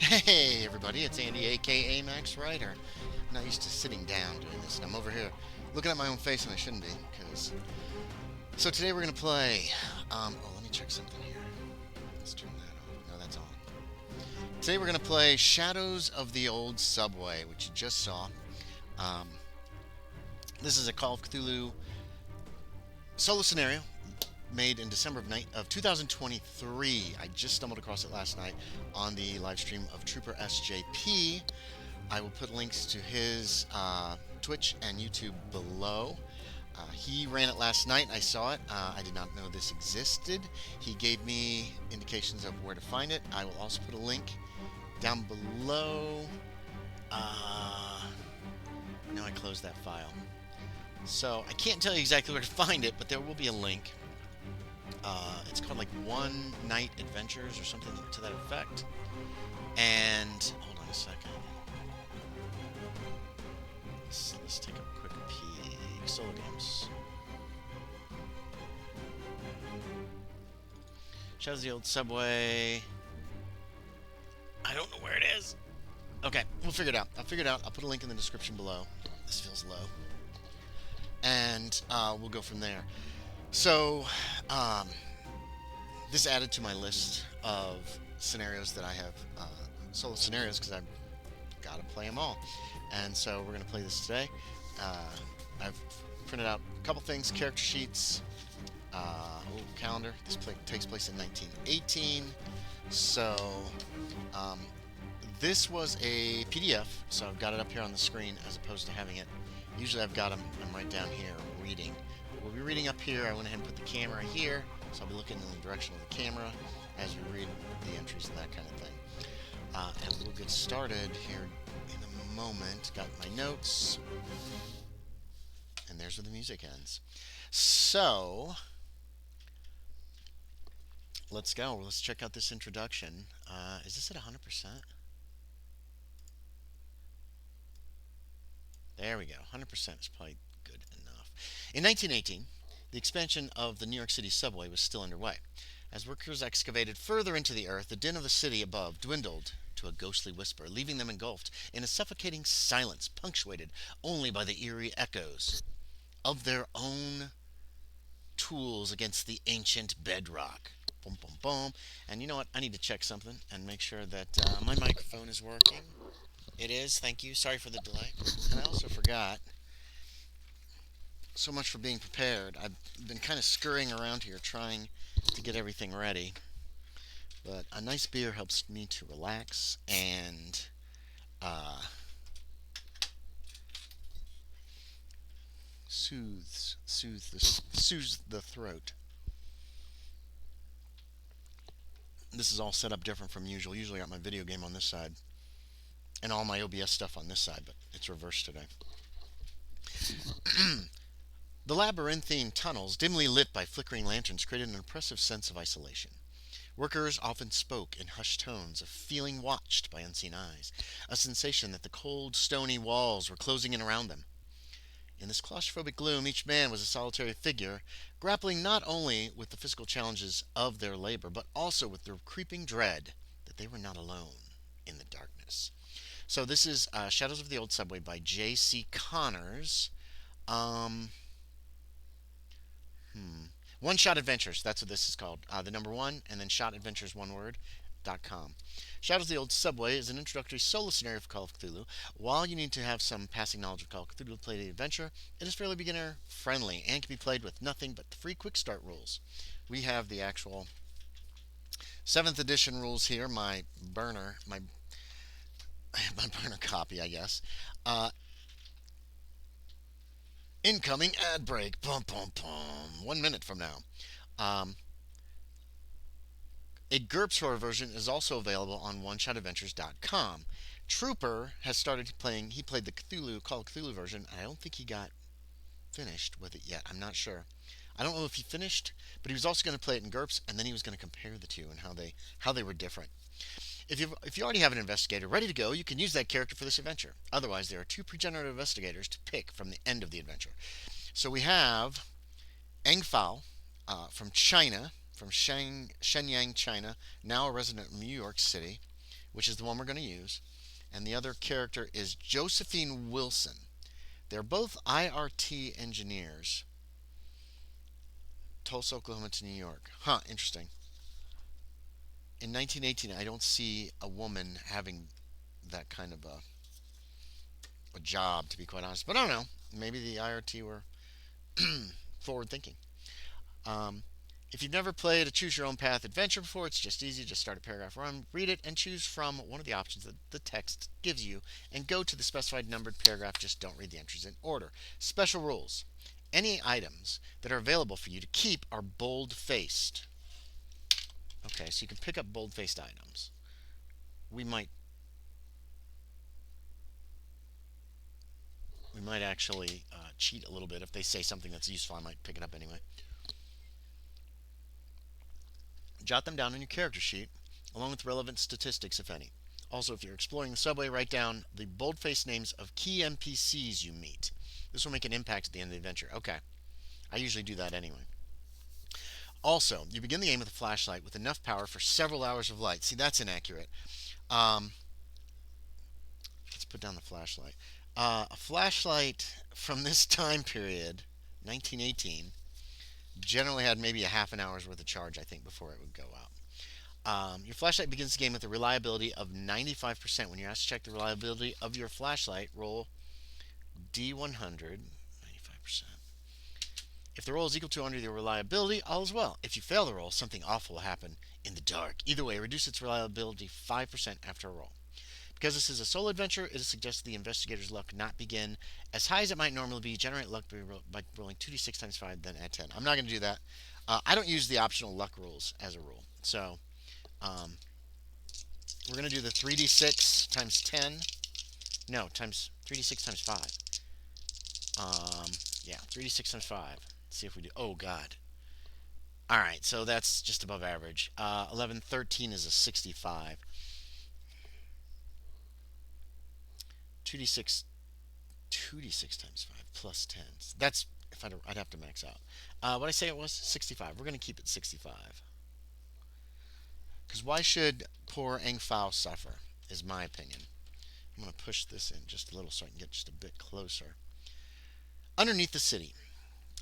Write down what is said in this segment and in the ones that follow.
Hey everybody, it's Andy, aka Max Ryder. I'm not used to sitting down doing this, and I'm over here looking at my own face, and I shouldn't be, because. So today we're gonna play. Let me check something here. Let's turn that off. No, that's on. Today we're gonna play Shadows of the Old Subway, which you just saw. Um, this is a Call of Cthulhu solo scenario made in December of 2023. I just stumbled across it last night on the live stream of Trooper SJP. I will put links to his Twitch and YouTube below. He ran it last night. I saw it. I did not know this existed. He gave me indications of where to find it. I will also put a link down below. No, I closed that file. So I can't tell you exactly where to find it, but there will be a link. It's called like One Night Adventures or something to that effect. And hold on a second. Let's take a quick peek. Solo games. Shadows of the Old Subway. I don't know where it is. Okay, we'll figure it out. I'll figure it out. I'll put a link in the description below. This feels low. And we'll go from there. So, this added to my list of scenarios that I have, solo scenarios, because I've got to play them all. And so we're going to play this today. I've printed out a couple things, character sheets, a little calendar. This takes place in 1918. So this was a PDF, so I've got it up here on the screen as opposed to having it. Usually I've got them, I'm right down here reading. But we'll be reading up here. I went ahead and put the camera here, so I'll be looking in the direction of the camera as we read the entries and that kind of thing. And we'll get started here in a moment. Got my notes. And there's where the music ends. So, let's go. Let's check out this introduction. Is this at 100%? There we go. 100% is probably good enough. In 1918, the expansion of the New York City subway was still underway. As workers excavated further into the earth, the din of the city above dwindled to a ghostly whisper, leaving them engulfed in a suffocating silence punctuated only by the eerie echoes of their own tools against the ancient bedrock. Boom, boom, boom. And you know what? I need to check something and make sure that my microphone is working. It is. Thank you. Sorry for the delay. And I also forgot. So much for being prepared. I've been kind of scurrying around here trying to get everything ready. But a nice beer helps me to relax and soothes the throat. This is all set up different from usual. Usually I got my video game on this side and all my OBS stuff on this side, but it's reversed today. The labyrinthine tunnels, dimly lit by flickering lanterns, created an oppressive sense of isolation. Workers often spoke in hushed tones of feeling watched by unseen eyes, a sensation that the cold, stony walls were closing in around them. In this claustrophobic gloom, each man was a solitary figure, grappling not only with the physical challenges of their labor, but also with their creeping dread that they were not alone in the darkness. So this is Shadows of the Old Subway by J.C. Connors. Um, One Shot Adventures. That's what this is called. The number one, and then Shot Adventures, one word. .com. Shadows of the Old Subway is an introductory solo scenario for Call of Cthulhu. While you need to have some passing knowledge of Call of Cthulhu to play the adventure, it is fairly beginner friendly and can be played with nothing but the free quick start rules. We have the actual 7th edition rules here. My burner copy, I guess. Uh, Incoming ad break. Pum pum pum. 1 minute from now. Um, a GURPS horror version is also available on oneshotadventures.com. Trooper has started playing. He played the Call of Cthulhu version. I don't think he got finished with it yet. I'm not sure. I don't know if he finished, but he was also going to play it in GURPS, and then he was going to compare the two and how they were different. If you already have an investigator ready to go, you can use that character for this adventure. Otherwise, there are two pre-generated investigators to pick from the end of the adventure. So we have Eng Fao from China, from Shenyang, China, now a resident of New York City, which is the one we're going to use, and the other character is Josephine Wilson. They're both IRT engineers. Tulsa, Oklahoma to New York. Huh, interesting. In 1918, I don't see a woman having that kind of a job, to be quite honest. But I don't know. Maybe the IRT were forward thinking. Um, if you've never played a choose your own path adventure before, it's just easy. Just start a paragraph run, read it, and choose from one of the options that the text gives you, and go to the specified numbered paragraph. Just don't read the entries in order. Special rules. Any items that are available for you to keep are bold-faced. Okay, so you can pick up bold-faced items. We might actually cheat a little bit. If they say something that's useful, I might pick it up anyway. Jot them down on your character sheet, along with relevant statistics, if any. Also, if you're exploring the subway, write down the bold-faced names of key NPCs you meet. This will make an impact at the end of the adventure. Okay. I usually do that anyway. Also, you begin the game with a flashlight with enough power for several hours of light. See, that's inaccurate. Let's put down the flashlight. A flashlight from this time period, 1918, generally had maybe a half an hour's worth of charge, I think, before it would go out. Your flashlight begins the game with a reliability of 95%. When you're asked to check the reliability of your flashlight, roll D100, 95%. If the roll is equal to or under your reliability, all is well. If you fail the roll, something awful will happen in the dark. Either way, reduce its reliability 5% after a roll. Because this is a solo adventure, it is suggested the investigator's luck not begin as high as it might normally be. Generate luck by rolling 2d6 times 5, then add 10. I'm not going to do that. I don't use the optional luck rules as a rule. So, we're going to do the 3d6 times 10. No, times 3d6 times 5. Yeah, 3d6 times 5. Let's see if we do. Oh, God. All right, so that's just above average. 11, 13 is a 65. 2d6 times 5 plus 10. That's if I'd have to max out. What I say it was 65. We're going to keep it 65. Because why should poor Engfao suffer, is my opinion. I'm going to push this in just a little so I can get just a bit closer. Underneath the city.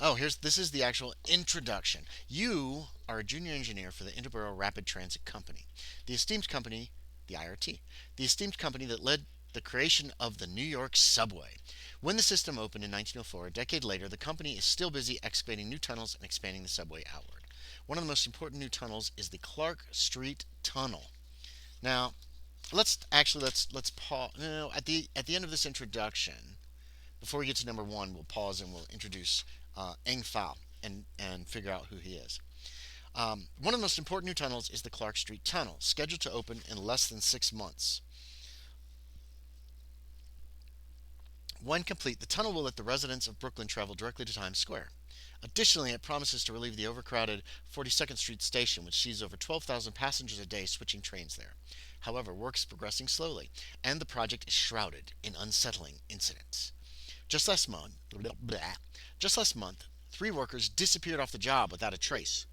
Oh, this is the actual introduction. You are a junior engineer for the Interborough Rapid Transit Company. The esteemed company, the IRT. The esteemed company that led the creation of the New York subway. When the system opened in 1904, a decade later, the company is still busy excavating new tunnels and expanding the subway outward. One of the most important new tunnels is the Clark Street Tunnel. Now, let's pause. No, at the end of this introduction, before we get to number 1, we'll pause and we'll introduce Eng Fao and figure out who he is. One of the most important new tunnels is the Clark Street Tunnel, scheduled to open in less than 6 months. When complete, the tunnel will let the residents of Brooklyn travel directly to Times Square. Additionally, it promises to relieve the overcrowded 42nd Street station, which sees over 12,000 passengers a day switching trains there. However, work is progressing slowly, and the project is shrouded in unsettling incidents. Just last month, 3 workers disappeared off the job without a trace.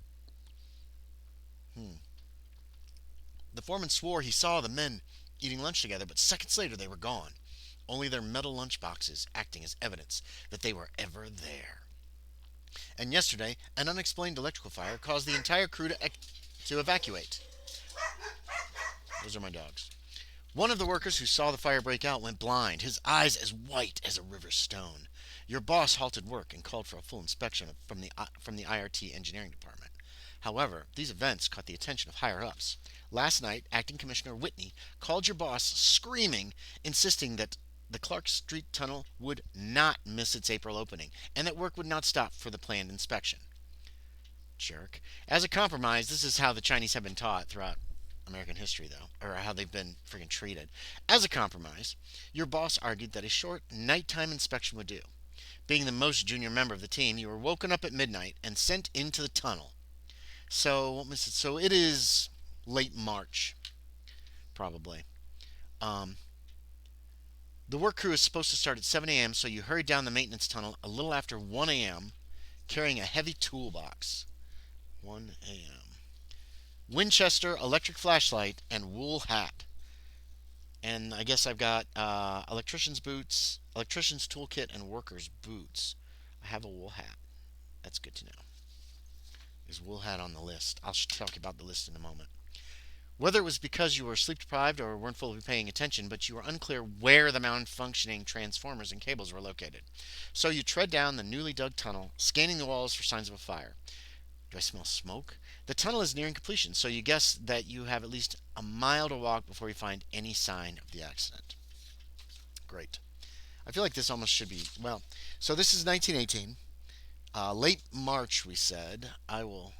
The foreman swore he saw the men eating lunch together, but seconds later they were gone. Only their metal lunch boxes acting as evidence that they were ever there. And yesterday, an unexplained electrical fire caused the entire crew to evacuate. Those are my dogs. One of the workers who saw the fire break out went blind, his eyes as white as a river stone. Your boss halted work and called for a full inspection from the IRT engineering department. However, these events caught the attention of higher-ups. Last night, Acting Commissioner Whitney called your boss screaming, insisting that the Clark Street Tunnel would not miss its April opening, and that work would not stop for the planned inspection. Jerk. As a compromise, this is how the Chinese have been taught throughout American history, though, or how they've been friggin' treated. As a compromise, your boss argued that a short nighttime inspection would do. Being the most junior member of the team, you were woken up at midnight and sent into the tunnel. So it is late March, probably. The work crew is supposed to start at 7 a.m., so you hurried down the maintenance tunnel a little after 1 a.m., carrying a heavy toolbox. 1 a.m. Winchester electric flashlight and wool hat. And I guess I've got electrician's boots, electrician's toolkit, and worker's boots. I have a wool hat. That's good to know. There's wool hat on the list. I'll talk about the list in a moment. Whether it was because you were sleep deprived or weren't fully paying attention, but you were unclear where the malfunctioning transformers and cables were located. So you tread down the newly dug tunnel, scanning the walls for signs of a fire. Do I smell smoke? The tunnel is nearing completion, so you guess that you have at least a mile to walk before you find any sign of the accident. Great. I feel like this almost should be, well, so this is 1918. Late March, we said. I will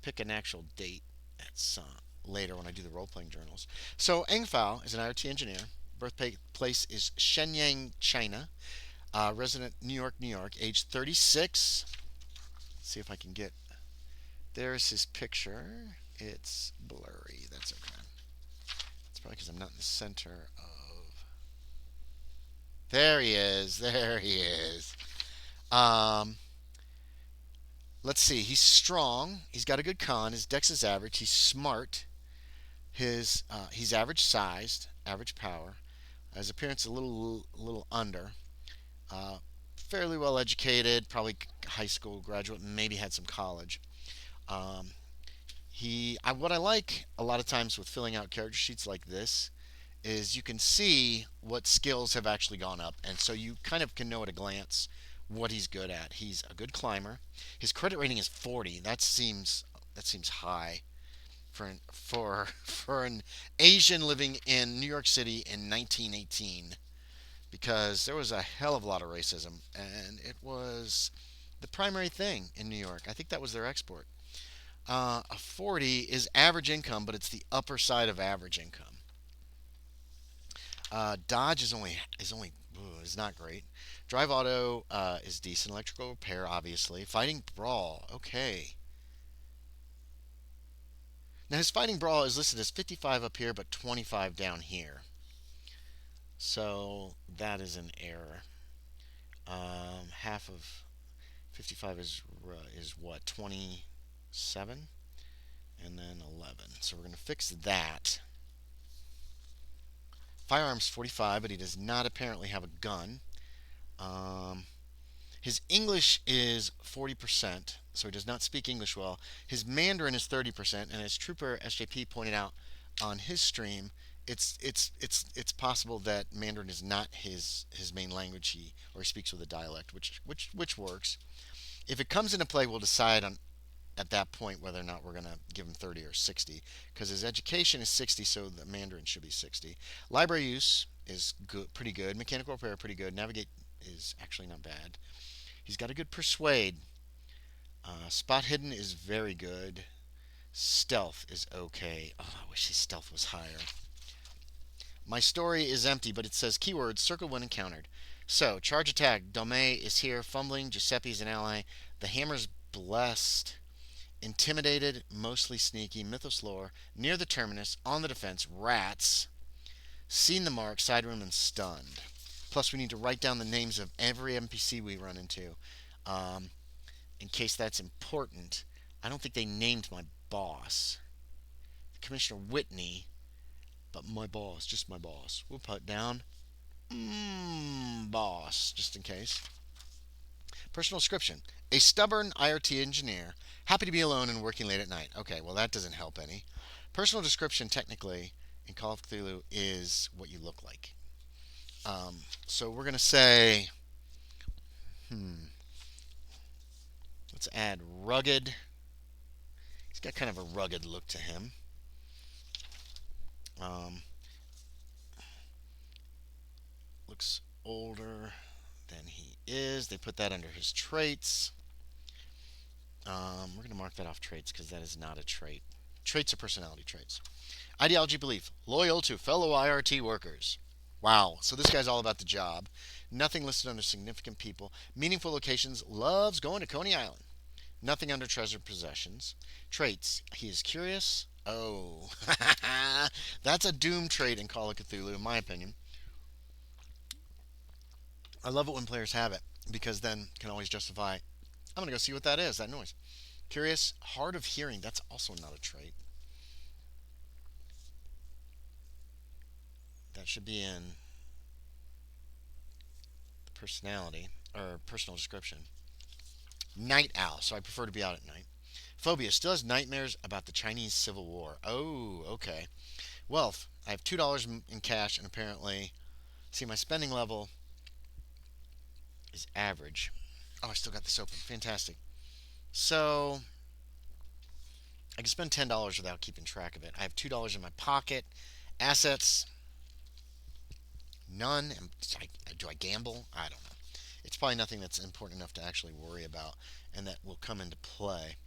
pick an actual date at some later when I do the role playing journals. So, Eng Fao is an IoT engineer. Birthplace is Shenyang, China. Resident New York, New York. Age 36. Let's see if I can get. There's his picture. It's blurry. That's okay. It's probably because I'm not in the center of. There he is. There he is. Um, let's see. He's strong. He's got a good con. His dex is average. He's smart. He's average sized, average power. His appearance a little under. Uh, Fairly well educated. Probably high school graduate. Maybe had some college. Um, what I like a lot of times with filling out character sheets like this is you can see what skills have actually gone up, and so you kind of can know at a glance what he's good at. He's a good climber. His credit rating is 40. That seems high for an Asian living in New York City in 1918, because there was a hell of a lot of racism, and it was the primary thing in New York. I think that was their export. A 40 is average income, but it's the upper side of average income. Dodge is not great. Drive auto is decent. Electrical repair, obviously. Fighting brawl, okay. Now his fighting brawl is listed as 55 up here, but 25 down here. So that is an error. Half of 55 is what, 27, and then 11. So we're going to fix that. Firearms 45, but he does not apparently have a gun. Um, his English is 40%, so he does not speak English well. His Mandarin is 30%, and as Trooper SJP pointed out on his stream, it's possible that Mandarin is not his main language. He speaks with a dialect, which works. If it comes into play, we'll decide on at that point whether or not we're going to give him 30 or 60, because his education is 60, so the Mandarin should be 60. Library use is good, pretty good. Mechanical repair, pretty good. Navigate is actually not bad. He's got a good persuade. Spot hidden is very good. Stealth is okay. Oh, I wish his stealth was higher. My story is empty, but it says keywords, circle when encountered. So, charge attack. Domé is here. Fumbling. Giuseppe is an ally. The hammer's blessed. Intimidated, mostly sneaky. Mythos lore. Near the terminus. On the defense. Rats. Seen the mark. Side room and stunned. Plus, we need to write down the names of every NPC we run into. In case that's important. I don't think they named my boss. Commissioner Whitney. But my boss, just my boss. We'll put down boss, just in case. Personal description. A stubborn IoT engineer, happy to be alone and working late at night. Okay, well that doesn't help any. Personal description, technically, in Call of Cthulhu is what you look like. So we're going to say, let's add rugged. He's got kind of a rugged look to him. Looks older than he is. They put that under his traits. We're going to mark that off traits because that is not a trait. Traits are personality traits. Ideology, belief. Loyal to fellow IRT workers. Wow. So this guy's all about the job. Nothing listed under significant people. Meaningful locations. Loves going to Coney Island. Nothing under treasured possessions. Traits. He is curious. Oh. That's a doom trait in Call of Cthulhu, in my opinion. I love it when players have it, because then can always justify, I'm going to go see what that is, that noise. Curious, hard of hearing, that's also not a trait. That should be in the personality or personal description. Night owl, so I prefer to be out at night. Phobia, still has nightmares about the Chinese Civil War. Oh, okay. Wealth, I have $2 in cash, and apparently, see, my spending level is average. Oh, I still got this open. Fantastic. So, I can spend $10 without keeping track of it. I have $2 in my pocket. Assets, none. Do I gamble? I don't know. It's probably nothing that's important enough to actually worry about, and that will come into play.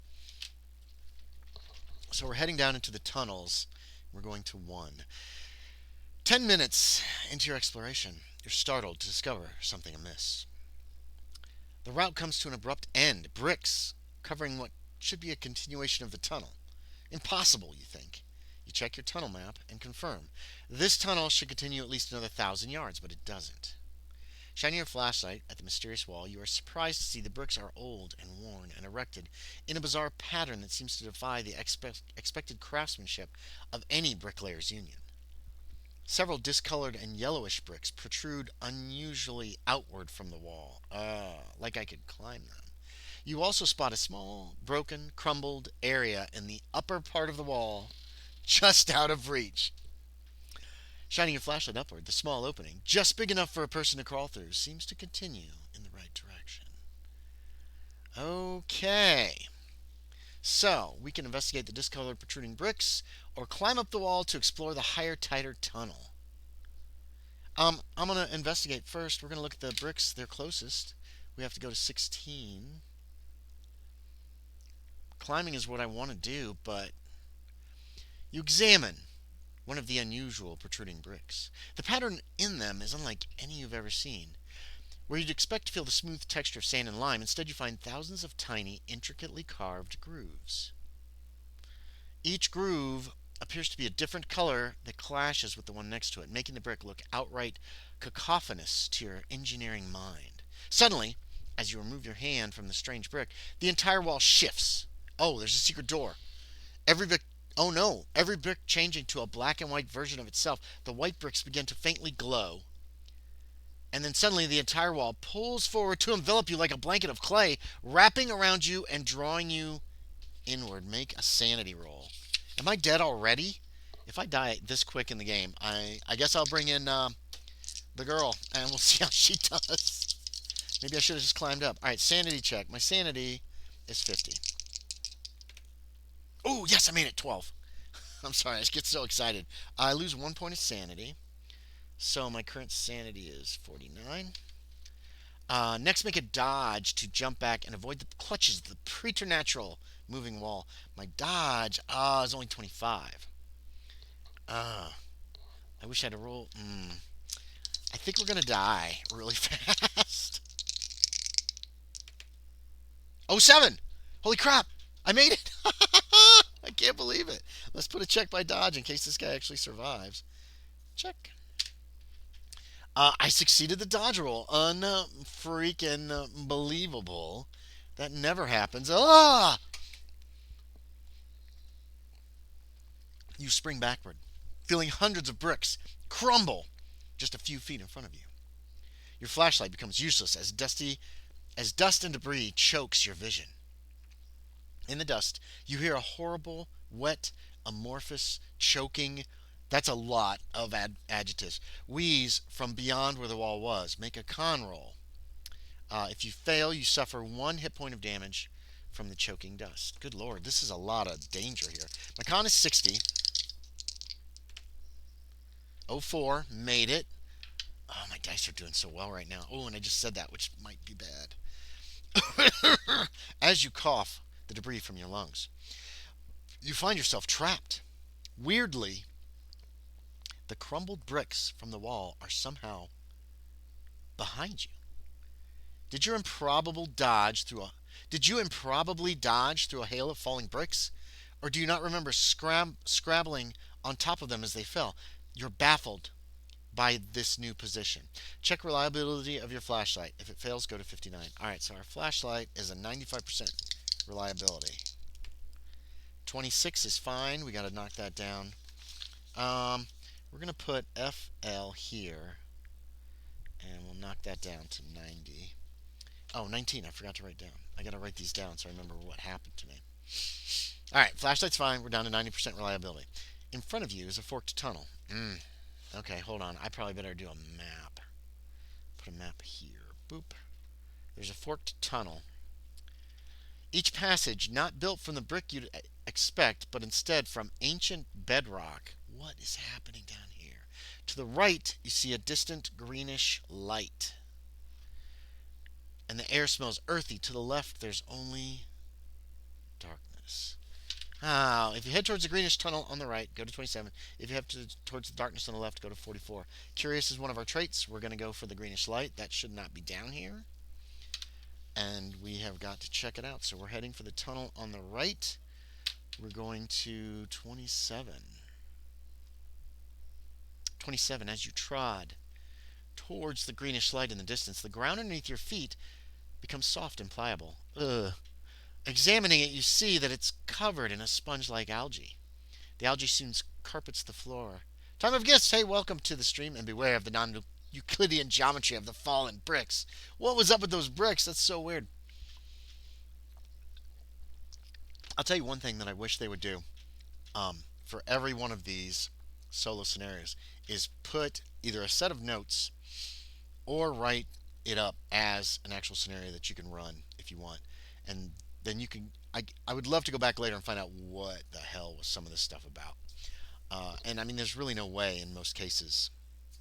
So we're heading down into the tunnels. We're going to 1. 10 minutes into your exploration, you're startled to discover something amiss. The route comes to an abrupt end. Bricks covering what should be a continuation of the tunnel. Impossible, you think. You check your tunnel map and confirm. This tunnel should continue at least another 1,000 yards, but it doesn't. Shining your flashlight at the mysterious wall, you are surprised to see the bricks are old and worn and erected in a bizarre pattern that seems to defy the expected craftsmanship of any bricklayer's union. Several discolored and yellowish bricks protrude unusually outward from the wall, like I could climb them. You also spot a small, broken, crumbled area in the upper part of the wall, just out of reach. Shining your flashlight upward, the small opening, just big enough for a person to crawl through, seems to continue in the right direction. Okay. So, we can investigate the discolored protruding bricks, or climb up the wall to explore the higher, tighter tunnel. I'm going to investigate first. We're going to look at the bricks. They're closest. We have to go to 16. Climbing is what I want to do, but you examine one of the unusual protruding bricks. The pattern in them is unlike any you've ever seen. Where you'd expect to feel the smooth texture of sand and lime, instead you find thousands of tiny, intricately carved grooves. Each groove appears to be a different color that clashes with the one next to it, making the brick look outright cacophonous to your engineering mind. Suddenly, as you remove your hand from the strange brick, the entire wall shifts. Oh, there's a secret door. Every brick Oh no, every brick changing to a black and white version of itself. The white bricks begin to faintly glow. And then suddenly the entire wall pulls forward to envelop you like a blanket of clay, wrapping around you and drawing you inward. Make a sanity roll. Am I dead already? If I die this quick in the game, I guess I'll bring in the girl and we'll see how she does. Maybe I should have just climbed up. Alright, sanity check. My sanity is 50. Oh, yes, I made it 12. I'm sorry, I just get so excited. I lose 1 point of sanity. So my current sanity is 49. Next, make a dodge to jump back and avoid the clutches of the preternatural moving wall. My dodge is only 25. I wish I had a roll. I think we're going to die really fast. Oh, 7! Holy crap! I made it! I can't believe it. Let's put a check by dodge in case this guy actually survives. Check. I succeeded the dodge roll. Freaking believable. That never happens. Ah! You spring backward, feeling hundreds of bricks crumble just a few feet in front of you. Your flashlight becomes useless as dust and debris chokes your vision. In the dust, you hear a horrible, wet, amorphous, choking, that's a lot of adjectives, wheeze from beyond where the wall was. Make a con roll. If you fail, you suffer 1 hit point of damage from the choking dust. Good lord, this is a lot of danger here. My con is 60. 04, made it. Oh, my dice are doing so well right now. Oh, and I just said that, which might be bad. As you cough the debris from your lungs, you find yourself trapped. Weirdly, the crumbled bricks from the wall are somehow behind you. Did you improbably dodge through a hail of falling bricks? Or do you not remember scrabbling on top of them as they fell? You're baffled by this new position. Check reliability of your flashlight. If it fails, go to 59. Alright, so our flashlight is a 95% reliability. 26 is fine. We got to knock that down. We're going to put FL here, and we'll knock that down to 90. Oh, 19, I forgot to write down. I got to write these down so I remember what happened to me. All right, flashlight's fine. We're down to 90% reliability. In front of you is a forked tunnel. Okay, hold on. I probably better do a map. Put a map here. Boop. There's a forked tunnel. Each passage not built from the brick you'd expect, but instead from ancient bedrock. What is happening down here? To the right, you see a distant greenish light. And the air smells earthy. To the left, there's only darkness. If you head towards the greenish tunnel on the right, go to 27. If you head towards the darkness on the left, go to 44. Curious is one of our traits. We're going to go for the greenish light. That should not be down here. And we have got to check it out. So we're heading for the tunnel on the right. We're going to 27. 27, as you trod towards the greenish light in the distance, the ground underneath your feet becomes soft and pliable. Ugh. Examining it, you see that it's covered in a sponge-like algae. The algae soon carpets the floor. Time of gifts! Hey, welcome to the stream, and beware of the non-Euclidean geometry of the fallen bricks. What was up with those bricks? That's so weird. I'll tell you one thing that I wish they would do for every one of these solo scenarios is put either a set of notes or write it up as an actual scenario that you can run if you want. And then you can. I would love to go back later and find out what the hell was some of this stuff about. And I mean, there's really no way in most cases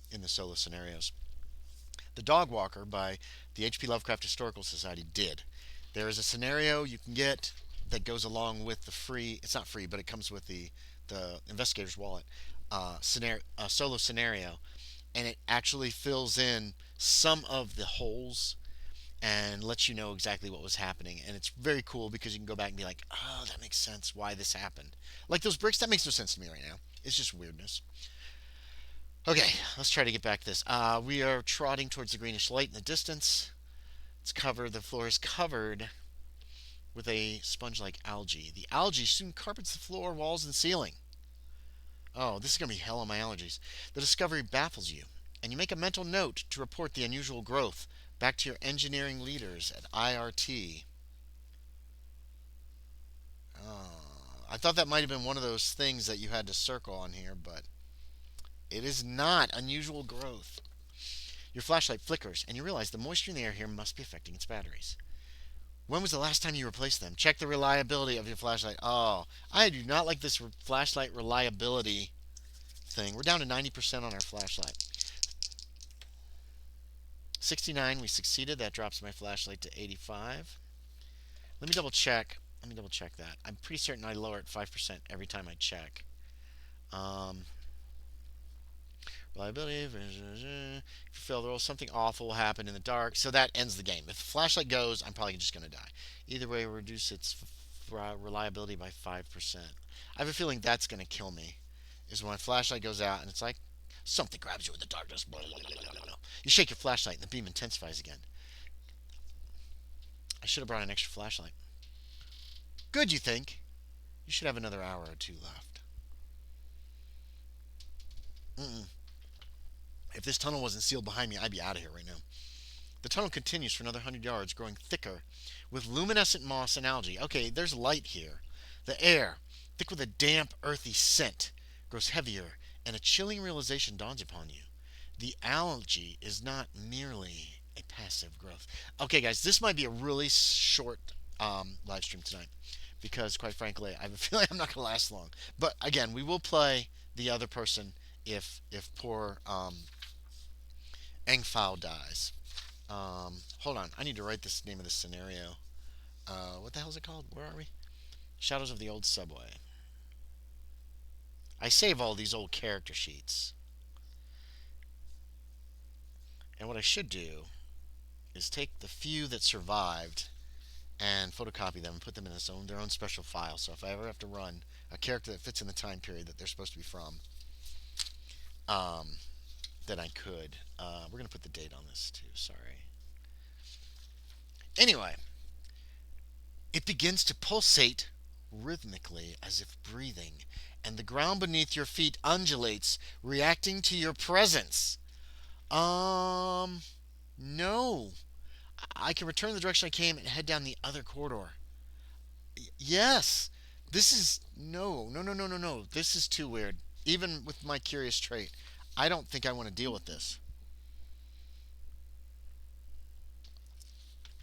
in the solo scenarios. The Dog Walker by the H.P. Lovecraft Historical Society did. There is a scenario you can get that goes along with the free. It's not free, but it comes with the investigator's wallet. Solo scenario, and it actually fills in some of the holes and lets you know exactly what was happening. And it's very cool because you can go back and be like, oh, that makes sense why this happened. Like those bricks, that makes no sense to me right now. It's just weirdness. Okay, let's try to get back to this. We are trotting towards the greenish light in the distance. It's covered, the floor is covered with a sponge-like algae. The algae soon carpets the floor, walls, and ceiling. Oh, this is going to be hell on my allergies. The discovery baffles you, and you make a mental note to report the unusual growth back to your engineering leaders at IRT. I thought that might have been one of those things that you had to circle on here, but it is not unusual growth. Your flashlight flickers, and you realize the moisture in the air here must be affecting its batteries. When was the last time you replaced them? Check the reliability of your flashlight. Oh, I do not like this flashlight reliability thing. We're down to 90% on our flashlight. 69, we succeeded. That drops my flashlight to 85. Let me double check. Let me double check that. I'm pretty certain I lower it 5% every time I check. Reliability. If you fail the roll, something awful will happen in the dark. So that ends the game. If the flashlight goes, I'm probably just going to die. Either way, reduce its reliability by 5%. I have a feeling that's going to kill me. Is when my flashlight goes out and it's like something grabs you in the darkness. You shake your flashlight and the beam intensifies again. I should have brought an extra flashlight. Good, you think? You should have another hour or two left. If this tunnel wasn't sealed behind me, I'd be out of here right now. The tunnel continues for another 100 yards, growing thicker with luminescent moss and algae. Okay, there's light here. The air, thick with a damp, earthy scent, grows heavier, and a chilling realization dawns upon you. The algae is not merely a passive growth. Okay, guys, this might be a really short live stream tonight because, quite frankly, I have a feeling I'm not going to last long. But again, we will play the other person if poor Engfao dies. Hold on, I need to write this name of the scenario. What the hell is it called? Where are we? Shadows of the Old Subway. I save all these old character sheets. And what I should do is take the few that survived and photocopy them and put them in their own special file. So if I ever have to run a character that fits in the time period that they're supposed to be from, then I could. We're going to put the date on this too. Sorry. Anyway, it begins to pulsate rhythmically as if breathing, and the ground beneath your feet undulates, reacting to your presence. No. I can return the direction I came and head down the other corridor. Yes. This is no, no, no, no, no, no. This is too weird. Even with my curious trait, I don't think I want to deal with this.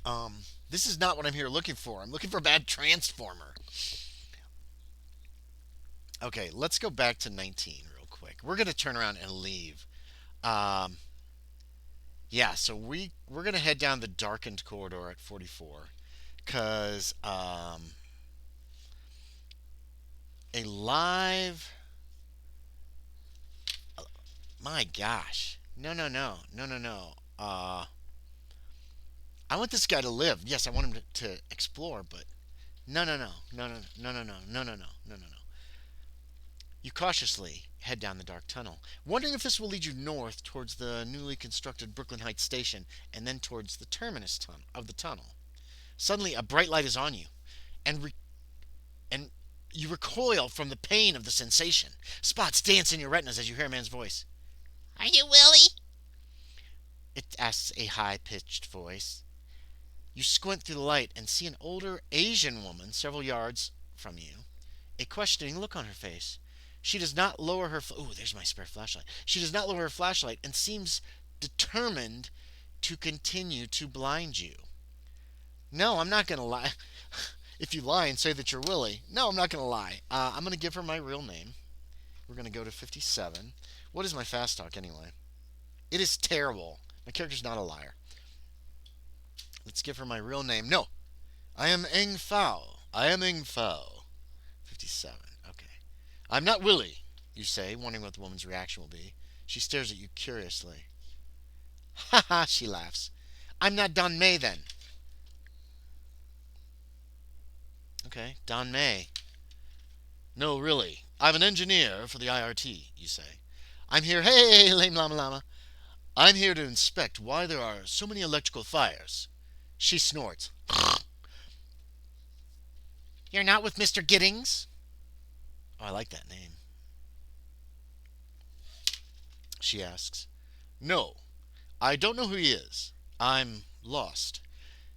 Um, this is not what I'm here looking for. I'm looking for a bad transformer. Okay, let's go back to 19 real quick. We're gonna turn around and leave. Um, yeah, so we're gonna head down the darkened corridor at 44, cause a live. My gosh, no, no, no, no, no, no. I want this guy to live. Yes, I want him to explore, but no, no, no, no, no, no, no, no, no, no, no, no, no, no. You cautiously head down the dark tunnel, wondering if this will lead you north towards the newly constructed Brooklyn Heights station and then towards the terminus of the tunnel. Suddenly, a bright light is on you, and and you recoil from the pain of the sensation. Spots dance in your retinas as you hear a man's voice. Are you Willie? It asks a high-pitched voice. You squint through the light and see an older Asian woman several yards from you, a questioning look on her face. She does not lower her. Oh, there's my spare flashlight. She does not lower her flashlight and seems determined to continue to blind you. No, I'm not going to lie. If you lie and say that you're Willie, no, I'm not going to lie. I'm going to give her my real name. We're going to go to 57. What is my fast talk anyway? It is terrible. My character's not a liar. Let's give her my real name. No, I am Eng Fao. I am Eng Fao. 57. Okay. I'm not Willie, you say, wondering what the woman's reaction will be. She stares at you curiously. Ha ha, she laughs. I'm not Don May then. Okay, Don May. No, really. I'm an engineer for the IRT, you say. I'm here, hey, lame llama llama. I'm here to inspect why there are so many electrical fires. She snorts. You're not with Mr. Giddings? Oh, I like that name. She asks. No, I don't know who he is. I'm lost,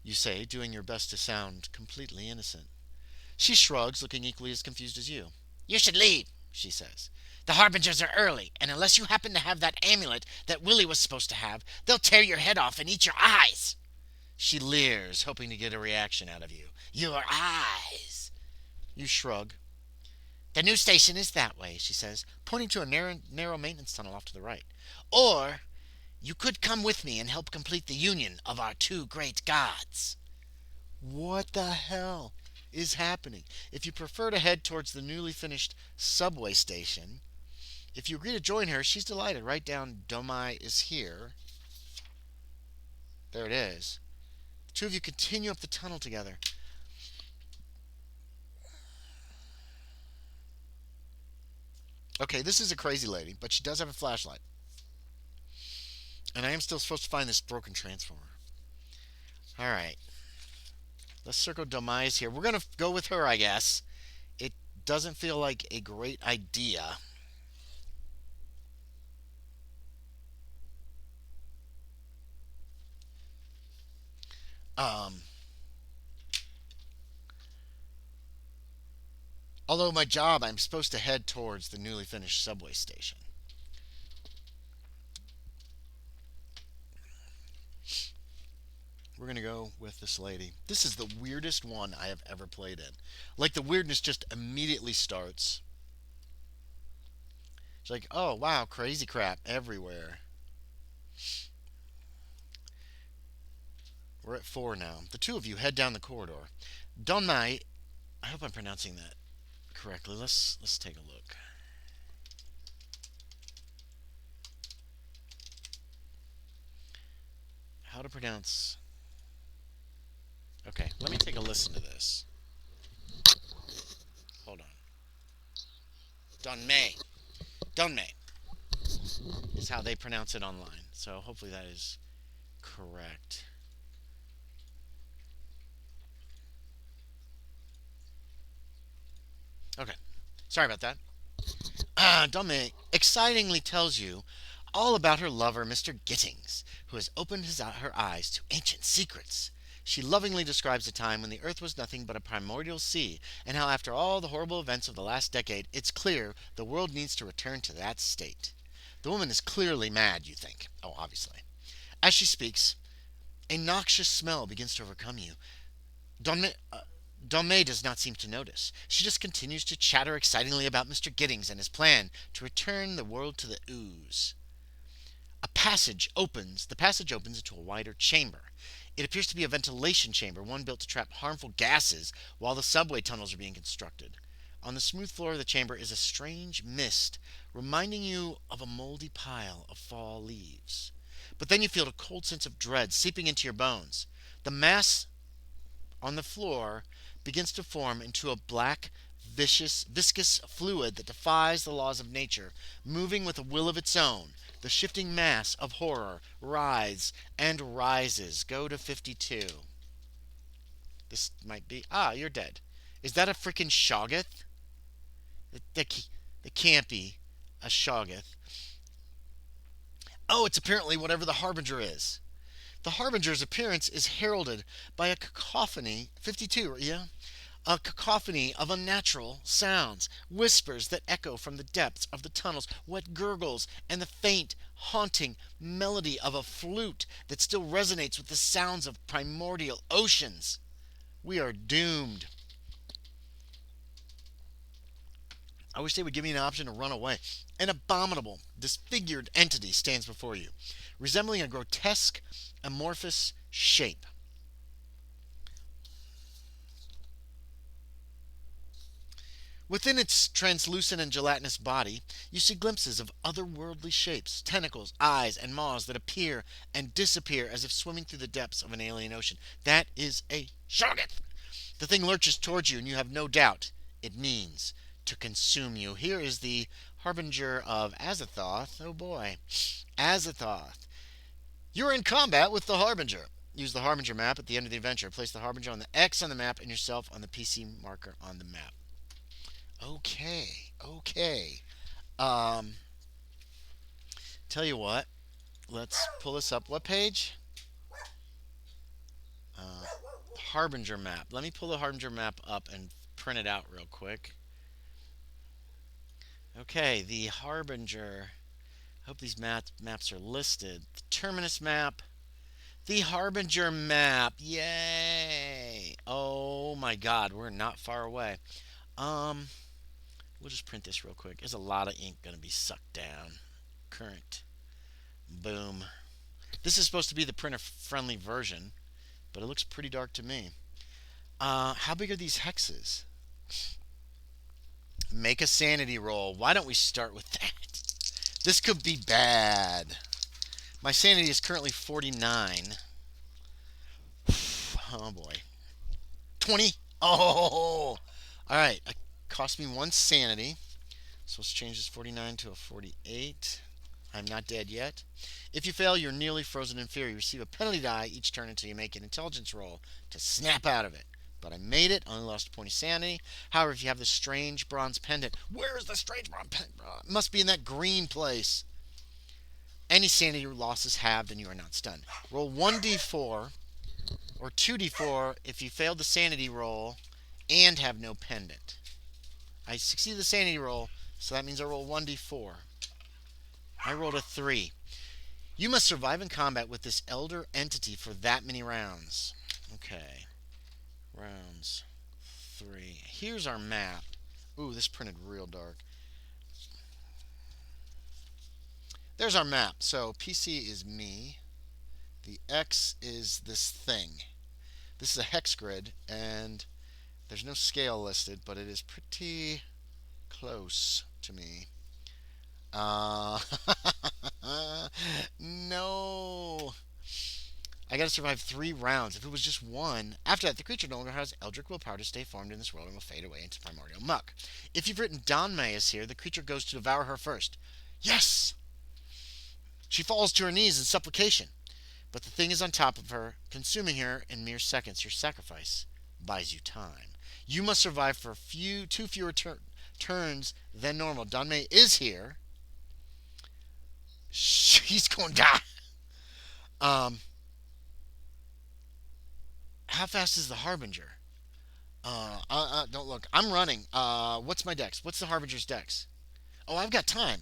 you say, doing your best to sound completely innocent. She shrugs, looking equally as confused as you. You should leave, she says. The Harbingers are early, and unless you happen to have that amulet that Willie was supposed to have, they'll tear your head off and eat your eyes. She leers, hoping to get a reaction out of you. Your eyes. You shrug. The new station is that way, she says, pointing to a narrow maintenance tunnel off to the right. Or you could come with me and help complete the union of our two great gods. What the hell is happening? If you prefer to head towards the newly finished subway station, if you agree to join her, she's delighted. Write down Domai is here. There it is. The two of you continue up the tunnel together. Okay, this is a crazy lady, but she does have a flashlight. And I am still supposed to find this broken transformer. Alright. Let's circle Domai's here. We're going to go with her, I guess. It doesn't feel like a great idea. Although my job, I'm supposed to head towards the newly finished subway station. We're going to go with this lady. This is the weirdest one I have ever played in. Like, the weirdness just immediately starts. It's like, oh, wow, crazy crap everywhere. We're at 4 now. The two of you head down the corridor. Donmai, I hope I'm pronouncing that correctly. Let's take a look. How to pronounce... Okay, let me take a listen to this. Hold on. Donmai. Donmai is how they pronounce it online. So hopefully that is correct. Okay. Sorry about that. Dame excitingly tells you all about her lover, Mr. Gittings, who has opened her eyes to ancient secrets. She lovingly describes a time when the earth was nothing but a primordial sea, and how after all the horrible events of the last decade, it's clear the world needs to return to that state. The woman is clearly mad, you think. Oh, obviously. As she speaks, a noxious smell begins to overcome you. Domé does not seem to notice. She just continues to chatter excitingly about Mr. Giddings and his plan to return the world to the ooze. A passage opens. The passage opens into a wider chamber. It appears to be a ventilation chamber, one built to trap harmful gases while the subway tunnels are being constructed. On the smooth floor of the chamber is a strange mist, reminding you of a moldy pile of fall leaves. But then you feel a cold sense of dread seeping into your bones. The mass on the floor begins to form into a black, viscous fluid that defies the laws of nature, moving with a will of its own. The shifting mass of horror writhes and rises. Go to 52. This might be... Ah, you're dead. Is that a freaking Shoggoth? It can't be a Shoggoth. Oh, it's apparently whatever the Harbinger is. The Harbinger's appearance is heralded by a cacophony, 52, yeah? A cacophony of unnatural sounds, whispers that echo from the depths of the tunnels, wet gurgles, and the faint, haunting melody of a flute that still resonates with the sounds of primordial oceans. We are doomed. I wish they would give me an option to run away. An abominable, disfigured entity stands before you, resembling a grotesque, amorphous shape. Within its translucent and gelatinous body, you see glimpses of otherworldly shapes, tentacles, eyes, and maws that appear and disappear as if swimming through the depths of an alien ocean. That is a Shoggoth! The thing lurches towards you, and you have no doubt it means to consume you. Here is the Harbinger of Azathoth. Oh boy. Azathoth. You're in combat with the Harbinger. Use the Harbinger map at the end of the adventure. Place the Harbinger on the X on the map and yourself on the PC marker on the map. Okay. Tell you what. Let's pull this up. What page? Harbinger map. Let me pull the Harbinger map up and print it out real quick. Okay, the Harbinger. I hope these maps are listed. The Terminus map. The Harbinger map. Yay! Oh my god, we're not far away. We'll just print this real quick. There's a lot of ink going to be sucked down. Current. Boom. This is supposed to be the printer-friendly version, but it looks pretty dark to me. How big are these hexes? Make a sanity roll. Why don't we start with that? This could be bad. My sanity is currently 49. Oh boy. 20. Oh! Alright. It cost me 1 sanity. So let's change this 49 to a 48. I'm not dead yet. If you fail, you're nearly frozen in fear. You receive a penalty die each turn until you make an intelligence roll to snap out of it. But I made it. Only lost a point of sanity. However, if you have the strange bronze pendant, where is the strange bronze pendant? It must be in that green place. Any sanity loss is halved and you are not stunned. Roll 1d4 or 2d4 if you failed the sanity roll and have no pendant. I succeeded the sanity roll, so that means I roll 1d4. I rolled a 3. You must survive in combat with this elder entity for that many rounds. Okay. Rounds 3. Here's our map. Ooh, this printed real dark. There's our map. So PC is me. The X is this thing. This is a hex grid, and there's no scale listed, but it is pretty close to me. No. I gotta survive 3 rounds. If it was just 1, after that, the creature no longer has eldritch willpower to stay formed in this world and will fade away into primordial muck. If you've written Donmei is here, the creature goes to devour her first. Yes! She falls to her knees in supplication, but the thing is on top of her, consuming her in mere seconds. Your sacrifice buys you time. You must survive for 2 fewer turns than normal. Danmei is here. He's going to die. Um, how fast is the Harbinger? Don't look. I'm running. What's my dex? What's the Harbinger's dex? Oh, I've got time.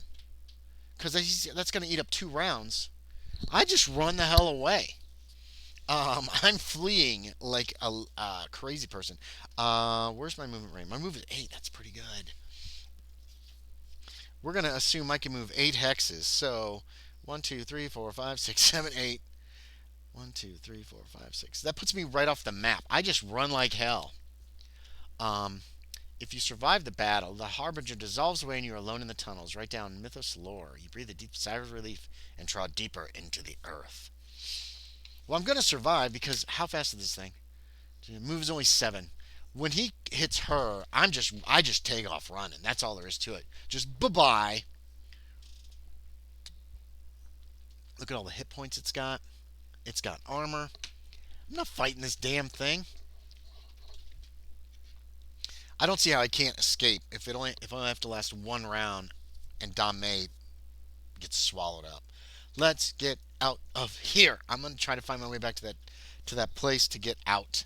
Because that's going to eat up 2 rounds. I just run the hell away. I'm fleeing like a crazy person. Where's my movement range? My move is 8. That's pretty good. We're going to assume I can move 8 hexes. So 1, 2, 3, 4, 5, 6, 7, 8. 1, 2, 3, 4, 5, 6. That puts me right off the map. I just run like hell. Um, if you survive the battle, the Harbinger dissolves away and you're alone in the tunnels. Write down Mythos lore. You breathe a deep sigh of relief and draw deeper into the earth. Well, I'm going to survive because how fast is this thing? The move is only 7. When he hits her, I just take off running. That's all there is to it. Just bye-bye. Look at all the hit points it's got. It's got armor. I'm not fighting this damn thing. I don't see how I can't escape if I only have to last 1 round and Danmei gets swallowed up. Let's get out of here. I'm gonna try to find my way back to that place to get out.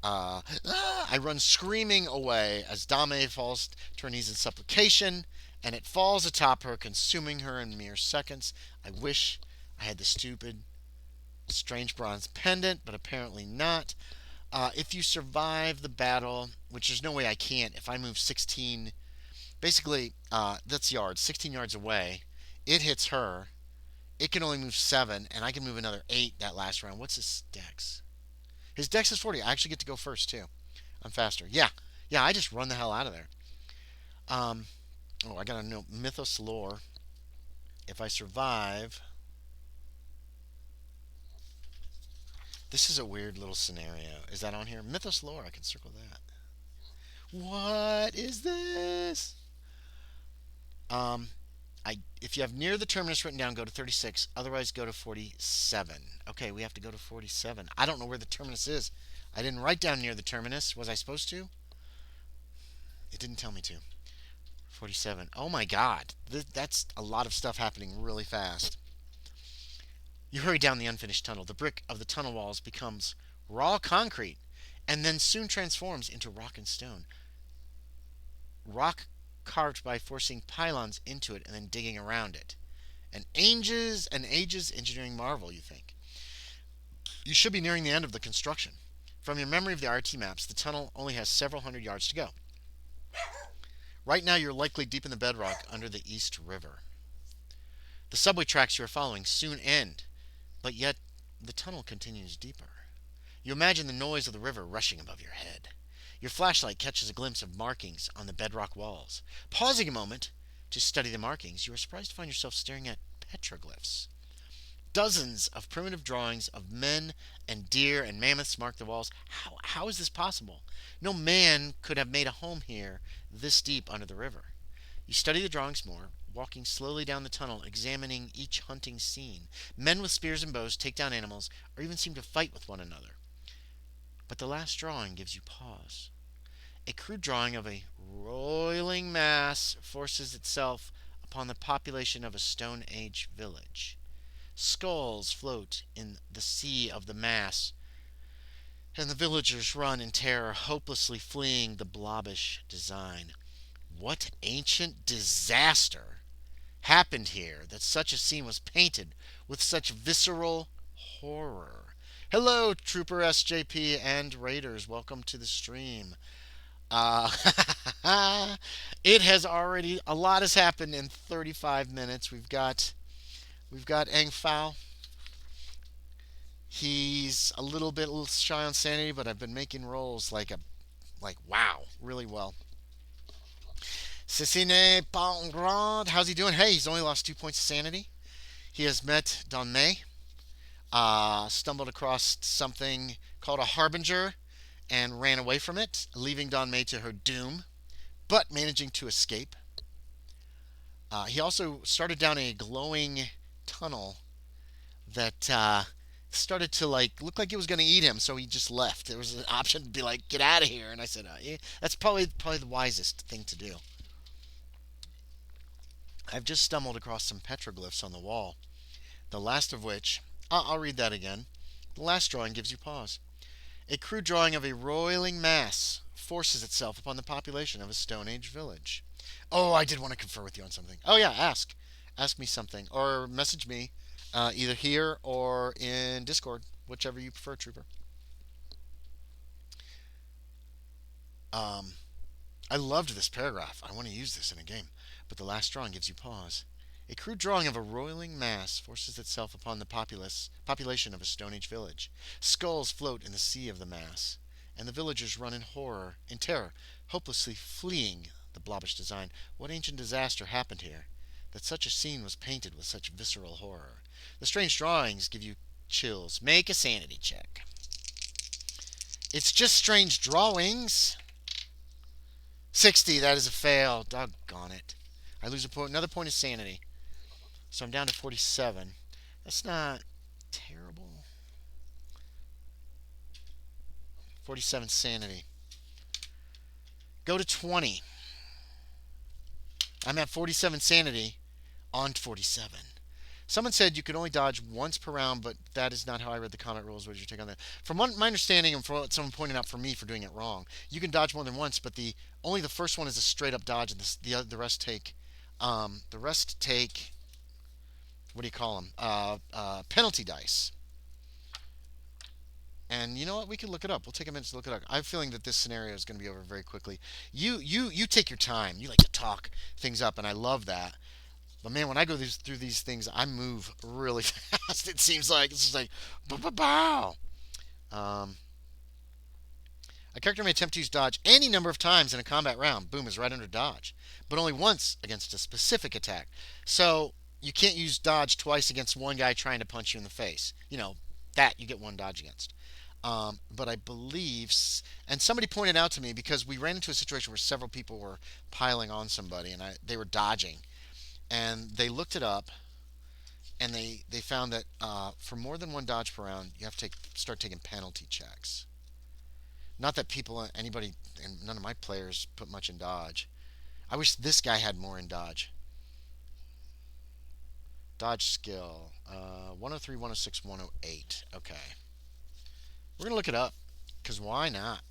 I run screaming away as Danmei falls to her knees in supplication, and it falls atop her, consuming her in mere seconds. I wish I had the stupid, strange bronze pendant, but apparently not. If you survive the battle, which there's no way I can't, if I move 16, basically, that's yards, 16 yards away, it hits her. It can only move 7, and I can move another 8 that last round. What's his dex? His dex is 40. I actually get to go first, too. I'm faster. Yeah, I just run the hell out of there. I gotta know Mythos lore. If I survive... This is a weird little scenario. Is that on here? Mythos lore. I can circle that. What is this? If you have near the terminus written down, go to 36. Otherwise, go to 47. Okay, we have to go to 47. I don't know where the terminus is. I didn't write down near the terminus. Was I supposed to? It didn't tell me to. 47. Oh my god. That's a lot of stuff happening really fast. You hurry down the unfinished tunnel. The brick of the tunnel walls becomes raw concrete and then soon transforms into rock and stone. Rock carved by forcing pylons into it and then digging around it. An ages engineering marvel, you think. You should be nearing the end of the construction. From your memory of the RT maps, the tunnel only has several hundred yards to go. Right now, you're likely deep in the bedrock under the East River. The subway tracks you are following soon end, but yet the tunnel continues deeper. You imagine the noise of the river rushing above your head. Your flashlight catches a glimpse of markings on the bedrock walls. Pausing a moment to study the markings, you are surprised to find yourself staring at petroglyphs. Dozens of primitive drawings of men and deer and mammoths mark the walls. How is this possible? No man could have made a home here this deep under the river. You study the drawings more, walking slowly down the tunnel, examining each hunting scene. Men with spears and bows take down animals, or even seem to fight with one another. But the last drawing gives you pause. A crude drawing of a roiling mass forces itself upon the population of a Stone Age village. Skulls float in the sea of the mass, and the villagers run in terror, hopelessly fleeing the blobbish design. What ancient disaster happened here that such a scene was painted with such visceral horror? Hello, Trooper SJP and Raiders. Welcome to the stream. It has already, a lot has happened in 35 minutes. We've got Engfao. He's a little bit shy on sanity, but I've been making rolls like wow, really well. Cecine Pangrand, how's he doing? Hey, he's only lost 2 points of sanity. He has met Danmei, stumbled across something called a Harbinger, and ran away from it, leaving Danmei to her doom, but managing to escape. He also started down a glowing tunnel that started to look like it was going to eat him, so he just left. There was an option to be like, get out of here, and I said, yeah, that's probably the wisest thing to do. I've just stumbled across some petroglyphs on the wall, the last of which, I'll read that again. The last drawing gives you pause. A crude drawing of a roiling mass forces itself upon the population of a Stone Age village. Oh, I did want to confer with you on something. Oh, yeah, ask. Ask me something. Or message me, either here or in Discord, whichever you prefer, Trooper. Um, I loved this paragraph. I want to use this in a game. But the last drawing gives you pause. A crude drawing of a roiling mass forces itself upon the population of a Stone Age village. Skulls float in the sea of the mass, and the villagers run in terror, hopelessly fleeing the blobbish design. What ancient disaster happened here, that such a scene was painted with such visceral horror? The strange drawings give you chills. Make a sanity check. It's just strange drawings. 60, that is a fail. Doggone it. I lose another point of sanity. So I'm down to 47. That's not terrible. 47 sanity. Go to 20. I'm at 47 sanity on 47. Someone said you could only dodge once per round, but that is not how I read the comment rules. What is your take on that? From my understanding, and from what someone pointed out for me for doing it wrong, you can dodge more than once, but only the first one is a straight up dodge, and the rest take what do you call them? Penalty dice. And you know what? We can look it up. We'll take a minute to look it up. I have a feeling that this scenario is going to be over very quickly. You take your time. You like to talk things up, and I love that. But man, when I go through these things, I move really fast. It seems like it's just like bow. Um, a character may attempt to use dodge any number of times in a combat round. Boom is right under dodge, but only once against a specific attack. So you can't use dodge twice against one guy trying to punch you in the face. That you get one dodge against. But I believe, and somebody pointed out to me, because we ran into a situation where several people were piling on somebody, and they were dodging. And they looked it up, and they found that for more than one dodge per round, you have to start taking penalty checks. Not that anybody, and none of my players put much in dodge. I wish this guy had more in dodge. Dodge skill, 103, 106, 108. Okay. We're going to look it up, because why not?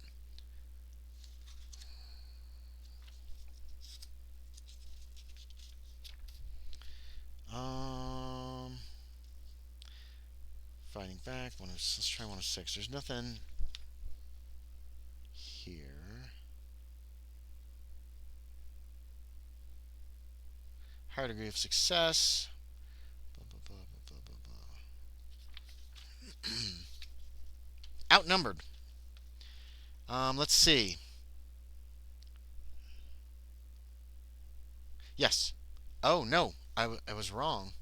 Fighting back. Let's try 106. There's nothing here. Higher degree of success. Blah, blah, blah, blah, blah, blah. Outnumbered. Let's see. Yes. Oh, no. I was wrong.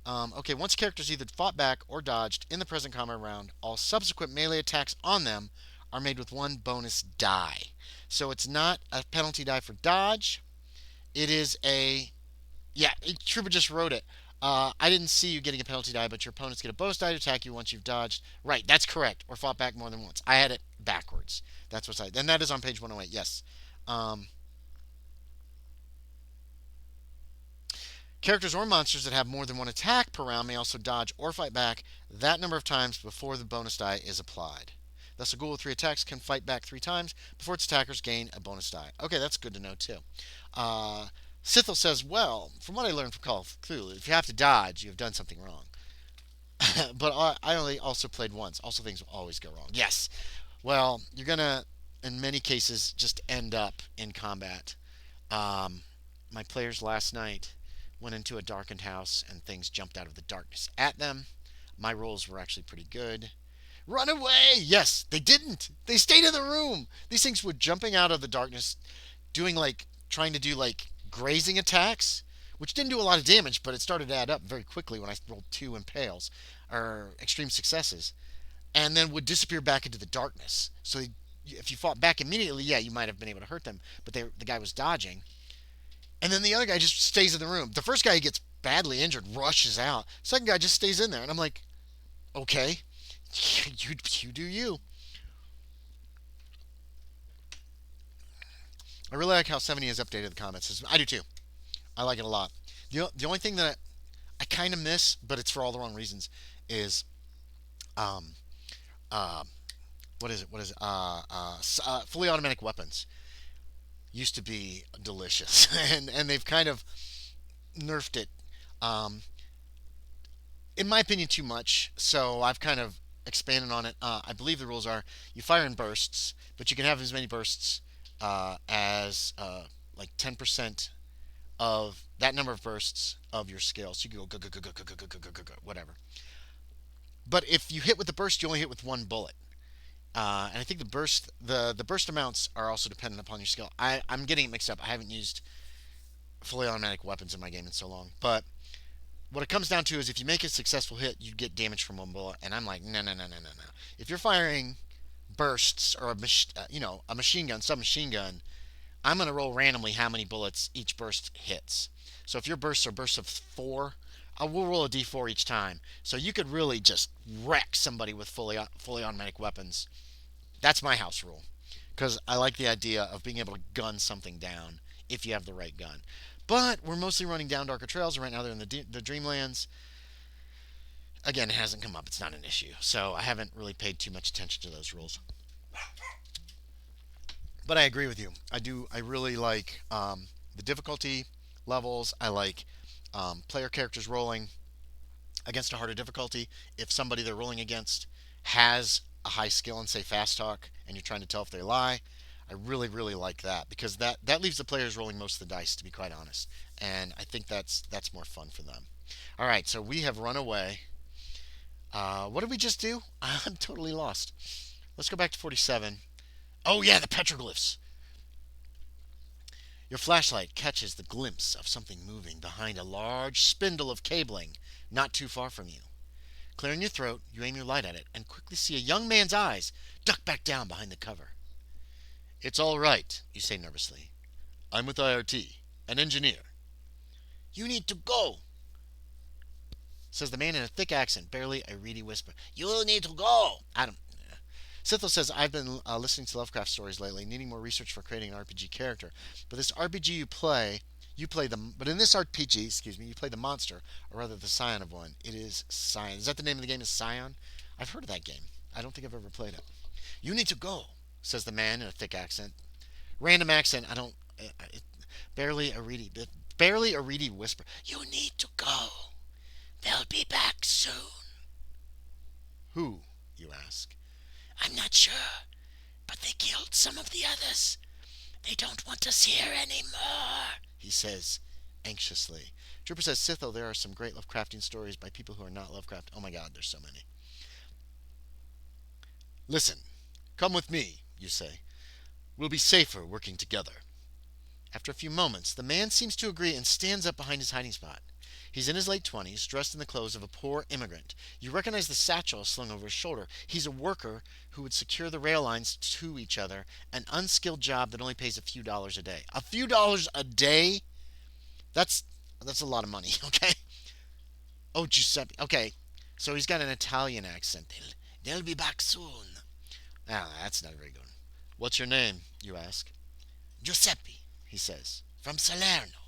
Okay, once characters either fought back or dodged in the present combat round, all subsequent melee attacks on them are made with one bonus die. So it's not a penalty die for dodge. It is a... Yeah, Trooper just wrote it. I didn't see you getting a penalty die, but your opponents get a bonus die to attack you once you've dodged. Right, that's correct. Or fought back more than once. I had it backwards. That's what's and that is on page 108, yes. Characters or monsters that have more than one attack per round may also dodge or fight back that number of times before the bonus die is applied. Thus, a ghoul with 3 attacks can fight back 3 times before its attackers gain a bonus die. Okay, that's good to know, too. Sithel says, well, from what I learned from Call of Cthulhu, if you have to dodge, you have done something wrong. But I only also played once. Also, things will always go wrong. Yes. Well, you're going to, in many cases, just end up in combat. My players last night went into a darkened house, and things jumped out of the darkness at them. My rolls were actually pretty good. Run away! Yes, they didn't. They stayed in the room. These things were jumping out of the darkness, trying to do grazing attacks, which didn't do a lot of damage, but it started to add up very quickly when I rolled 2 impales, or extreme successes, and then would disappear back into the darkness. So if you fought back immediately, yeah, you might have been able to hurt them, but the guy was dodging. And then the other guy just stays in the room. The first guy who gets badly injured rushes out. Second guy just stays in there. And I'm like, okay, you do you. I really like how 70 has updated the comments. I do too. I like it a lot. The only thing that I kind of miss, but it's for all the wrong reasons, is um, uh, what is it? What is it? Fully automatic weapons used to be delicious, and they've kind of nerfed it. Um, in my opinion, too much. So I've kind of expanded on it. I believe the rules are you fire in bursts, but you can have as many bursts as like 10% of that number of bursts of your skill. So you can go whatever. But if you hit with the burst, you only hit with one bullet. And I think the burst amounts are also dependent upon your skill. I'm getting it mixed up. I haven't used fully automatic weapons in my game in so long. But what it comes down to is if you make a successful hit, you get damage from one bullet. And I'm like, no, no, no, no, no, no. If you're firing bursts or a machine gun, submachine gun, I'm going to roll randomly how many bullets each burst hits. So if your bursts are bursts of 4, I will roll a d4 each time. So you could really just wreck somebody with fully automatic weapons. That's my house rule because I like the idea of being able to gun something down if you have the right gun. But we're mostly running down darker trails, and right now they're in the Dreamlands. Again, it hasn't come up. It's not an issue. So I haven't really paid too much attention to those rules. But I agree with you. I do. I really like the difficulty levels. I like player characters rolling against a harder difficulty. If somebody they're rolling against has a high skill and say fast talk, and you're trying to tell if they lie, I really, really like that because that leaves the players rolling most of the dice, to be quite honest, and I think that's more fun for them. All right, so we have run away. What did we just do? I'm totally lost. Let's go back to 47. Oh yeah, the petroglyphs. Your flashlight catches the glimpse of something moving behind a large spindle of cabling not too far from you. Clearing your throat, you aim your light at it and quickly see a young man's eyes duck back down behind the cover. It's all right, you say nervously. I'm with IRT, an engineer. You need to go, says the man in a thick accent, barely a reedy whisper. You need to go. Adam. Sithel says, I've been listening to Lovecraft stories lately, needing more research for creating an RPG character. But this RPG you play the, but in this RPG, you play the monster, or rather the scion of one. It is Scion. Is that the name of the game? Is Scion? I've heard of that game. I don't think I've ever played it. You need to go, says the man in a thick accent. Random accent. I don't. It, barely a reedy, barely a reedy whisper. You need to go. They'll be back soon. Who? You ask. I'm not sure, but they killed some of the others. They don't want us here anymore, he says anxiously. Trooper says, Sitho, there are some great Lovecraftian stories by people who are not Lovecraft. Oh my god, there's so many. Listen, come with me, you say. We'll be safer working together. After a few moments, the man seems to agree and stands up behind his hiding spot. He's in his late 20s, dressed in the clothes of a poor immigrant. You recognize the satchel slung over his shoulder. He's a worker who would secure the rail lines to each other, an unskilled job that only pays a few dollars a day. A few dollars a day? That's a lot of money, okay? Oh, Giuseppe. Okay, so he's got an Italian accent. They'll be back soon. Ah, that's not very good. What's your name, you ask. Giuseppe, he says, from Salerno.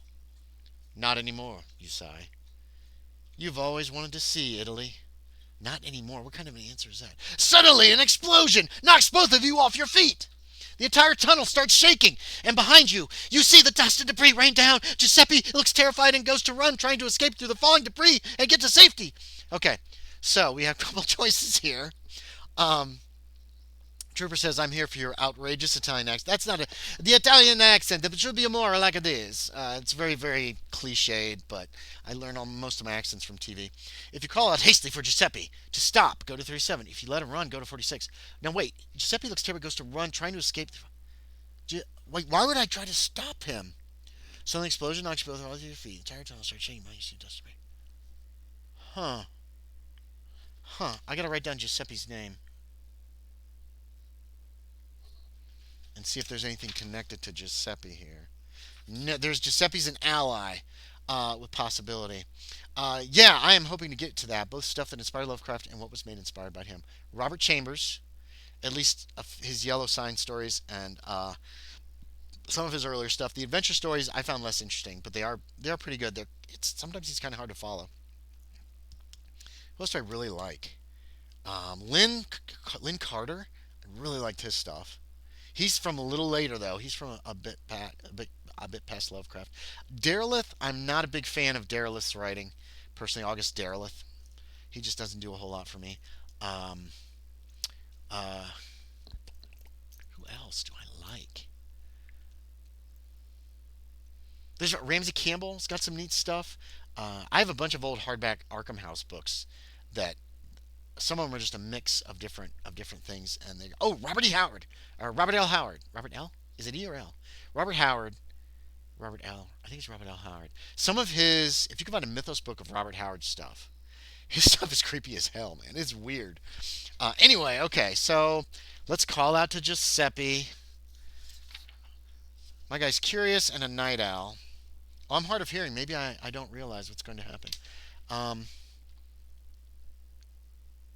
Not anymore, you sigh. You've always wanted to see Italy. Not anymore. What kind of an answer is that? Suddenly, an explosion knocks both of you off your feet. The entire tunnel starts shaking, and behind you, you see the dust and debris rain down. Giuseppe looks terrified and goes to run, trying to escape through the falling debris and get to safety. Okay, so we have a couple choices here. Um, Trooper says, I'm here for your outrageous Italian accent. That's not the Italian accent. It should be more like it is. It's very, very cliched, but I learn most of my accents from TV. If you call out hastily for Giuseppe to stop, go to 37. If you let him run, go to 46. Now, wait. Giuseppe looks terrible, goes to run, trying to escape. Wait, why would I try to stop him? Suddenly, explosion knocks you both off your feet. The entire tunnel starts shaking. You see dust. Huh. I gotta write down Giuseppe's name and see if there's anything connected to Giuseppe here. No, there's Giuseppe's an ally with possibility. Yeah, I am hoping to get to that. Both stuff that inspired Lovecraft and what was made inspired by him. Robert Chambers, at least his Yellow Sign stories, and some of his earlier stuff. The adventure stories I found less interesting, but they are pretty good. Sometimes he's kind of hard to follow. Who else do I really like? Lynn Carter. I really liked his stuff. He's from a little later though. He's from a bit past Lovecraft. Derelith. I'm not a big fan of Derelith's writing. Personally, August Derelith. He just doesn't do a whole lot for me. Um, uh, who else do I like? There's Ramsey Campbell. He's got some neat stuff. I have a bunch of old hardback Arkham House books that some of them are just a mix of different things. And they Robert E. Howard or Robert L. Howard. Robert L. Is it E or L? Robert Howard. Robert L. I think it's Robert L. Howard. Some of his, if you can find a Mythos book of Robert Howard's stuff, his stuff is creepy as hell, man. It's weird. Anyway, okay, so let's call out to Giuseppe. My guy's curious and a night owl. Oh, I'm hard of hearing. Maybe I don't realize what's going to happen. Um,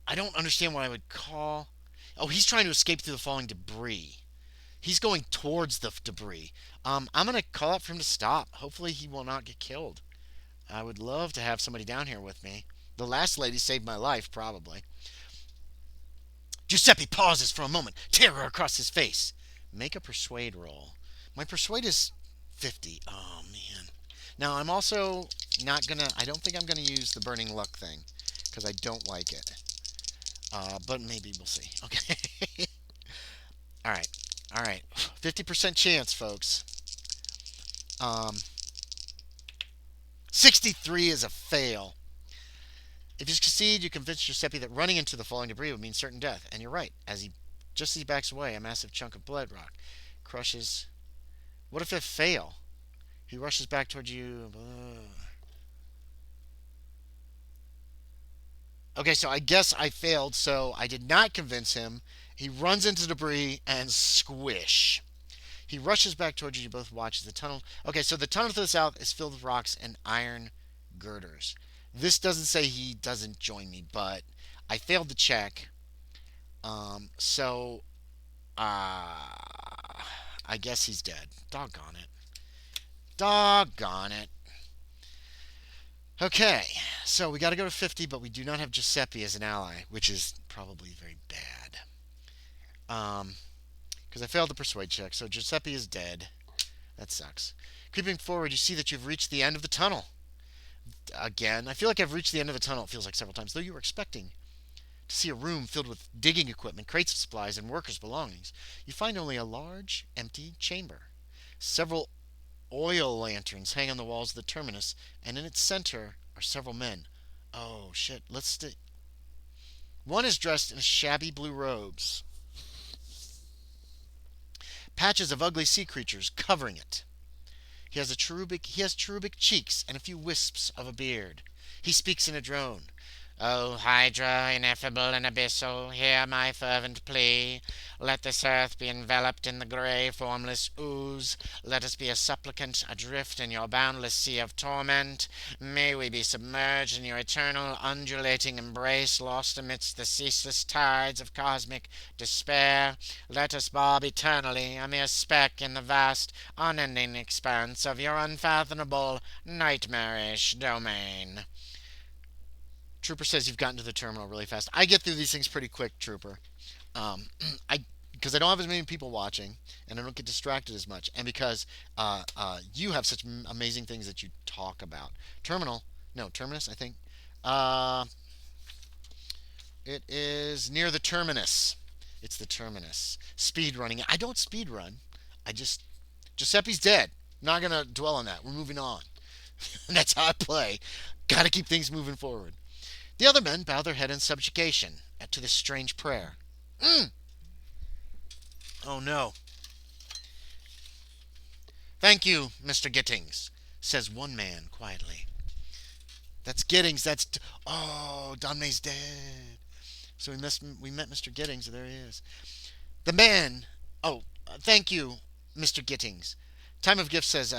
I don't understand what I would call. Oh, he's trying to escape through the falling debris. He's going towards the debris. I'm going to call out for him to stop. Hopefully, he will not get killed. I would love to have somebody down here with me. The last lady saved my life, probably. Giuseppe pauses for a moment, terror across his face. Make a persuade roll. My persuade is 50. Oh, man. Now, I'm also not going to... I don't think I'm going to use the burning luck thing, because I don't like it. But maybe we'll see. Okay. All right. All right. 50% chance, folks. 63 is a fail. If you succeed, you convince Giuseppe that running into the falling debris would mean certain death. And you're right. Just as he backs away, a massive chunk of blood rock crushes. What if it fail? He rushes back towards you. Okay, so I guess I failed, so I did not convince him. He runs into debris and squish. He rushes back towards you. You both watch the tunnel. Okay, so the tunnel to the south is filled with rocks and iron girders. This doesn't say he doesn't join me, but I failed the check. So I guess he's dead. Doggone it. Doggone it. Okay, so we got to go to 50, but we do not have Giuseppe as an ally, which is probably very bad. Because I failed the persuade check, so Giuseppe is dead. That sucks. Creeping forward, you see that you've reached the end of the tunnel. Again, I feel like I've reached the end of the tunnel, it feels like several times, though you were expecting to see a room filled with digging equipment, crates of supplies, and workers' belongings. You find only a large, empty chamber. Several oil lanterns hang on the walls of the terminus, and in its center are several men. Oh, shit. One is dressed in shabby blue robes. Patches of ugly sea creatures covering it. He has cherubic cheeks and a few wisps of a beard. He speaks in a drone. O Hydra, ineffable and abyssal, hear my fervent plea. Let this earth be enveloped in the grey, formless ooze. Let us be a supplicant adrift in your boundless sea of torment. May we be submerged in your eternal, undulating embrace, lost amidst the ceaseless tides of cosmic despair. Let us bob eternally, a mere speck in the vast, unending expanse of your unfathomable, nightmarish domain. Trooper says you've gotten to the terminal really fast. I get through these things pretty quick, Trooper. Because I don't have as many people watching, and I don't get distracted as much, and because you have such amazing things that you talk about. Terminus, I think. It is near the terminus. It's the terminus. Speed running. I don't speed run. Giuseppe's dead. I'm not gonna dwell on that. We're moving on. That's how I play. Gotta keep things moving forward. The other men bow their head in subjugation to this strange prayer. Oh no. Thank you, Mr. Gittings, says one man quietly. That's Gittings. Oh, Domne's dead. So we met Mr. Gittings. There he is. The man. Thank you, Mr. Gittings. Time of Gift says,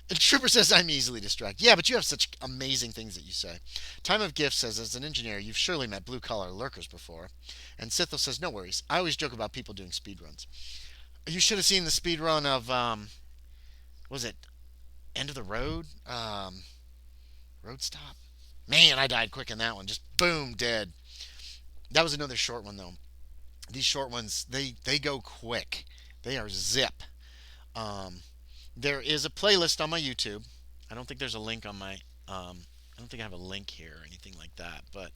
the Trooper says I'm easily distracted. Yeah, but you have such amazing things that you say. Time of Gift says, as an engineer, you've surely met blue-collar lurkers before. And Sithel says, no worries. I always joke about people doing speedruns. You should have seen the speedrun of was it End of the Road? Road Stop? Man, I died quick in that one. Just boom, dead. That was another short one, though. These short ones, they go quick. They are zip. Um, there is a playlist on my YouTube. I don't think there's a link on my. I don't think I have a link here or anything like that. But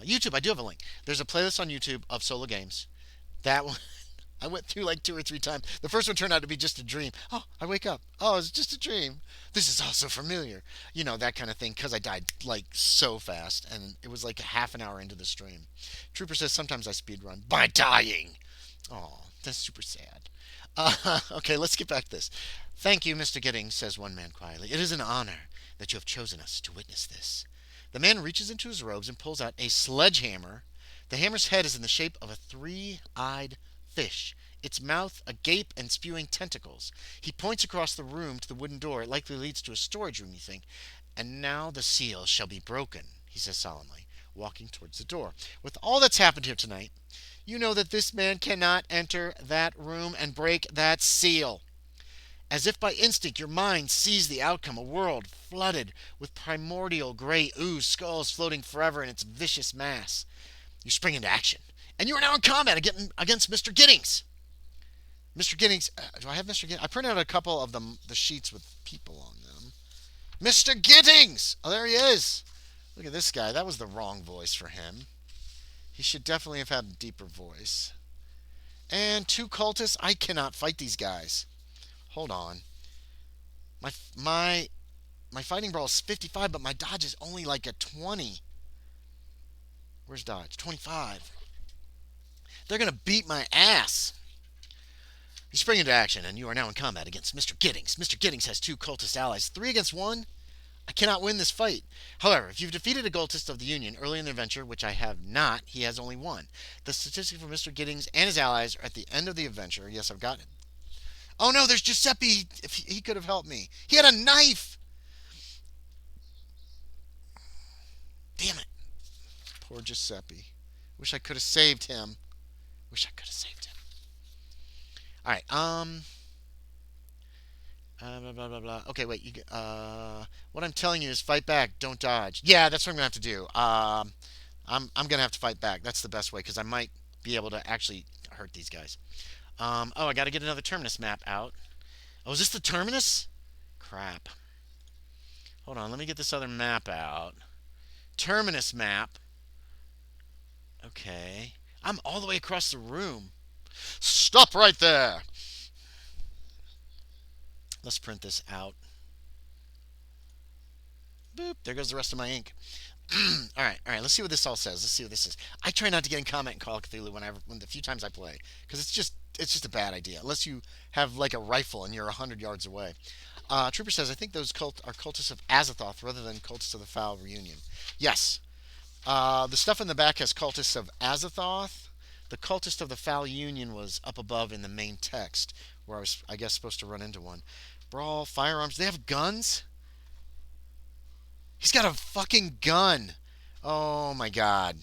YouTube, I do have a link. There's a playlist on YouTube of solo games. That one, I went through like 2 or 3 times. The first one turned out to be just a dream. Oh, I wake up. Oh, it's just a dream. This is also familiar. You know, that kind of thing. Because I died like so fast. And it was like a half an hour into the stream. Trooper says sometimes I speedrun by dying. Oh, that's super sad. Okay, let's get back to this. Thank you, Mr. Giddings, says one man quietly. It is an honor that you have chosen us to witness this. The man reaches into his robes and pulls out a sledgehammer. The hammer's head is in the shape of a three-eyed fish, its mouth agape and spewing tentacles. He points across the room to the wooden door. It likely leads to a storage room, you think. And now the seal shall be broken, he says solemnly, walking towards the door. With all that's happened here tonight, you know that this man cannot enter that room and break that seal. As if by instinct, your mind sees the outcome, a world flooded with primordial gray ooze, skulls floating forever in its vicious mass. You spring into action, and you are now in combat against Mr. Giddings. Mr. Giddings, do I have Mr. Giddings? I printed out a couple of the sheets with people on them. Mr. Giddings! Oh, there he is. Look at this guy. That was the wrong voice for him. He should definitely have had a deeper voice. And 2 cultists. I cannot fight these guys. Hold on. My fighting brawl is 55, but my dodge is only like a 20. Where's dodge? 25. They're going to beat my ass. You spring into action, and you are now in combat against Mr. Giddings. Mr. Giddings has 2 cultist allies. 3 against 1? I cannot win this fight. However, if you've defeated a cultist of the Union early in the adventure, which I have not, he has only 1. The statistic for Mr. Giddings and his allies are at the end of the adventure. Yes, I've got it. Oh no, there's Giuseppe. If he could have helped me. He had a knife. Damn it. Poor Giuseppe. Wish I could have saved him. All right. Blah blah blah blah. Okay, wait. What I'm telling you is fight back. Don't dodge. Yeah, that's what I'm gonna have to do. I'm gonna have to fight back. That's the best way because I might be able to actually hurt these guys. Oh, I got to get another terminus map out. Oh, is this the terminus? Crap. Hold on, let me get this other map out. Terminus map. Okay. I'm all the way across the room. Stop right there. Let's print this out. Boop. There goes the rest of my ink. All right. Let's see what this all says. Let's see what this is. I try not to get in combat in Call of Cthulhu when the few times I play, because it's just a bad idea unless you have like a rifle and you're 100 yards away. Trooper says, I think those are cultists of Azathoth rather than cultists of the Foul Reunion. Yes. The stuff in the back has cultists of Azathoth. The cultist of the Foul Union was up above in the main text, where I was, I guess, supposed to run into one. Brawl, firearms. They have guns? He's got a fucking gun. Oh my god.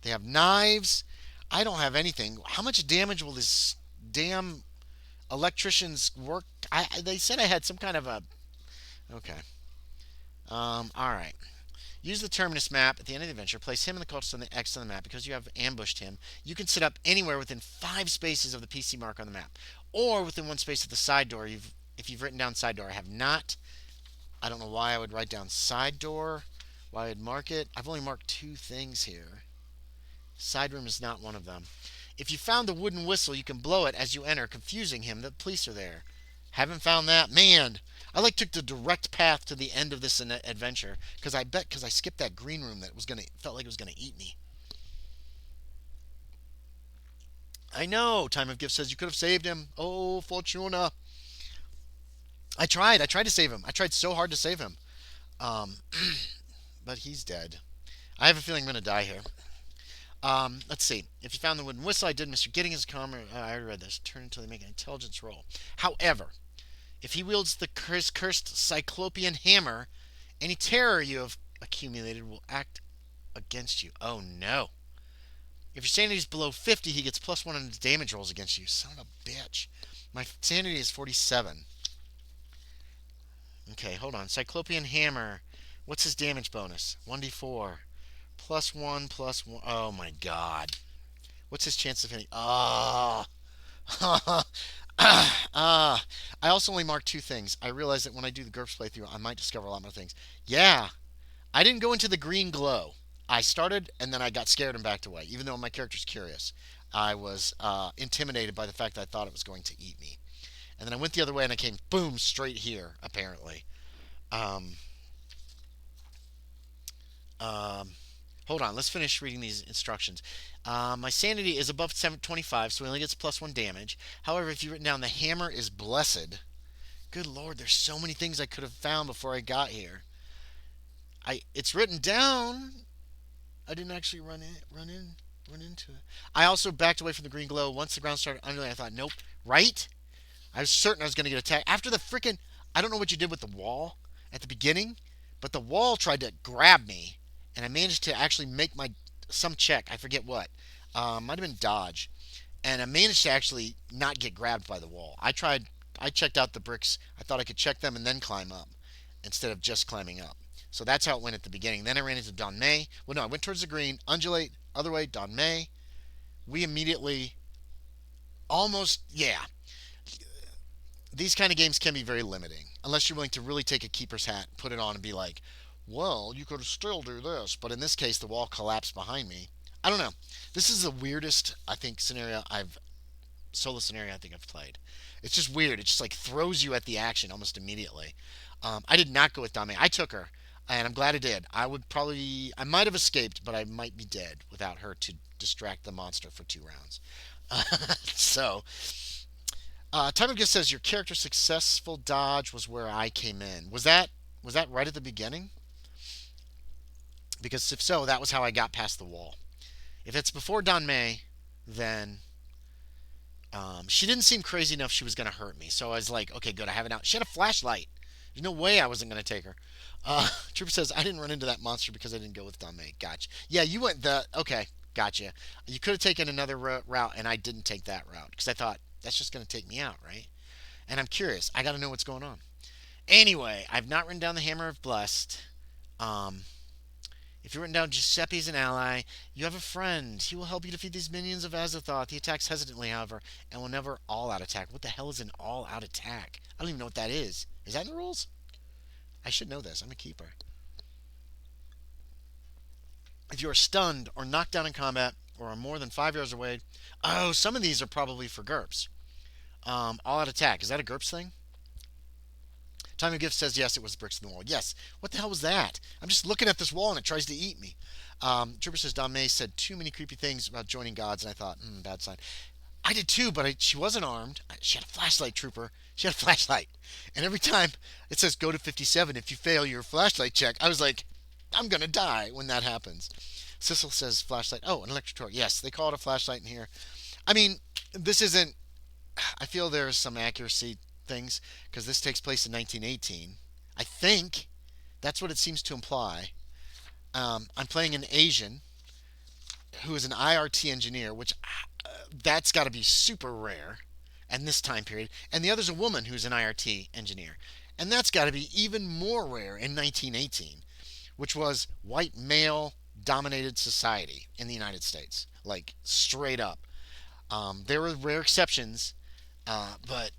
They have knives. I don't have anything. How much damage will this damn electrician's work? They said I had some kind of a... Okay. Alright. Use the terminus map at the end of the adventure. Place him and the cultist on the X on the map. Because you have ambushed him, you can sit up anywhere within 5 spaces of the PC mark on the map. Or within 1 space at the side door. If you've written down side door, I have not. I don't know why I would write down side door. Why I'd mark it. I've only marked 2 things here. Side room is not one of them. If you found the wooden whistle, you can blow it as you enter, confusing him that the police are there. Haven't found that. Man, I took the direct path to the end of this adventure because I skipped that green room that felt like it was gonna eat me. I know. Time of Gift says you could have saved him. Oh, Fortuna. I tried to save him. I tried so hard to save him. But he's dead. I have a feeling I'm going to die here. Let's see. If you found the wooden whistle, I did. Mr. Giddings' comment. I already read this. Turn until they make an intelligence roll. However, if he wields the cursed cyclopean hammer, any terror you have accumulated will act against you. Oh, no. If your sanity is below 50, he gets +1 on his damage rolls against you. Son of a bitch. My sanity is 47. Okay, hold on. Cyclopean Hammer. What's his damage bonus? 1d4. Plus 1, plus 1. Oh my god. What's his chance of hitting? Ah. I also only marked two things. I realized that when I do the GURPS playthrough, I might discover a lot more things. Yeah, I didn't go into the green glow. I started and then I got scared and backed away, even though my character's curious. I was intimidated by the fact that I thought it was going to eat me. And then I went the other way and I came, boom, straight here, apparently. Um, um, Hold on, let's finish reading these instructions. My sanity is above 725, so he only gets plus one damage. However, if you've written down the hammer is blessed, good lord, there's so many things I could have found before I got here. It's written down. I didn't actually run into it. I also backed away from the green glow once the ground started underlaying. I thought, nope, right? I was certain I was going to get attacked after the freaking. I don't know what you did with the wall at the beginning, but the wall tried to grab me, and I managed to actually make my some check. I forget what. Might have been dodge, and I managed to actually not get grabbed by the wall. I tried. I checked out the bricks. I thought I could check them and then climb up, instead of just climbing up. So that's how it went at the beginning. Then I ran into Don May. Well, no, I went towards the green, undulate, other way, Don May. We immediately, almost, yeah, these kind of games can be very limiting unless you're willing to really take a keeper's hat, put it on, and be like, well, you could still do this. But in this case, the wall collapsed behind me. I don't know. This is the weirdest, I think, solo scenario I think I've played. It's just weird. It just like throws you at the action almost immediately. I did not go with Dame. I took her, and I'm glad I did. I might have escaped, but I might be dead without her to distract the monster for 2 rounds. So, Time of Gift says your character's successful dodge was where I came in. Was that right at the beginning? Because if so, that was how I got past the wall. If it's before Don May, then she didn't seem crazy enough she was going to hurt me. So I was like, okay, good, I have it out. She had a flashlight. There's no way I wasn't going to take her. Trooper says, I didn't run into that monster because I didn't go with Don May. Gotcha. Yeah, you went the. Okay, gotcha. You could have taken another route, and I didn't take that route because I thought that's just going to take me out, right? And I'm curious. I got to know what's going on. Anyway, I've not written down the Hammer of Blessed. Um, if you've written down Giuseppe as an ally, you have a friend. He will help you defeat these minions of Azathoth. He attacks hesitantly, however, and will never all-out attack. What the hell is an all-out attack? I don't even know what that is. Is that in the rules? I should know this. I'm a keeper. If you are stunned or knocked down in combat or are more than 5 yards away, oh, some of these are probably for GURPS. All-out attack. Is that a GURPS thing? Time of Gift says yes, it was bricks in the wall. Yes. What the hell was that? I'm just looking at this wall and it tries to eat me. Trooper says Don May said too many creepy things about joining gods, and I thought, bad sign. I did too, but she wasn't armed. She had a flashlight, Trooper. She had a flashlight. And every time it says go to 57 if you fail your flashlight check, I was like, I'm going to die when that happens. Sissel says flashlight. Oh, an electric torch. Yes, they call it a flashlight in here. I mean, this isn't. I feel there's some accuracy things because this takes place in 1918. I think that's what it seems to imply. I'm playing an Asian who is an IRT engineer, which that's got to be super rare in this time period. And the other's a woman who's an IRT engineer. And that's got to be even more rare in 1918, which was white male dominated society in the United States. Like, straight up. There were rare exceptions, but.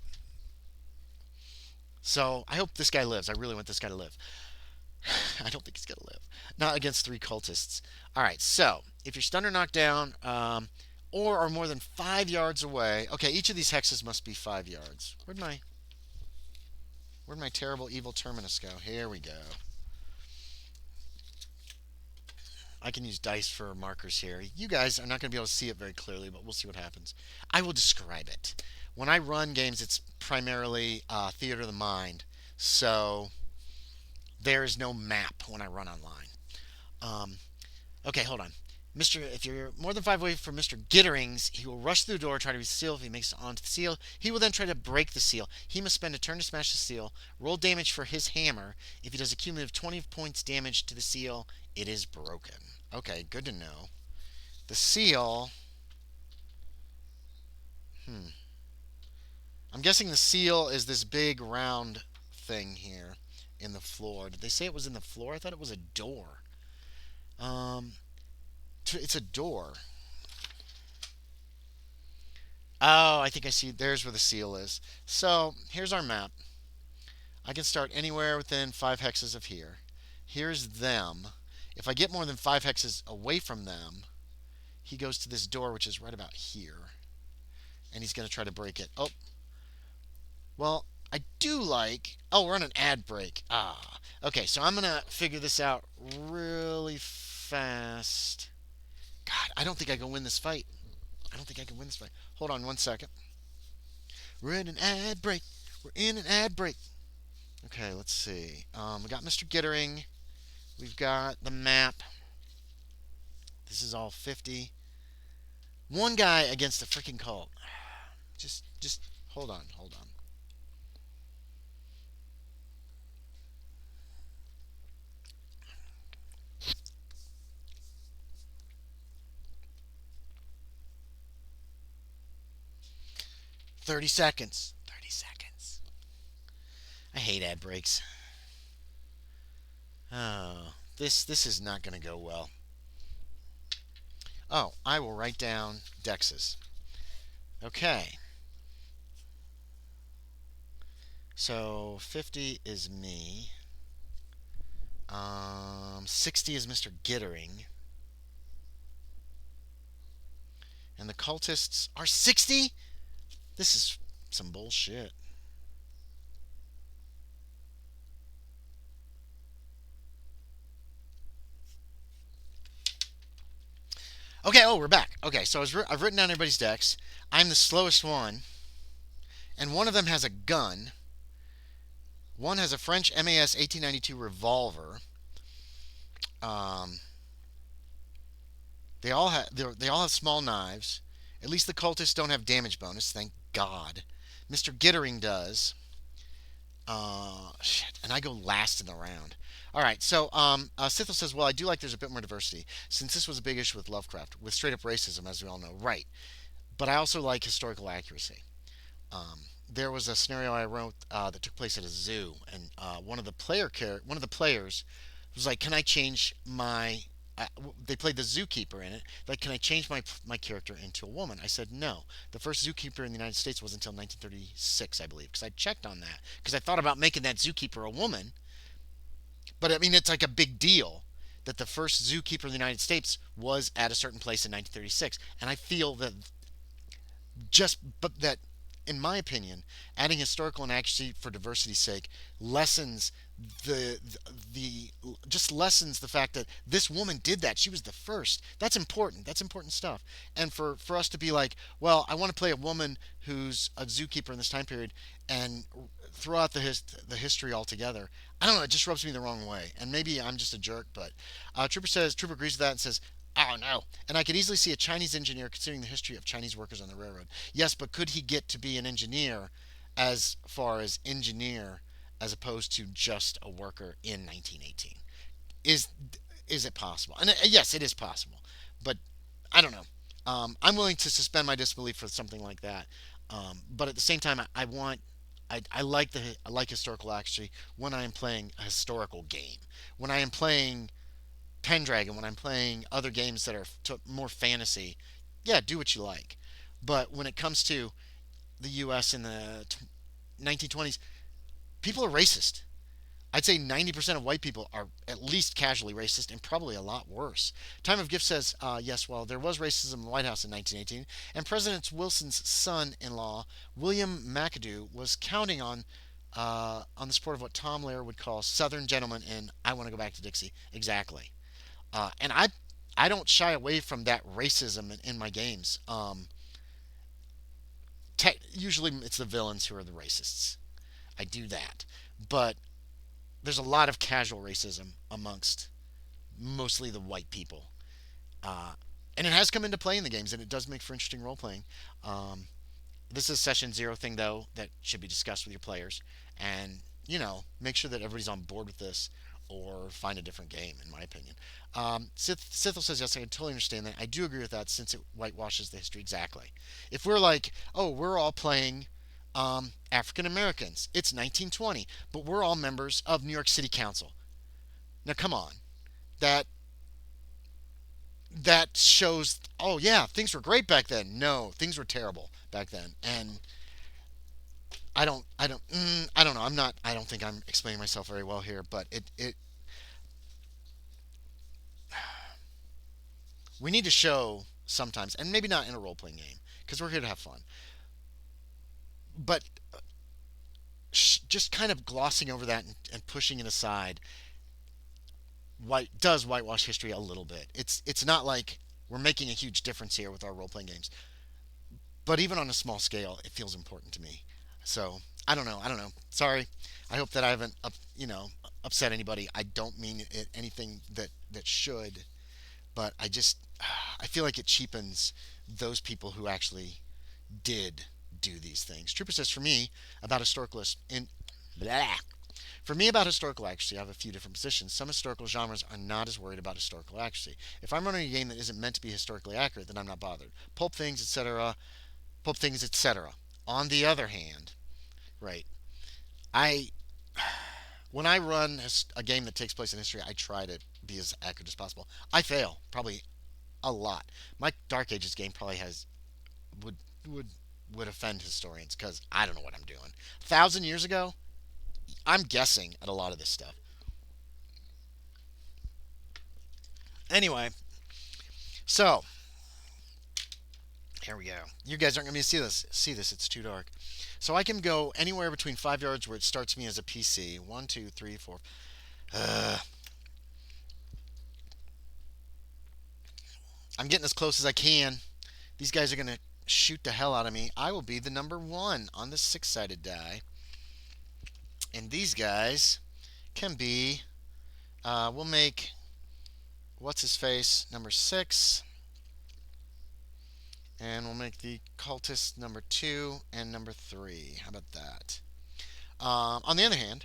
So, I hope this guy lives. I really want this guy to live. I don't think he's going to live. Not against 3 cultists. Alright, so, if you're stunned or knocked down, or are more than 5 yards away. Okay, each of these hexes must be 5 yards. Where'd my terrible evil terminus go? Here we go. I can use dice for markers here. You guys are not going to be able to see it very clearly, but we'll see what happens. I will describe it. When I run games, it's primarily theater of the mind. So there is no map when I run online. Okay, hold on. If you're more than 5 away from Mr. Gitterings, he will rush through the door, try to reach the seal. If he makes it onto the seal, he will then try to break the seal. He must spend a turn to smash the seal. Roll damage for his hammer. If he does a cumulative 20 points damage to the seal, it is broken. Okay, good to know. The seal. I'm guessing the seal is this big round thing here. in the floor. Did they say it was in the floor? I thought it was a door. Um, it's a door. Oh, I think I see. There's where the seal is. So here's our map. I can start anywhere within 5 hexes of here. Here's them. If I get more than 5 hexes away from them, he goes to this door, which is right about here. And he's going to try to break it. Oh, well, I do like... Oh, we're on an ad break. Ah. Okay, so I'm going to figure this out really fast. God, I don't think I can win this fight. I don't think I can win this fight. Hold on 1 second. We're in an ad break. We're in an ad break. Okay, let's see. We got Mr. Gittering. We've got the map. This is all 50. One guy against a freaking cult. Just hold on, hold on. 30 seconds. 30 seconds. I hate ad breaks. Oh, this is not going to go well. Oh, I will write down dexes. Okay. So 50 is me. 60 is Mr. Gittering. And the cultists are 60? This is some bullshit. Okay, oh, we're back. Okay, so I've written down everybody's decks. I'm the slowest one. And one of them has a gun. One has a French MAS 1892 revolver. Um, they all have small knives. At least the cultists don't have damage bonus, thank God. Mr. Gittering does. Shit, and I go last in the round. All right, so Sithel says, well, I do like there's a bit more diversity, since this was a big issue with Lovecraft, with straight up racism, as we all know. Right. But I also like historical accuracy. There was a scenario I wrote that took place at a zoo, and one of the players was like, "Can I change my?" They played the zookeeper in it. Like, can I change my character into a woman? I said no. The first zookeeper in the United States was until 1936, I believe, because I checked on that because I thought about making that zookeeper a woman. But I mean, it's like a big deal that the first zookeeper in the United States was at a certain place in 1936, and I feel that but that, in my opinion, adding historical inaccuracy for diversity's sake lessens the, the just lessens the fact that this woman did that. She was the first. That's important. That's important stuff. And for us to be like, well, I want to play a woman who's a zookeeper in this time period and throw out the history altogether. I don't know. It just rubs me the wrong way. And maybe I'm just a jerk, but Trooper agrees with that and says, oh no. And I could easily see a Chinese engineer considering the history of Chinese workers on the railroad. Yes, but could he get to be an engineer as far as engineer as opposed to just a worker in 1918? Is is it possible? And yes, it is possible. But I don't know. I'm willing to suspend my disbelief for something like that. But at the same time, I like historical accuracy when I am playing a historical game. When I am playing Pendragon, when I'm playing other games that are more fantasy, yeah, do what you like. But when it comes to the U.S. in the 1920s, people are racist. I'd say 90% of white people are at least casually racist and probably a lot worse. Time of Gift says, yes, well, there was racism in the White House in 1918, and President Wilson's son in law, William McAdoo, was counting on the support of what Tom Lehrer would call Southern gentlemen in I Want to Go Back to Dixie. Exactly. And I don't shy away from that racism in my games. Usually it's the villains who are the racists. I do that, but there's a lot of casual racism amongst mostly the white people, uh, and it has come into play in the games, and it does make for interesting role playing. Um, this is a session zero thing though that should be discussed with your players, and make sure that everybody's on board with this, or find a different game. In my opinion, Sithel says yes, I totally understand that. I do agree with that since it whitewashes the history exactly. If we're like, oh, we're all playing African Americans. It's 1920, but we're all members of New York City Council. Now, come on. That that shows, oh yeah, things were great back then. No, things were terrible back then. And I don't know. I don't think I'm explaining myself very well here, but we need to show sometimes, and maybe not in a role playing game, because we're here to have fun. But just kind of glossing over that and pushing it aside does whitewash history a little bit. It's not like we're making a huge difference here with our role playing games, but even on a small scale, it feels important to me. So I don't know. I don't know. Sorry. I hope that I haven't upset anybody. I don't mean it anything that should, but I feel like it cheapens those people who actually did do these things. Trooper says for me about historicalists in blah. For me, about historical accuracy, I have a few different positions. Some historical genres are not as worried about historical accuracy. If I'm running a game that isn't meant to be historically accurate, then I'm not bothered. Pulp things, etc. On the other hand, right, I when I run a game that takes place in history, I try to be as accurate as possible. I fail probably a lot. My Dark Ages game probably has would would would offend historians because I don't know what I'm doing. 1,000 years ago, I'm guessing at a lot of this stuff. Anyway, so here we go. You guys aren't going to see this. See this? It's too dark. So I can go anywhere between 5 yards where it starts me as a PC. One, two, three, four. Uh, I'm getting as close as I can. These guys are going to shoot the hell out of me. I will be the number one on the six-sided die. And these guys can be, we'll make, what's his face, number 6. And we'll make the cultist number 2 and number 3. How about that? On the other hand,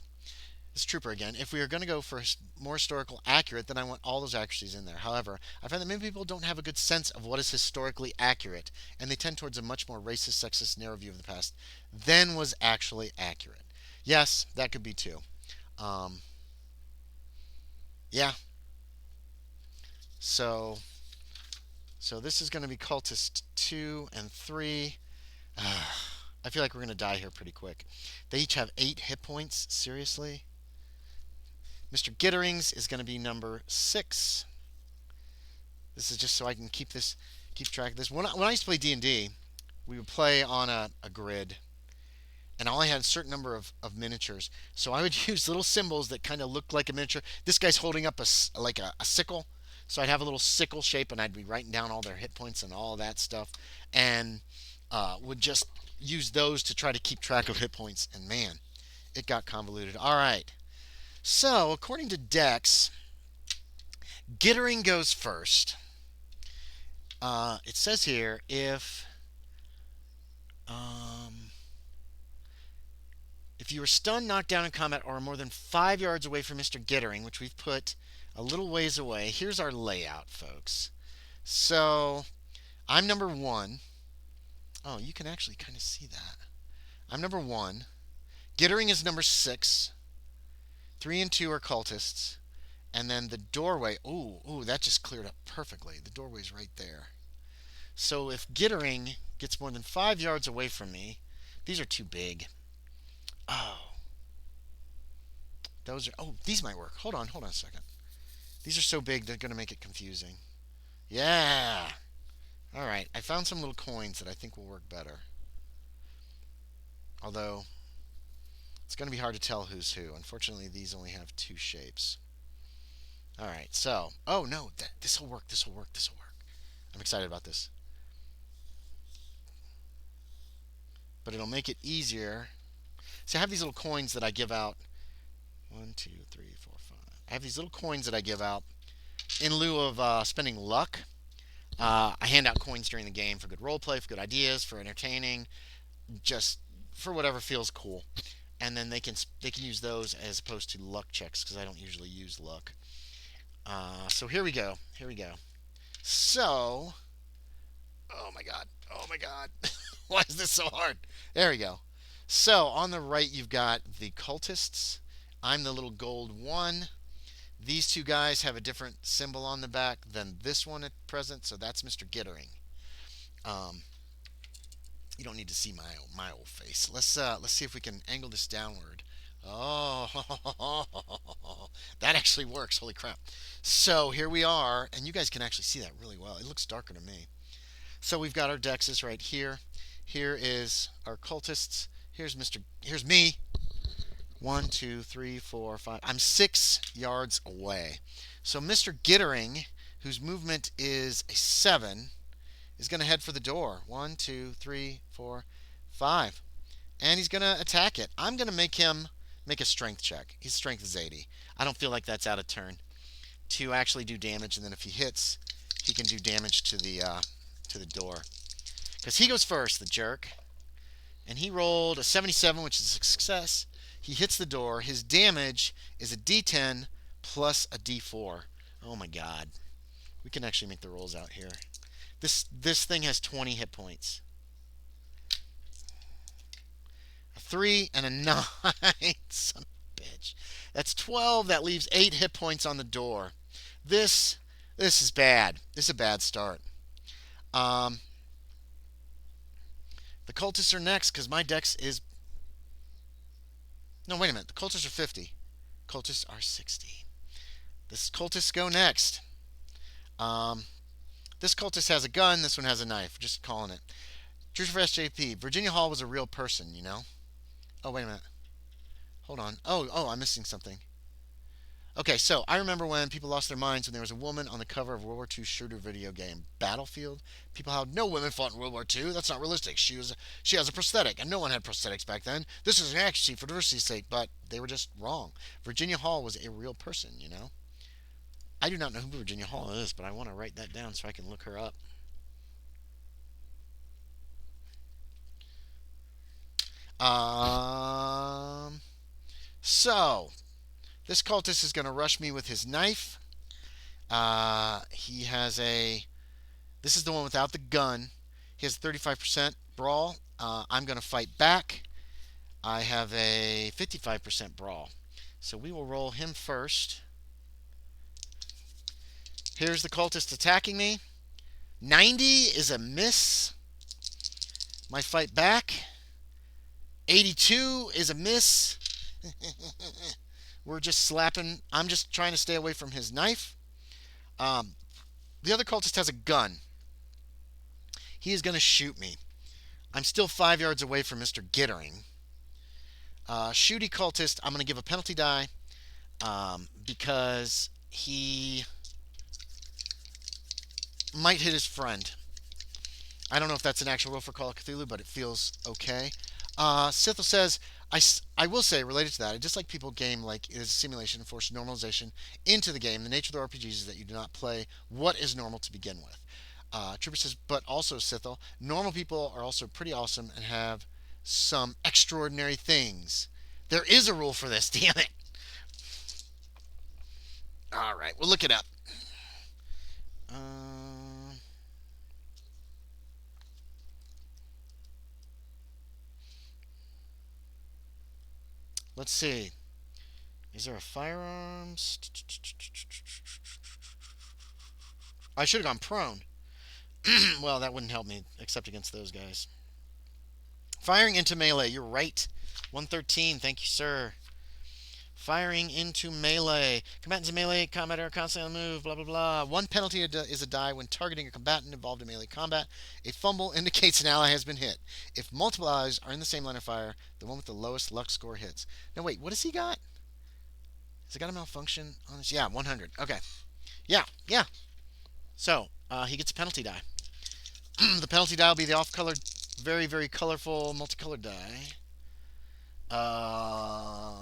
this trooper again, if we are going to go for more historical accurate, then I want all those accuracies in there. However, I find that many people don't have a good sense of what is historically accurate, and they tend towards a much more racist, sexist, narrow view of the past than was actually accurate. Yes, that could be too. Um, yeah. So, so this is going to be cultist 2 and 3. I feel like we're going to die here pretty quick. They each have 8 hit points. Seriously? Mr. Gitterings is going to be number 6. This is just so I can keep track of this. When I used to play D&D, we would play on a grid, and I only had a certain number of miniatures. So I would use little symbols that kind of looked like a miniature. This guy's holding up a sickle, so I'd have a little sickle shape, and I'd be writing down all their hit points and all that stuff, and would just use those to try to keep track of hit points. And man, it got convoluted. All right. So according to Dex, Gittering goes first. It says here if you are stunned, knocked down in combat, or are more than 5 yards away from Mr. Gittering, which we've put a little ways away, here's our layout, folks. So I'm number 1. Oh, you can actually kind of see that. I'm number 1. Gittering is number 6. 3 and 2 are cultists. And then the doorway, ooh, that just cleared up perfectly. The doorway's right there. So if Gittering gets more than 5 yards away from me, these are too big. Oh. These might work. Hold on a second. These are so big they're going to make it confusing. Yeah. All right, I found some little coins that I think will work better. Although, it's going to be hard to tell who's who. Unfortunately, these only have 2 shapes. All right, so, oh no, this will work. I'm excited about this. But it'll make it easier. See, I have these little coins that I give out. 1, 2, 3, 4, 5. I have these little coins that I give out in lieu of spending luck. I hand out coins during the game for good roleplay, for good ideas, for entertaining, just for whatever feels cool. And then they can use those as opposed to luck checks because I don't usually use luck. So here we go. So, oh my god. Why is this so hard? There we go. So on the right, you've got the cultists. I'm the little gold one. These two guys have a different symbol on the back than this one at present, so that's Mr. Gittering. Um, you don't need to see my old face. Let's see if we can angle this downward. Oh, that actually works. Holy crap. So here we are, and you guys can actually see that really well. It looks darker to me. So we've got our dexes right here. Here is our cultists. Here's me. 1, 2, 3, 4, 5. I'm 6 yards away. So Mr. Gittering, whose movement is a 7, is going to head for the door. 1, 2, 3, 4, 5. And he's going to attack it. I'm going to make him make a strength check. His strength is 80. I don't feel like that's out of turn to actually do damage. And then if he hits, he can do damage to the door. Because he goes first, the jerk. And he rolled a 77, which is a success. He hits the door. His damage is a D10 plus a D4. Oh my god. We can actually make the rolls out here. This thing has 20 hit points. A 3 and a 9. Son of a bitch. That's 12. That leaves 8 hit points on the door. This is bad. This is a bad start. The cultists are next because my dex is... No, wait a minute. The cultists are 50. Cultists are 60. The cultists go next. This cultist has a gun. This one has a knife. Just calling it. Truth for SJP. Virginia Hall was a real person, you know? Oh, wait a minute. Hold on. Oh, I'm missing something. Okay, so I remember when people lost their minds when there was a woman on the cover of World War II shooter video game Battlefield. People howled, "No women fought in World War II. That's not realistic. She has a prosthetic, and no one had prosthetics back then. This is an action for diversity's sake." But they were just wrong. Virginia Hall was a real person, you know. I do not know who Virginia Hall is, but I want to write that down so I can look her up. So this cultist is going to rush me with his knife. He has a... This is the one without the gun. He has 35% brawl. I'm going to fight back. I have a 55% brawl. So we will roll him first. Here's the cultist attacking me. 90 is a miss. My fight back. 82 is a miss. We're just slapping. I'm just trying to stay away from his knife. The other cultist has a gun. He is going to shoot me. I'm still 5 yards away from Mr. Gittering. Shooty cultist, I'm going to give a penalty die because he might hit his friend. I don't know if that's an actual roll for Call of Cthulhu, but it feels okay. Sithel says, I will say, related to that, I dislike people game like it is a simulation and force normalization into the game. The nature of the RPGs is that you do not play what is normal to begin with. Trooper says, but also, Sithel, normal people are also pretty awesome and have some extraordinary things. There is a rule for this, damn it. Alright, we'll look it up. Let's see. Is there a firearms? I should have gone prone. Well, that wouldn't help me, except against those guys. Firing into melee. You're right. 113. Thank you, sir. Firing into melee. Combatants in melee combat are constantly on the move. Blah, blah, blah. One penalty is a die when targeting a combatant involved in melee combat. A fumble indicates an ally has been hit. If multiple allies are in the same line of fire, the one with the lowest luck score hits. Now, wait. What has he got? Has it got a malfunction on this? Yeah, 100. Okay. Yeah. So, he gets a penalty die. The penalty die will be the off-colored, very, very colorful, multicolored die.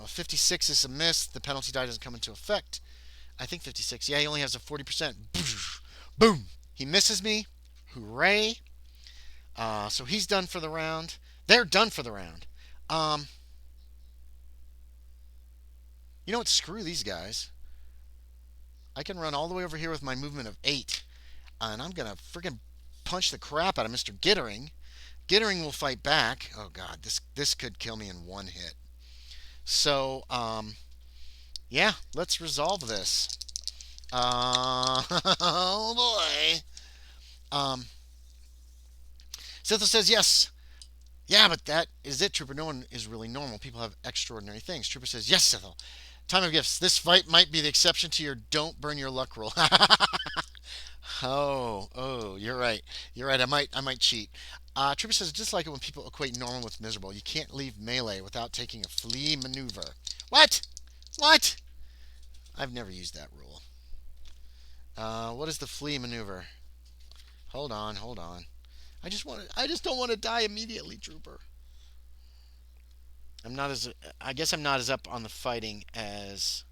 56 is a miss. The penalty die doesn't come into effect. I think 56. Yeah, he only has a 40%. Boom! He misses me. Hooray! So he's done for the round. They're done for the round. You know what? Screw these guys. I can run all the way over here with my movement of 8. And I'm going to freaking punch the crap out of Mr. Gittering. Gittering will fight back. Oh god, this could kill me in one hit. So, yeah, let's resolve this. Oh boy. Um, Sithel says yes. Yeah, but that is it, Trooper. No one is really normal. People have extraordinary things. Trooper says yes, Sithel. Time of gifts. This fight might be the exception to your don't burn your luck rule. Oh, you're right. You're right. I might cheat. Trooper says, just like it when people equate normal with miserable. You can't leave melee without taking a flee maneuver. What? What? I've never used that rule. What is the flee maneuver? Hold on, hold on. I just don't want to die immediately, Trooper. I'm not as. I guess I'm not as up on the fighting as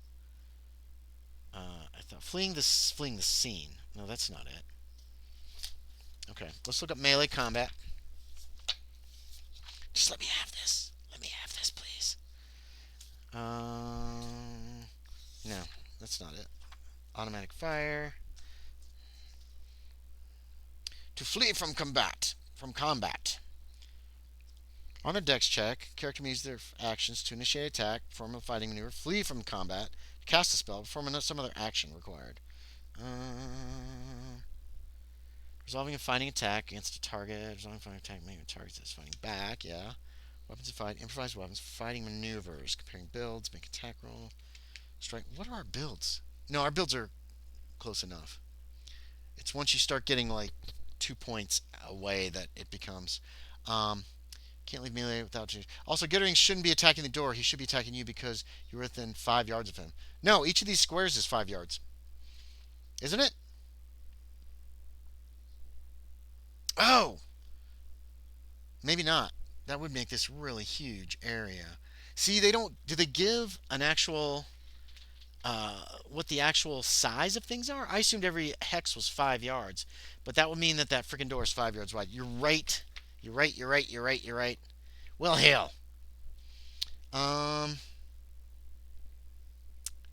I thought. Fleeing the scene. No, that's not it. Okay, let's look up melee combat. Just let me have this. Let me have this, please. No, that's not it. Automatic fire. To flee from combat. From combat. On a dex check, character may use their actions to initiate attack, perform a fighting maneuver, flee from combat, cast a spell, perform some other action required. Resolving a fighting attack against a target. Resolving a fighting attack, making a target that's fighting back, yeah. Weapons of fight, improvised weapons, fighting maneuvers, comparing builds, make attack roll, strike. What are our builds? No, our builds are close enough. It's once you start getting like 2 points away that it becomes. Can't leave melee without you. Also, Gittering shouldn't be attacking the door. He should be attacking you because you're within 5 yards of him. No, each of these squares is 5 yards. Isn't it? Oh! Maybe not. That would make this really huge area. See, they don't. Do they give an actual. What the actual size of things are? I assumed every hex was 5 yards. But that would mean that that freaking door is 5 yards wide. You're right. You're right. You're right. You're right. You're right. Well, hell.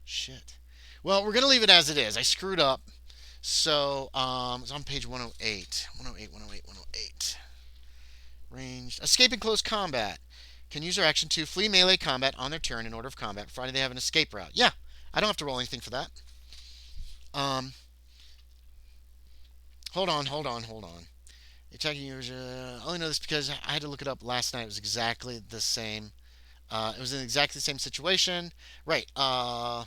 Shit. Well, we're gonna leave it as it is. I screwed up. So, it's on page 108. 108, 108, 108. Ranged. Escape in close combat. Can use their action to flee melee combat on their turn in order of combat, provided they have an escape route. Yeah, I don't have to roll anything for that. Um, hold on, hold on, hold on. Attacking users. I only know this because I had to look it up last night. It was exactly the same. It was in exactly the same situation. Right. Time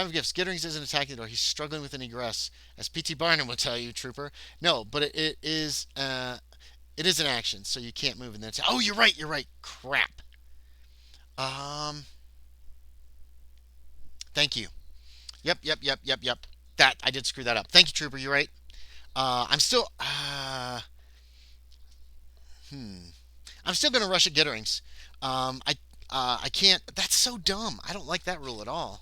of gifts. Gitterings isn't attacking the door. He's struggling with an egress, as P.T. Barnum will tell you, Trooper. No, but it is. It is an action, so you can't move and then say, "Oh, you're right. You're right." Crap. Um. Thank you. Yep. Yep. Yep. Yep. Yep. That I did screw that up. Thank you, Trooper. You're right. I'm still. Hmm. I'm still gonna rush at Gitterings. I can't. That's so dumb. I don't like that rule at all.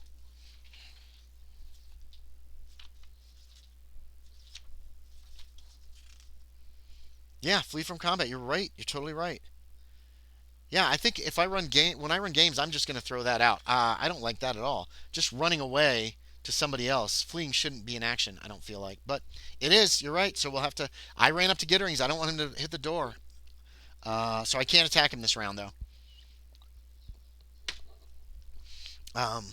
Yeah, flee from combat. You're right. You're totally right. Yeah, I think if I run game when I run games, I'm just going to throw that out. I don't like that at all. Just running away to somebody else. Fleeing shouldn't be an action. I don't feel like, but it is. You're right. So we'll have to. I ran up to Gitterings. I don't want him to hit the door. So I can't attack him this round though. Um,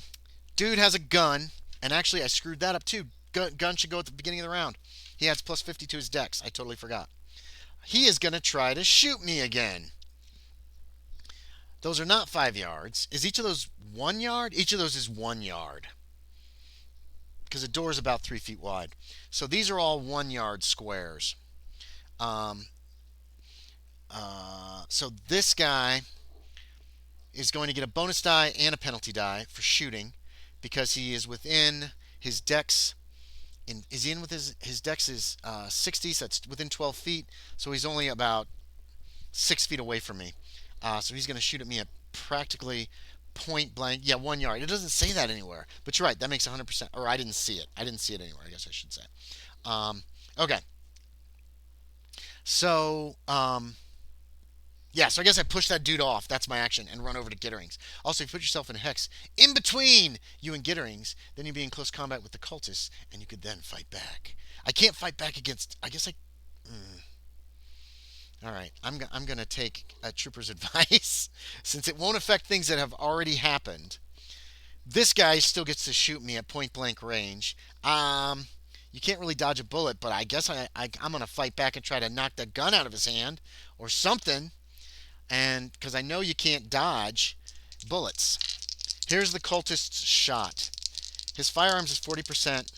Dude has a gun, and actually I screwed that up too. Gun should go at the beginning of the round. He adds plus 50 to his dex. I totally forgot. He is going to try to shoot me again. Those are not 5 yards. Is each of those 1 yard? Each of those is 1 yard. Because the door is about 3 feet wide. So these are all 1 yard squares. Um, so this guy is going to get a bonus die and a penalty die for shooting because he is within his dex. Is he in with his dex is 60, so that's within 12 feet. So he's only about 6 feet away from me. So he's going to shoot at me at practically point blank. Yeah, 1 yard. It doesn't say that anywhere. But you're right. That makes 100%. Or I didn't see it. I didn't see it anywhere, I guess I should say. Okay. So, yeah, so I guess I push that dude off. That's my action and run over to Gitterings. Also, if you put yourself in a hex in between you and Gitterings, then you'd be in close combat with the cultists, and you could then fight back. I can't fight back against. I guess I. All right, I'm going to take a trooper's advice since it won't affect things that have already happened. This guy still gets to shoot me at point blank range. Um, you can't really dodge a bullet, but I guess I'm going to fight back and try to knock the gun out of his hand or something. And because I know you can't dodge bullets. Here's the cultist's shot. His firearms is 40%.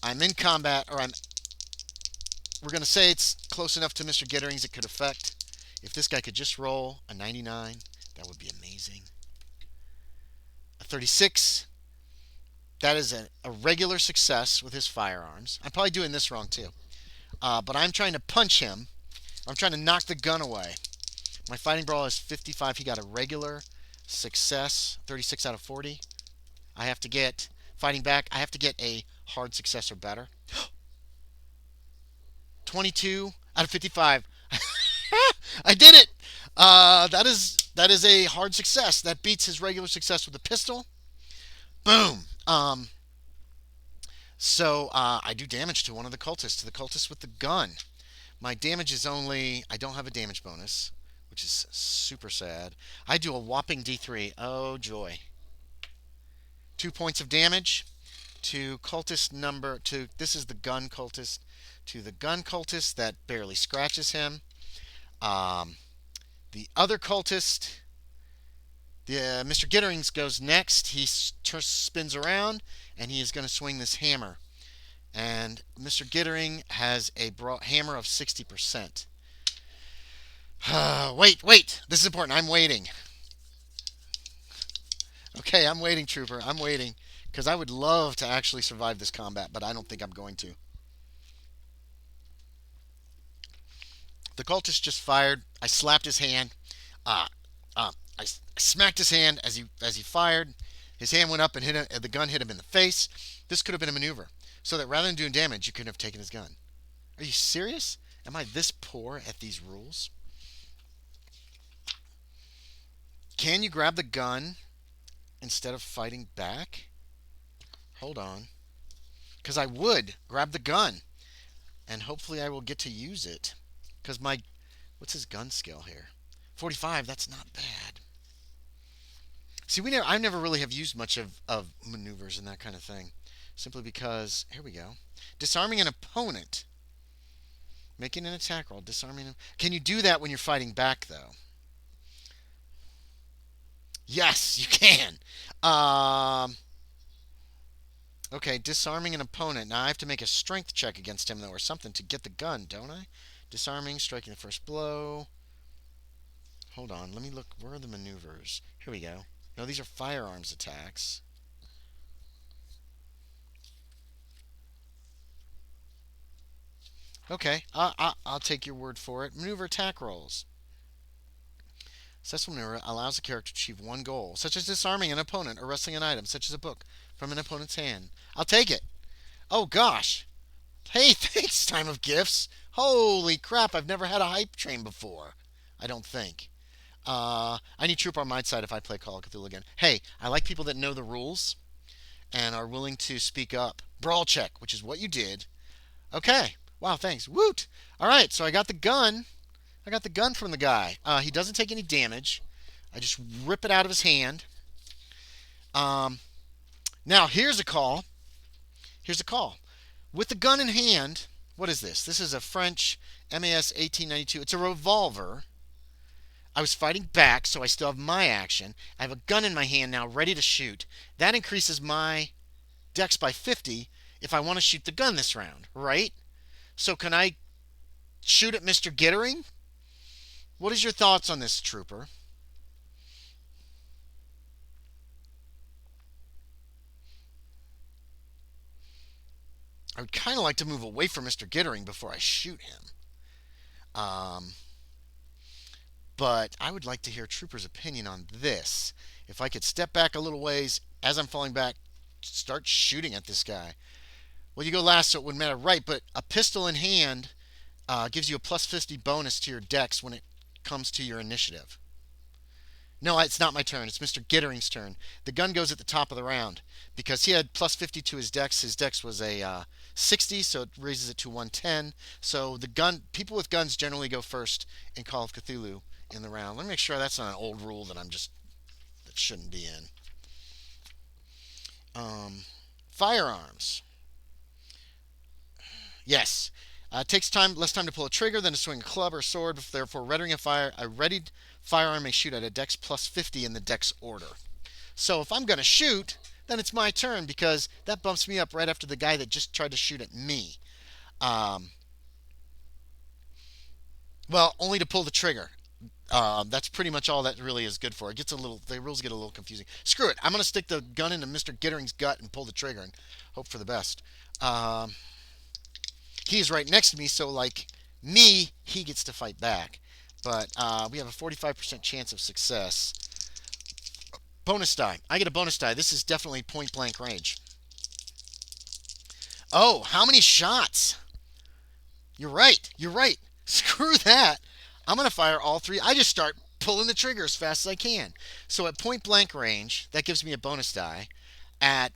I'm in combat, or we're going to say it's close enough to Mr. Gittering's it could affect. If this guy could just roll a 99, that would be amazing. A 36. That is a regular success with his firearms. I'm probably doing this wrong too. But I'm trying to punch him. I'm trying to knock the gun away. My fighting brawl is 55. He got a regular success, 36 out of 40. I have to get, fighting back, I have to get a hard success or better. 22 out of 55. I did it! That is a hard success. That beats his regular success with a pistol. Boom! So I do damage to one of the cultists, to the cultist with the gun. My damage is only, I don't have a damage bonus, which is super sad. I do a whopping D3. Oh, joy. 2 points of damage to cultist number, this is the gun cultist, to the gun cultist that barely scratches him. The other cultist, Mr. Gitterings goes next. He spins around, and he is going to swing this hammer. And Mr. Gittering has a hammer of 60%. Wait. This is important. I'm waiting. Okay, I'm waiting, Trooper. I'm waiting. Because I would love to actually survive this combat, but I don't think I'm going to. The cultist just fired. I slapped his hand. I smacked his hand as he fired. His hand went up and hit him, the gun hit him in the face. This could have been a maneuver, so that rather than doing damage, you couldn't have taken his gun. Are you serious? Am I this poor at these rules? Can you grab the gun instead of fighting back? Hold on. Because I would grab the gun, and hopefully I will get to use it. Because what's his gun skill here? 45, that's not bad. See, I never really have used much of maneuvers and that kind of thing. Simply because, here we go. Disarming an opponent. Making an attack roll. Disarming him. Can you do that when you're fighting back, though? Yes, you can. Okay, disarming an opponent. Now I have to make a strength check against him, though, or something to get the gun, don't I? Disarming, striking the first blow. Hold on, let me look. Where are the maneuvers? Here we go. No, these are firearms attacks. Okay, I'll take your word for it. Maneuver attack rolls. Successful maneuver allows the character to achieve one goal, such as disarming an opponent or wresting an item, such as a book, from an opponent's hand. I'll take it. Oh, gosh. Hey, thanks, Time of Gifts. Holy crap, I've never had a hype train before. I don't think. I need troop on my side if I play Call of Cthulhu again. Hey, I like people that know the rules and are willing to speak up. Brawl check, which is what you did. Okay. Wow, thanks. Woot! All right, so I got the gun. I got the gun from the guy. He doesn't take any damage. I just rip it out of his hand. Now, here's a call. Here's a call. With the gun in hand, what is this? This is a French MAS 1892. It's a revolver. I was fighting back, so I still have my action. I have a gun in my hand now, ready to shoot. That increases my dex by 50 if I want to shoot the gun this round, right? So can I shoot at Mr. Gittering? What is your thoughts on this, Trooper? I would kind of like to move away from Mr. Gittering before I shoot him. But I would like to hear Trooper's opinion on this. If I could step back a little ways as I'm falling back, start shooting at this guy. Well, you go last, so it wouldn't matter. Right, but a pistol in hand gives you a plus 50 bonus to your dex when it comes to your initiative. No, it's not my turn. It's Mr. Gittering's turn. The gun goes at the top of the round because he had plus 50 to his dex. His dex was a 60, so it raises it to 110. So the gun, people with guns generally go first in Call of Cthulhu in the round. Let me make sure that's not an old rule that that shouldn't be in. Firearms. Yes. It takes less time to pull a trigger than to swing a club or sword. Therefore, a readied firearm may shoot at a dex plus 50 in the dex order. So if I'm going to shoot, then it's my turn because that bumps me up right after the guy that just tried to shoot at me. Well, only to pull the trigger. That's pretty much all that really is good for. The rules get a little confusing. Screw it. I'm going to stick the gun into Mr. Gittering's gut and pull the trigger and hope for the best. He's right next to me, so like me, he gets to fight back. But we have a 45% chance of success. Bonus die. I get a bonus die. This is definitely point blank range. Oh, how many shots? You're right. You're right. Screw that. I'm going to fire all three. I just start pulling the trigger as fast as I can. So at point blank range, that gives me a bonus die. At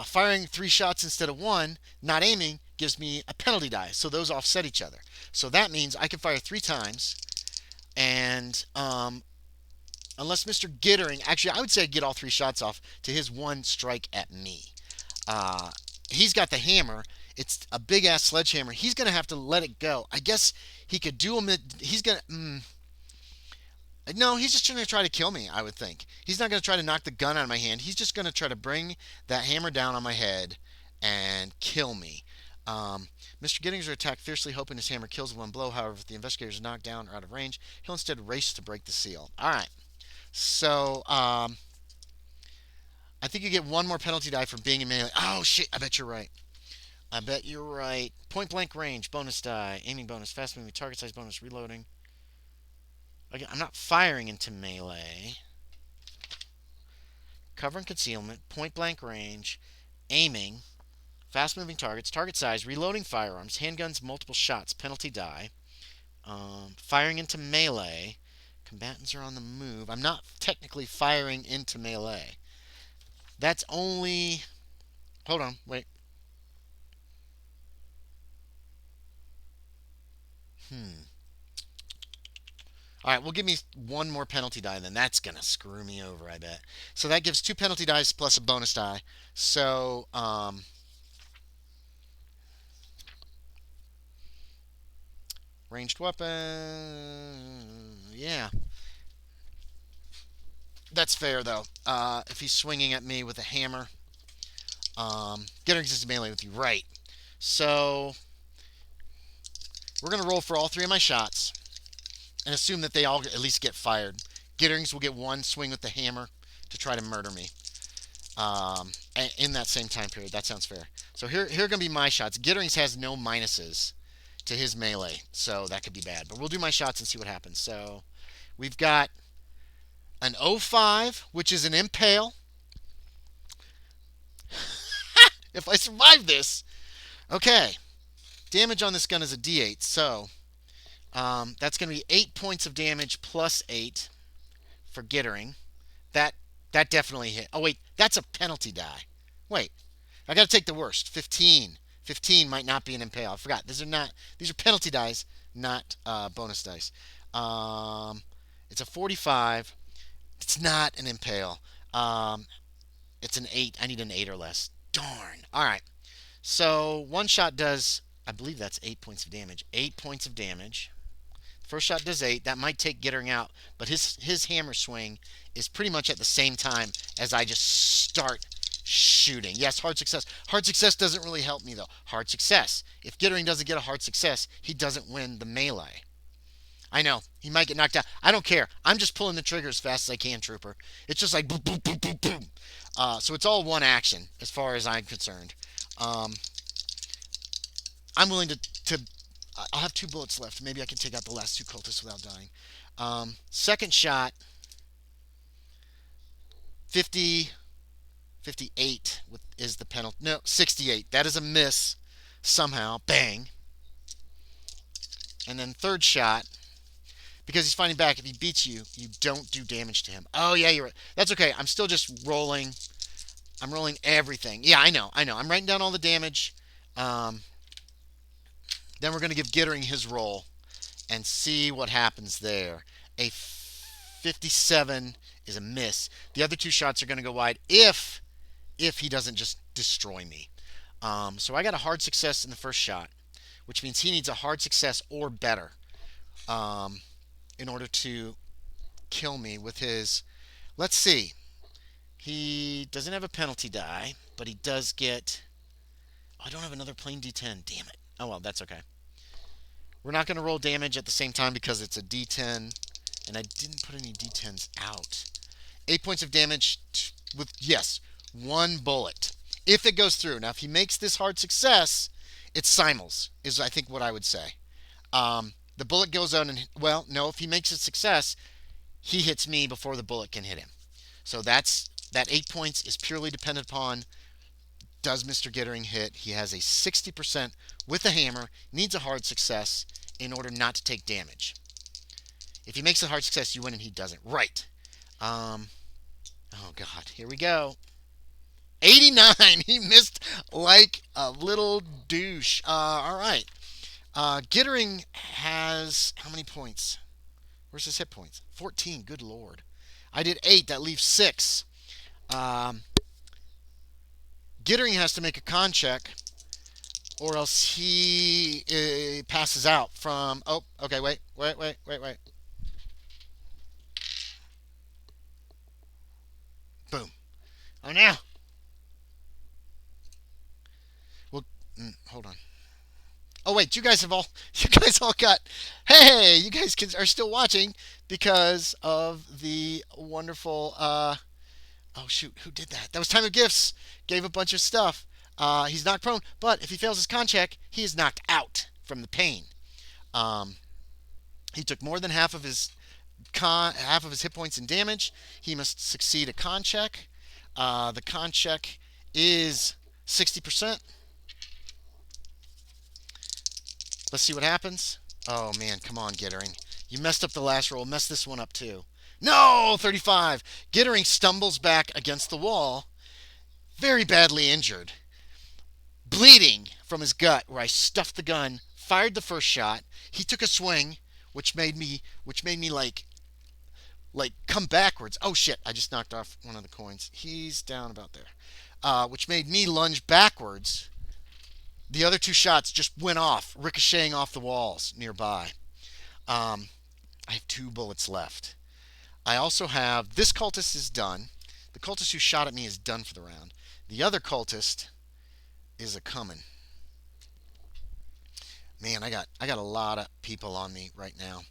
firing 3 shots instead of 1, not aiming, gives me a penalty die. So those offset each other. So that means I can fire 3 times. And unless Mr. Gittering, actually I would say I'd get all 3 shots off to his 1 strike at me. He's got the hammer. It's a big ass sledgehammer. He's going to have to let it go. I guess he could do him. He's going to. No, he's just going to try to kill me, I would think. He's not going to try to knock the gun out of my hand. He's just going to try to bring that hammer down on my head and kill me. Mr. Gittings will attack fiercely, hoping his hammer kills in one blow. However, if the investigator is knocked down or out of range, he'll instead race to break the seal. All right. So, I think you get 1 more penalty die for being in melee. Oh, shit. I bet you're right. I bet you're right. Point blank range, bonus die, aiming bonus, fast moving, target size bonus, reloading. Again, I'm not firing into melee. Cover and concealment, point blank range, aiming, fast moving targets, target size, reloading firearms, handguns, multiple shots, penalty die. Firing into melee. Combatants are on the move. I'm not technically firing into melee. That's only... Hold on, wait. Alright, well, give me 1 more penalty die, then. That's going to screw me over, I bet. So that gives 2 penalty dice plus a bonus die. So, ranged weapon... Yeah. That's fair, though. If he's swinging at me with a hammer. Getting resisted melee with you. Right. So, we're going to roll for all 3 of my shots. And assume that they all at least get fired. Gitterings will get 1 swing with the hammer to try to murder me. In that same time period. That sounds fair. So here are going to be my shots. Gitterings has no minuses to his melee. So that could be bad. But we'll do my shots and see what happens. So we've got an 05, which is an impale. If I survive this. Okay. Damage on this gun is a D8. So... that's going to be 8 points of damage plus 8 for Gittering. That definitely hit. Oh, wait. That's a penalty die. Wait. I got to take the worst. 15. 15 might not be an impale. I forgot. These are penalty dice, not bonus dice. It's a 45. It's not an impale. It's an 8. I need an 8 or less. Darn. All right. So, 1 shot does, I believe that's 8 points of damage. 8 points of damage. First shot does 8. That might take Gittering out, but his hammer swing is pretty much at the same time as I just start shooting. Yes, hard success. Hard success doesn't really help me, though. Hard success. If Gittering doesn't get a hard success, he doesn't win the melee. I know. He might get knocked out. I don't care. I'm just pulling the trigger as fast as I can, Trooper. It's just like boom, boom, boom, boom, boom. So it's all one action as far as I'm concerned. I'm willing to I'll have 2 bullets left. Maybe I can take out the last 2 cultists without dying. Second shot, 58 is the penalty. No, 68. That is a miss somehow. Bang. And then third shot, because he's fighting back. If he beats you, you don't do damage to him. Oh, yeah, you're right. That's okay. I'm still just rolling. I'm rolling everything. Yeah, I know. I'm writing down all the damage. Um, then we're going to give Gittering his roll and see what happens there. A 57 is a miss. The other two shots are going to go wide if he doesn't just destroy me. So I got a hard success in the first shot, which means he needs a hard success or better in order to kill me with his... Let's see. He doesn't have a penalty die, but he does get... Oh, I don't have another plain D10. Damn it. Oh, well, that's okay. We're not going to roll damage at the same time because it's a D10, and I didn't put any D10s out. 8 points of damage with, yes, 1 bullet. If it goes through. Now, if he makes this hard success, it's simul's, is I think what I would say. The bullet goes on and, well, no, if he makes a success, he hits me before the bullet can hit him. So that 8 points is purely dependent upon, does Mr. Gittering hit? He has a 60% with a hammer, needs a hard success in order not to take damage. If he makes a hard success, you win, and he doesn't. Right. Oh, God. Here we go. 89. He missed like a little douche. All right. Gittering has how many points? Where's his hit points? 14. Good Lord. I did 8. That leaves 6. Gittering has to make a con check, or else he passes out from... Oh, okay, wait. Boom. Oh, now. Well, hold on. Oh, wait, you guys all got... Hey, you guys are still watching because of the wonderful... Oh, shoot, who did that? That was Time of Gifts. Gave a bunch of stuff. He's knocked prone, but if he fails his con check, he is knocked out from the pain. He took more than half of his hit points in damage. He must succeed a con check. The con check is 60%. Let's see what happens. Oh, man, come on, Gittering. You messed up the last roll. Messed this one up, too. No! 35. Gittering stumbles back against the wall, very badly injured, bleeding from his gut, where I stuffed the gun, fired the first shot. He took a swing, which made me like come backwards. Oh, shit. I just knocked off one of the coins. He's down about there. Which made me lunge backwards. The other two shots just went off, ricocheting off the walls nearby. I have 2 bullets left. I also have... This cultist is done. The cultist who shot at me is done for the round. The other cultist is a-coming. Man, I got a lot of people on me right now.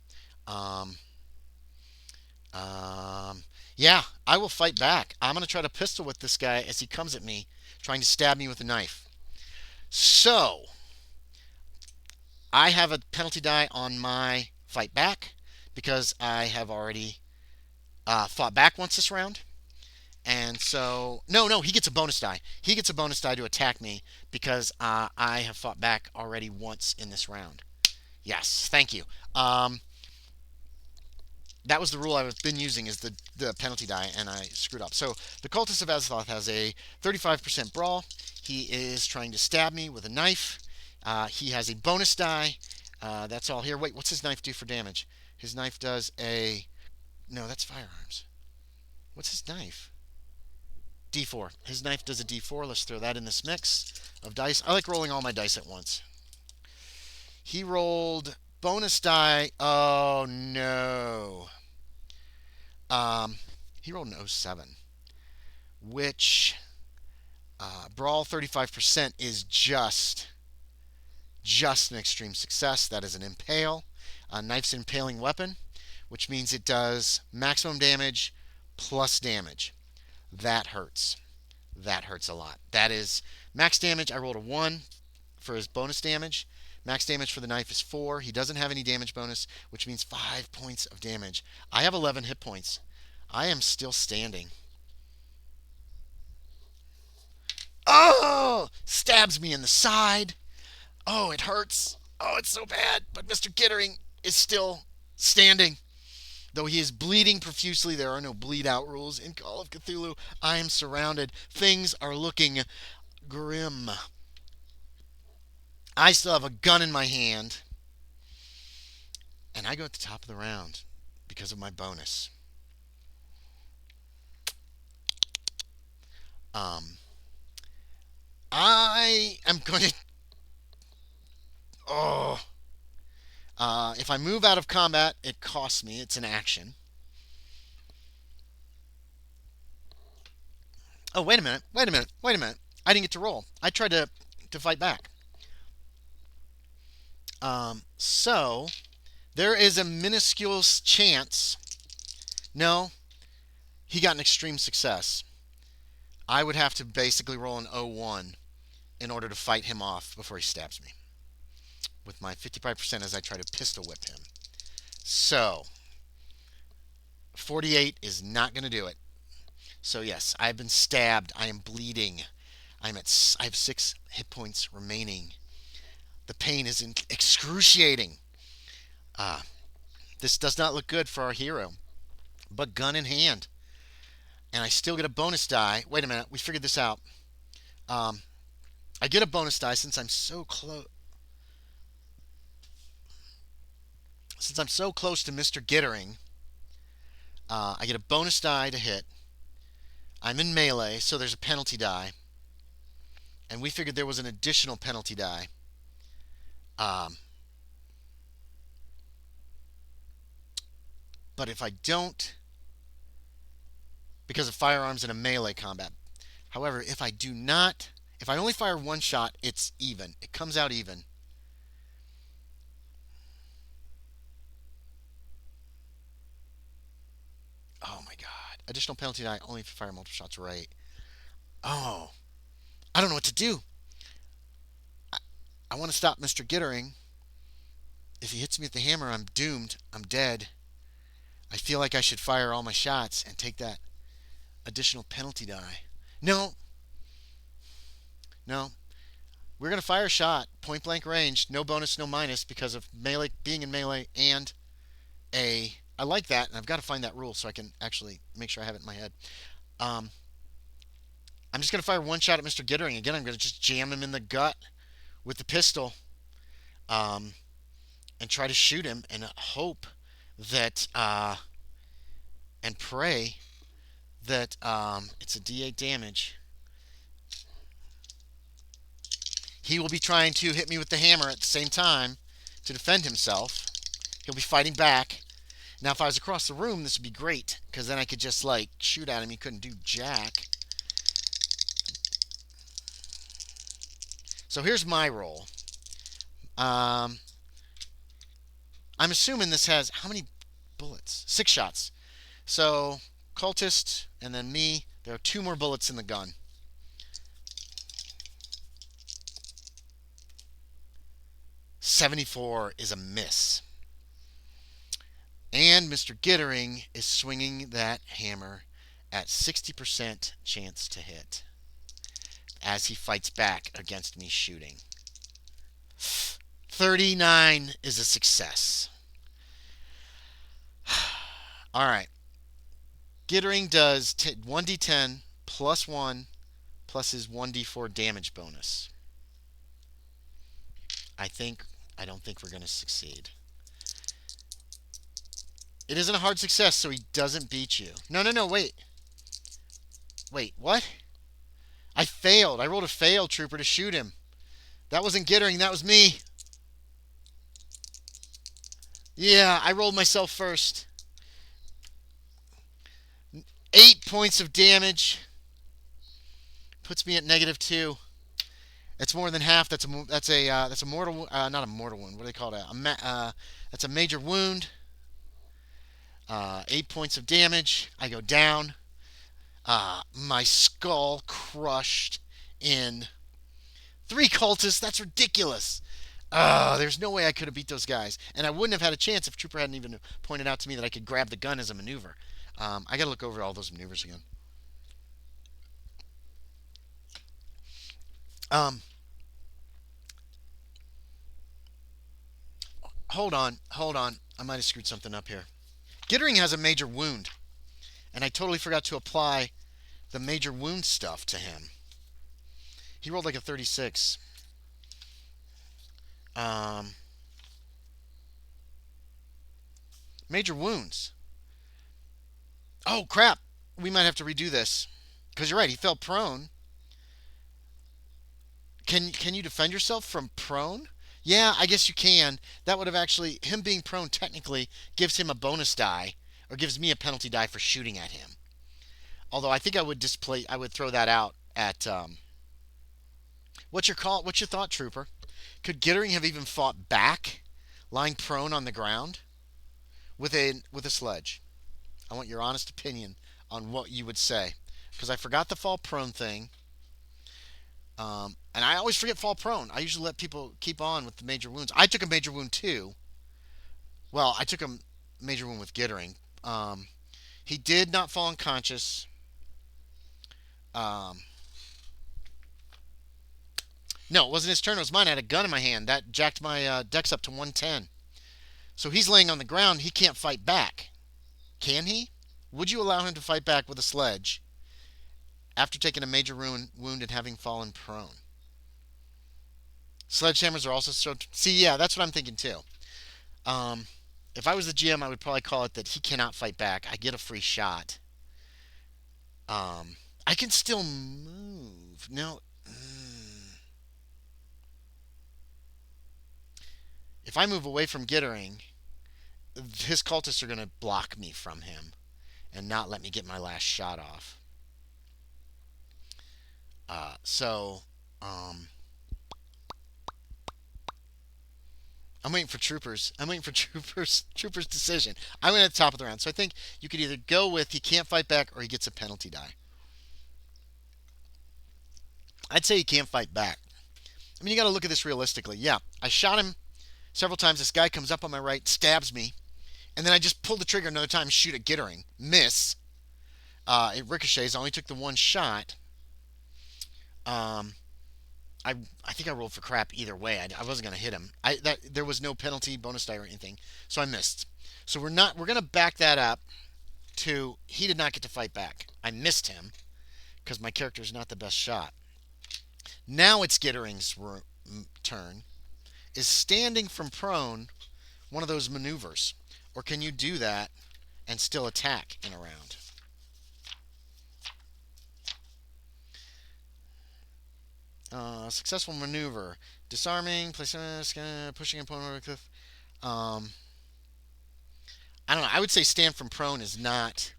Yeah, I will fight back. I'm going to try to pistol whip this guy as he comes at me, trying to stab me with a knife. So, I have a penalty die on my fight back because I have already fought back once this round. And so, no, he gets a bonus die. He gets a bonus die to attack me because I have fought back already once in this round. Yes, thank you. That was the rule I've been using, is the penalty die, and I screwed up. So the Cultist of Azathoth has a 35% brawl. He is trying to stab me with a knife. He has a bonus die. That's all here. Wait, what's his knife do for damage? His knife does a... No, that's firearms. What's his knife? D4. His knife does a D4. Let's throw that in this mix of dice. I like rolling all my dice at once. He rolled bonus die. Oh, no. He rolled an 07, which brawl 35% is just an extreme success. That is an impale. Knife's an impaling weapon, which means it does maximum damage plus damage. That hurts. That hurts a lot. That is max damage. I rolled a 1 for his bonus damage. Max damage for the knife is 4. He doesn't have any damage bonus, which means 5 points of damage. I have 11 hit points. I am still standing. Oh! Stabs me in the side. Oh, it hurts. Oh, it's so bad. But Mr. Gittering is still standing. Though he is bleeding profusely, there are no bleed out rules in Call of Cthulhu. I am surrounded. Things are looking grim. I still have a gun in my hand, and I go at the top of the round because of my bonus. Um, I am going to. Oh. If I move out of combat, it costs me. It's an action. Oh, wait a minute. Wait a minute. Wait a minute. I didn't get to roll. I tried to fight back. So there is a minuscule chance. No, he got an extreme success. I would have to basically roll an 01 in order to fight him off before he stabs me with my 55% as I try to pistol whip him. So 48 is not going to do it. So yes, I've been stabbed. I am bleeding. I have 6 hit points remaining. The pain is excruciating. This does not look good for our hero. But gun in hand. And I still get a bonus die. Wait a minute, we figured this out. I get a bonus die since I'm so close. Since I'm so close to Mr. Gittering, I get a bonus die to hit. I'm in melee, so there's a penalty die. And we figured there was an additional penalty die. But if I don't, because of firearms in a melee combat. However, if I do not, if I only fire one shot, it's even. It comes out even. Oh my god. Additional penalty die only if you fire multiple shots, right. Oh. I don't know what to do. I want to stop Mr. Gittering. If he hits me with the hammer, I'm doomed. I'm dead. I feel like I should fire all my shots and take that additional penalty die. No. No. We're going to fire a shot. Point blank range. No bonus, no minus because of melee, being in melee and a... I like that, and I've got to find that rule so I can actually make sure I have it in my head. I'm just going to fire one shot at Mr. Gittering. Again, I'm going to just jam him in the gut with the pistol and try to shoot him and hope that and pray that it's a D8 damage. He will be trying to hit me with the hammer at the same time to defend himself. He'll be fighting back. Now, if I was across the room, this would be great, because then I could just, like, shoot at him. He couldn't do jack. So here's my roll. I'm assuming this has... How many bullets? 6 shots. So, cultist, and then me. There are 2 more bullets in the gun. .74 is a miss. And Mr. Gittering is swinging that hammer at 60% chance to hit as he fights back against me shooting. 39 is a success. All right. Gittering does 1d10 plus 1 plus his 1d4 damage bonus. I don't think we're going to succeed. It isn't a hard success, so he doesn't beat you. No, wait. Wait, what? I failed. I rolled a fail, trooper, to shoot him. That wasn't Gittering, that was me. Yeah, I rolled myself first. 8 points of damage. Puts me at -2. It's more than half. That's a mortal, not a mortal wound. What do they call that? That's a major wound. 8 points of damage. I go down. My skull crushed in. 3 cultists. That's ridiculous. There's no way I could have beat those guys, and I wouldn't have had a chance if Trooper hadn't even pointed out to me that I could grab the gun as a maneuver. I got to look over all those maneuvers again. Hold on. I might have screwed something up here. Gittering has a major wound, and I totally forgot to apply the major wound stuff to him. He rolled like a 36. Um, Major wounds. Oh, crap. We might have to redo this. Because you're right, he fell prone. Can you defend yourself from prone? Yeah, I guess you can. That would have actually, him being prone technically gives him a bonus die, or gives me a penalty die for shooting at him. Although I think I would throw that out at, what's your thought, Trooper? Could Gittering have even fought back, lying prone on the ground with a sledge? I want your honest opinion on what you would say, because I forgot the fall prone thing. And I always forget fall prone. I usually let people keep on with the major wounds. I took a major wound too. Well, I took a major wound with Gittering. He did not fall unconscious. Um, no, it wasn't his turn. It was mine. I had a gun in my hand. That jacked my dex up to 110. So he's laying on the ground. He can't fight back. Can he? Would you allow him to fight back with a sledge after taking a major wound and having fallen prone? Sledgehammers are also so. See, yeah, that's what I'm thinking too. Um, if I was the GM, I would probably call it that he cannot fight back. I get a free shot. I can still move. No. If I move away from Gittering, his cultists are going to block me from him and not let me get my last shot off. So, I'm waiting for troopers. I'm waiting for troopers' decision. I went at the top of the round, so I think you could either go with he can't fight back or he gets a penalty die. I'd say he can't fight back. I mean, you got to look at this realistically. Yeah, I shot him several times. This guy comes up on my right, stabs me, and then I just pull the trigger another time, shoot at Gittering, miss. It ricochets. I only took the one shot. Um, I think I rolled for crap either way. I wasn't gonna hit him. There was no penalty, bonus die or anything, so I missed. So we're gonna back that up to he did not get to fight back. I missed him because my character is not the best shot. Now it's Gittering's turn. Is standing from prone one of those maneuvers, or can you do that and still attack in a round? Successful maneuver. Disarming, pushing an opponent over a cliff. I don't know. I would say stand from prone is not.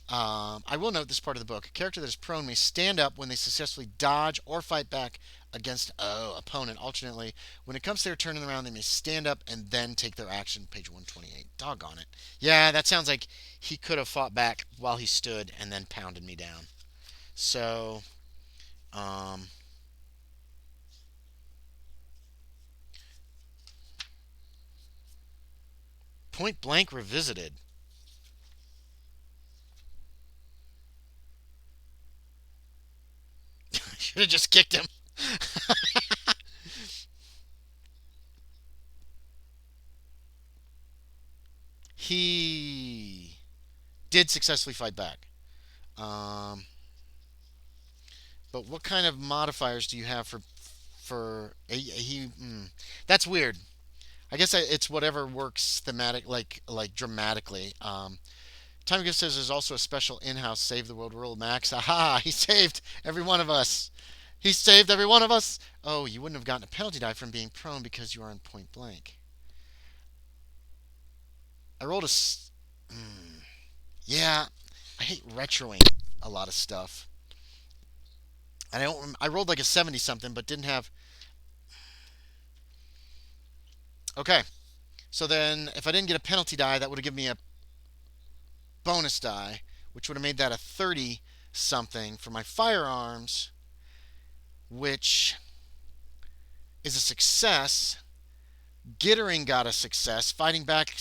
I will note this part of the book. A character that is prone may stand up when they successfully dodge or fight back against opponent. Alternately, when it comes to their turn in the round, they may stand up and then take their action. Page 128. Doggone it. Yeah, that sounds like he could have fought back while he stood and then pounded me down. So, Point Blank Revisited. Should have just kicked him. He did successfully fight back. Um, but what kind of modifiers do you have for he? That's weird. I guess it's whatever works thematic, like dramatically. Time Gift says there's also a special in-house save the world rule. Max, aha! He saved every one of us. He saved every one of us. Oh, you wouldn't have gotten a penalty die from being prone because you are on point blank. I rolled a. Yeah, I hate retroing a lot of stuff. And I rolled like a 70 something, but didn't have. Okay, so then if I didn't get a penalty die, that would have given me a bonus die, which would have made that a 30 something for my firearms, which is a success. Gittering got a success. Fighting back,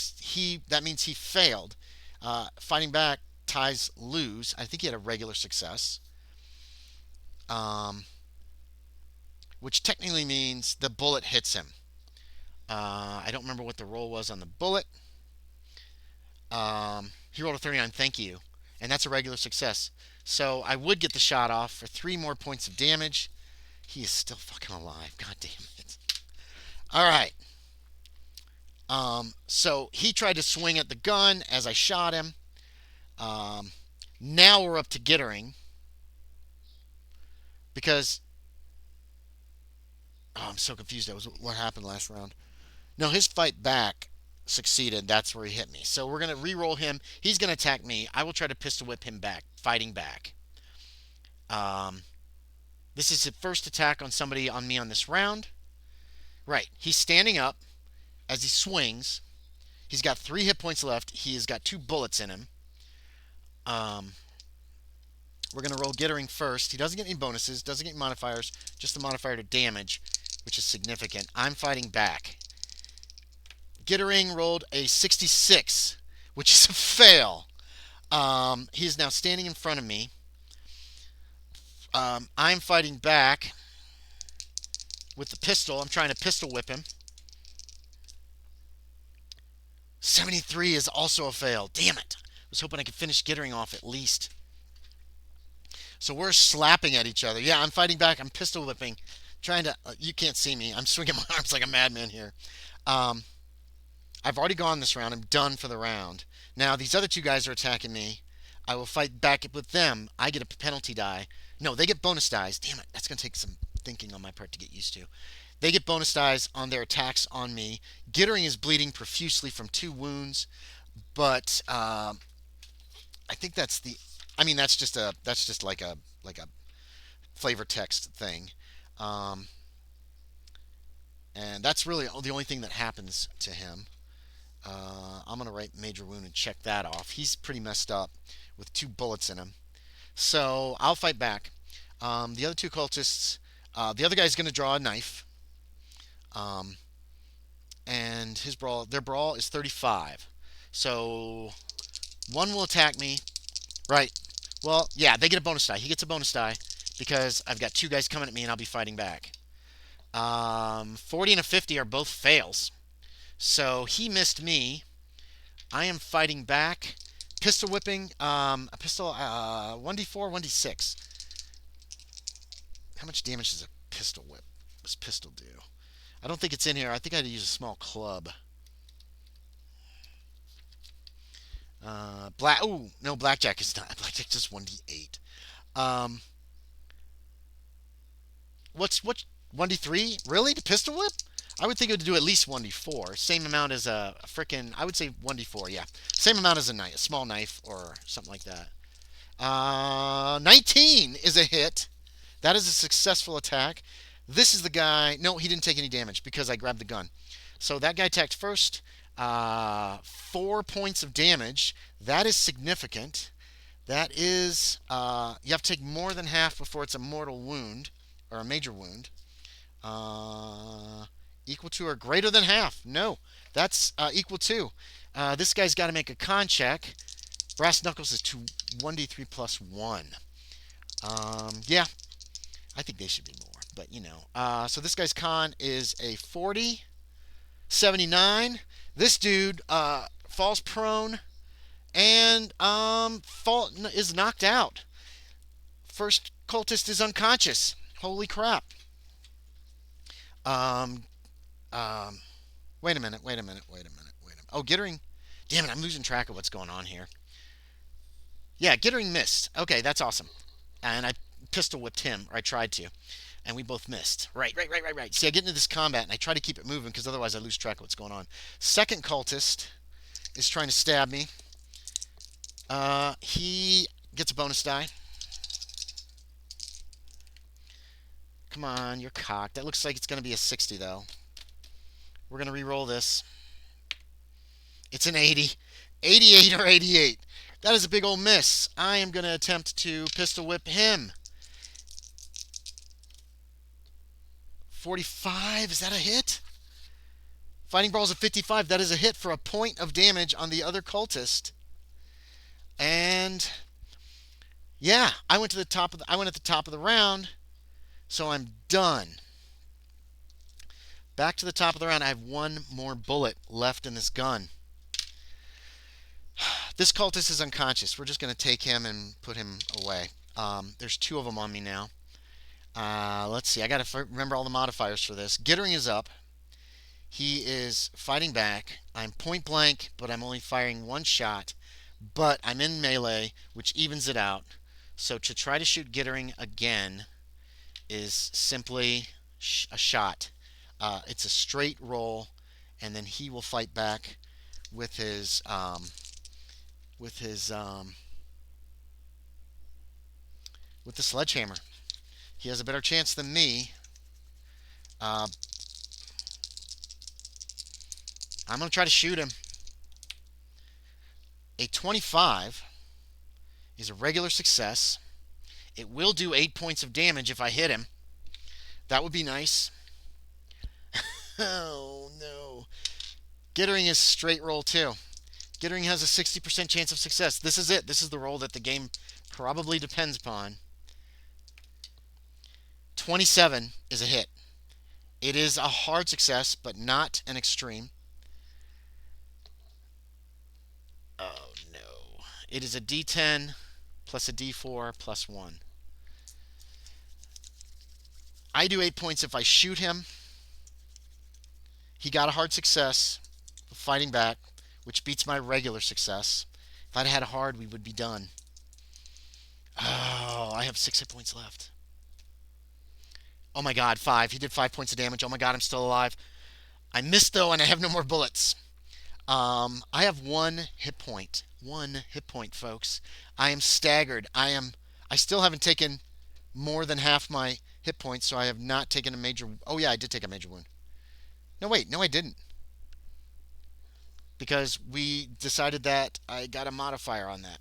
that means he failed. Fighting back ties lose. I think he had a regular success, um, which technically means the bullet hits him. I don't remember what the roll was on the bullet. He rolled a 39. Thank you. And that's a regular success. So I would get the shot off for 3 more points of damage. He is still fucking alive. God damn it. All right. So he tried to swing at the gun as I shot him. Um, Now we're up to Gittering because I'm so confused. That was what happened last round. No, his fight back succeeded. That's where he hit me. So we're gonna re-roll him. He's gonna attack me. I will try to pistol whip him back, fighting back. Um, this is his first attack on somebody on me on this round. Right, he's standing up as he swings. He's got 3 hit points left. He has got 2 bullets in him. Um, we're gonna roll Gittering first. He doesn't get any bonuses, doesn't get any modifiers, just the modifier to damage, which is significant. I'm fighting back. Gittering rolled a 66, which is a fail. He is now standing in front of me. I'm fighting back with the pistol. I'm trying to pistol whip him. 73 is also a fail. Damn it. I was hoping I could finish Gittering off at least. So we're slapping at each other. Yeah, I'm fighting back. I'm pistol whipping. Trying to... you can't see me. I'm swinging my arms like a madman here. I've already gone this round. I'm done for the round. Now, these other 2 guys are attacking me. I will fight back with them. I get a penalty die. No, they get bonus dies. Damn it. That's going to take some thinking on my part to get used to. They get bonus dies on their attacks on me. Gittering is bleeding profusely from 2 wounds. But I think that's the... I mean, that's just like a flavor text thing. And that's really the only thing that happens to him. I'm going to write major wound and check that off. He's pretty messed up with 2 bullets in him. So I'll fight back. The other 2 cultists, the other guy's going to draw a knife. And their brawl is 35. So one will attack me. Right. Well, yeah, they get a bonus die. He gets a bonus die because I've got 2 guys coming at me and I'll be fighting back. 40 and a 50 are both fails. So he missed me. I am fighting back. Pistol whipping. A pistol. 1d4, 1d6. How much damage does a pistol whip? Does pistol do? I don't think it's in here. I think I had to use a small club. Ooh, no, blackjack is not. Blackjack just 1d8. What's 1d3? Really? The pistol whip? I would think it would do at least 1d4. Same amount as a frickin'... I would say 1d4, yeah. Same amount as a small knife or something like that. 19 is a hit. That is a successful attack. This is the guy... No, he didn't take any damage because I grabbed the gun. So that guy attacked first. 4 points of damage. That is significant. That is... you have to take more than half before it's a mortal wound. Or a major wound. Equal to or greater than half. No, that's equal to. This guy's got to make a con check. Brass knuckles is 1d3 plus 1. Yeah, I think they should be more, but you know. So this guy's con is a 40. 79. This dude falls prone and is knocked out. First cultist is unconscious. Holy crap. Wait a minute. Oh, Gittering. Damn it, I'm losing track of what's going on here. Yeah, Gittering missed. Okay, that's awesome. And I pistol whipped him, or I tried to. And we both missed. Right. See, I get into this combat, and I try to keep it moving, because otherwise I lose track of what's going on. Second cultist is trying to stab me. He gets a bonus die. Come on, you're cocked. That looks like it's going to be a 60, though. We're going to re-roll this. It's an 80. 88 or 88. That is a big old miss. I am going to attempt to pistol whip him. 45. Is that a hit? Fighting Brawl's a 55. That is a hit for a point of damage on the other cultist. And yeah, I went at the top of the round. So I'm done. Back to the top of the round. I have one more bullet left in this gun. This cultist is unconscious. We're just going to take him and put him away. There's 2 of them on me now. Let's see. I got to remember all the modifiers for this. Gittering is up. He is fighting back. I'm point blank, but I'm only firing 1 shot. But I'm in melee, which evens it out. So to try to shoot Gittering again is simply a shot. It's a straight roll, and then he will fight back with his with the sledgehammer. He has a better chance than me. I'm going to try to shoot him. A 25 is a regular success. It will do 8 points of damage if I hit him. That would be nice. Oh, no. Gittering is straight roll, too. Gittering has a 60% chance of success. This is it. This is the roll that the game probably depends upon. 27 is a hit. It is a hard success, but not an extreme. Oh, no. It is a D10 plus a D4 plus 1. I do 8 points if I shoot him. He got a hard success, fighting back, which beats my regular success. If I'd had a hard, we would be done. Oh, I have 6 hit points left. Oh my god, 5. He did 5 points of damage. Oh my god, I'm still alive. I missed, though, and I have no more bullets. I have 1 hit point. 1 hit point, folks. I am staggered. I still haven't taken more than half my hit points, so I have not taken a major... Oh, yeah, I did take a major wound. No, wait. No, I didn't. Because we decided that I got a modifier on that.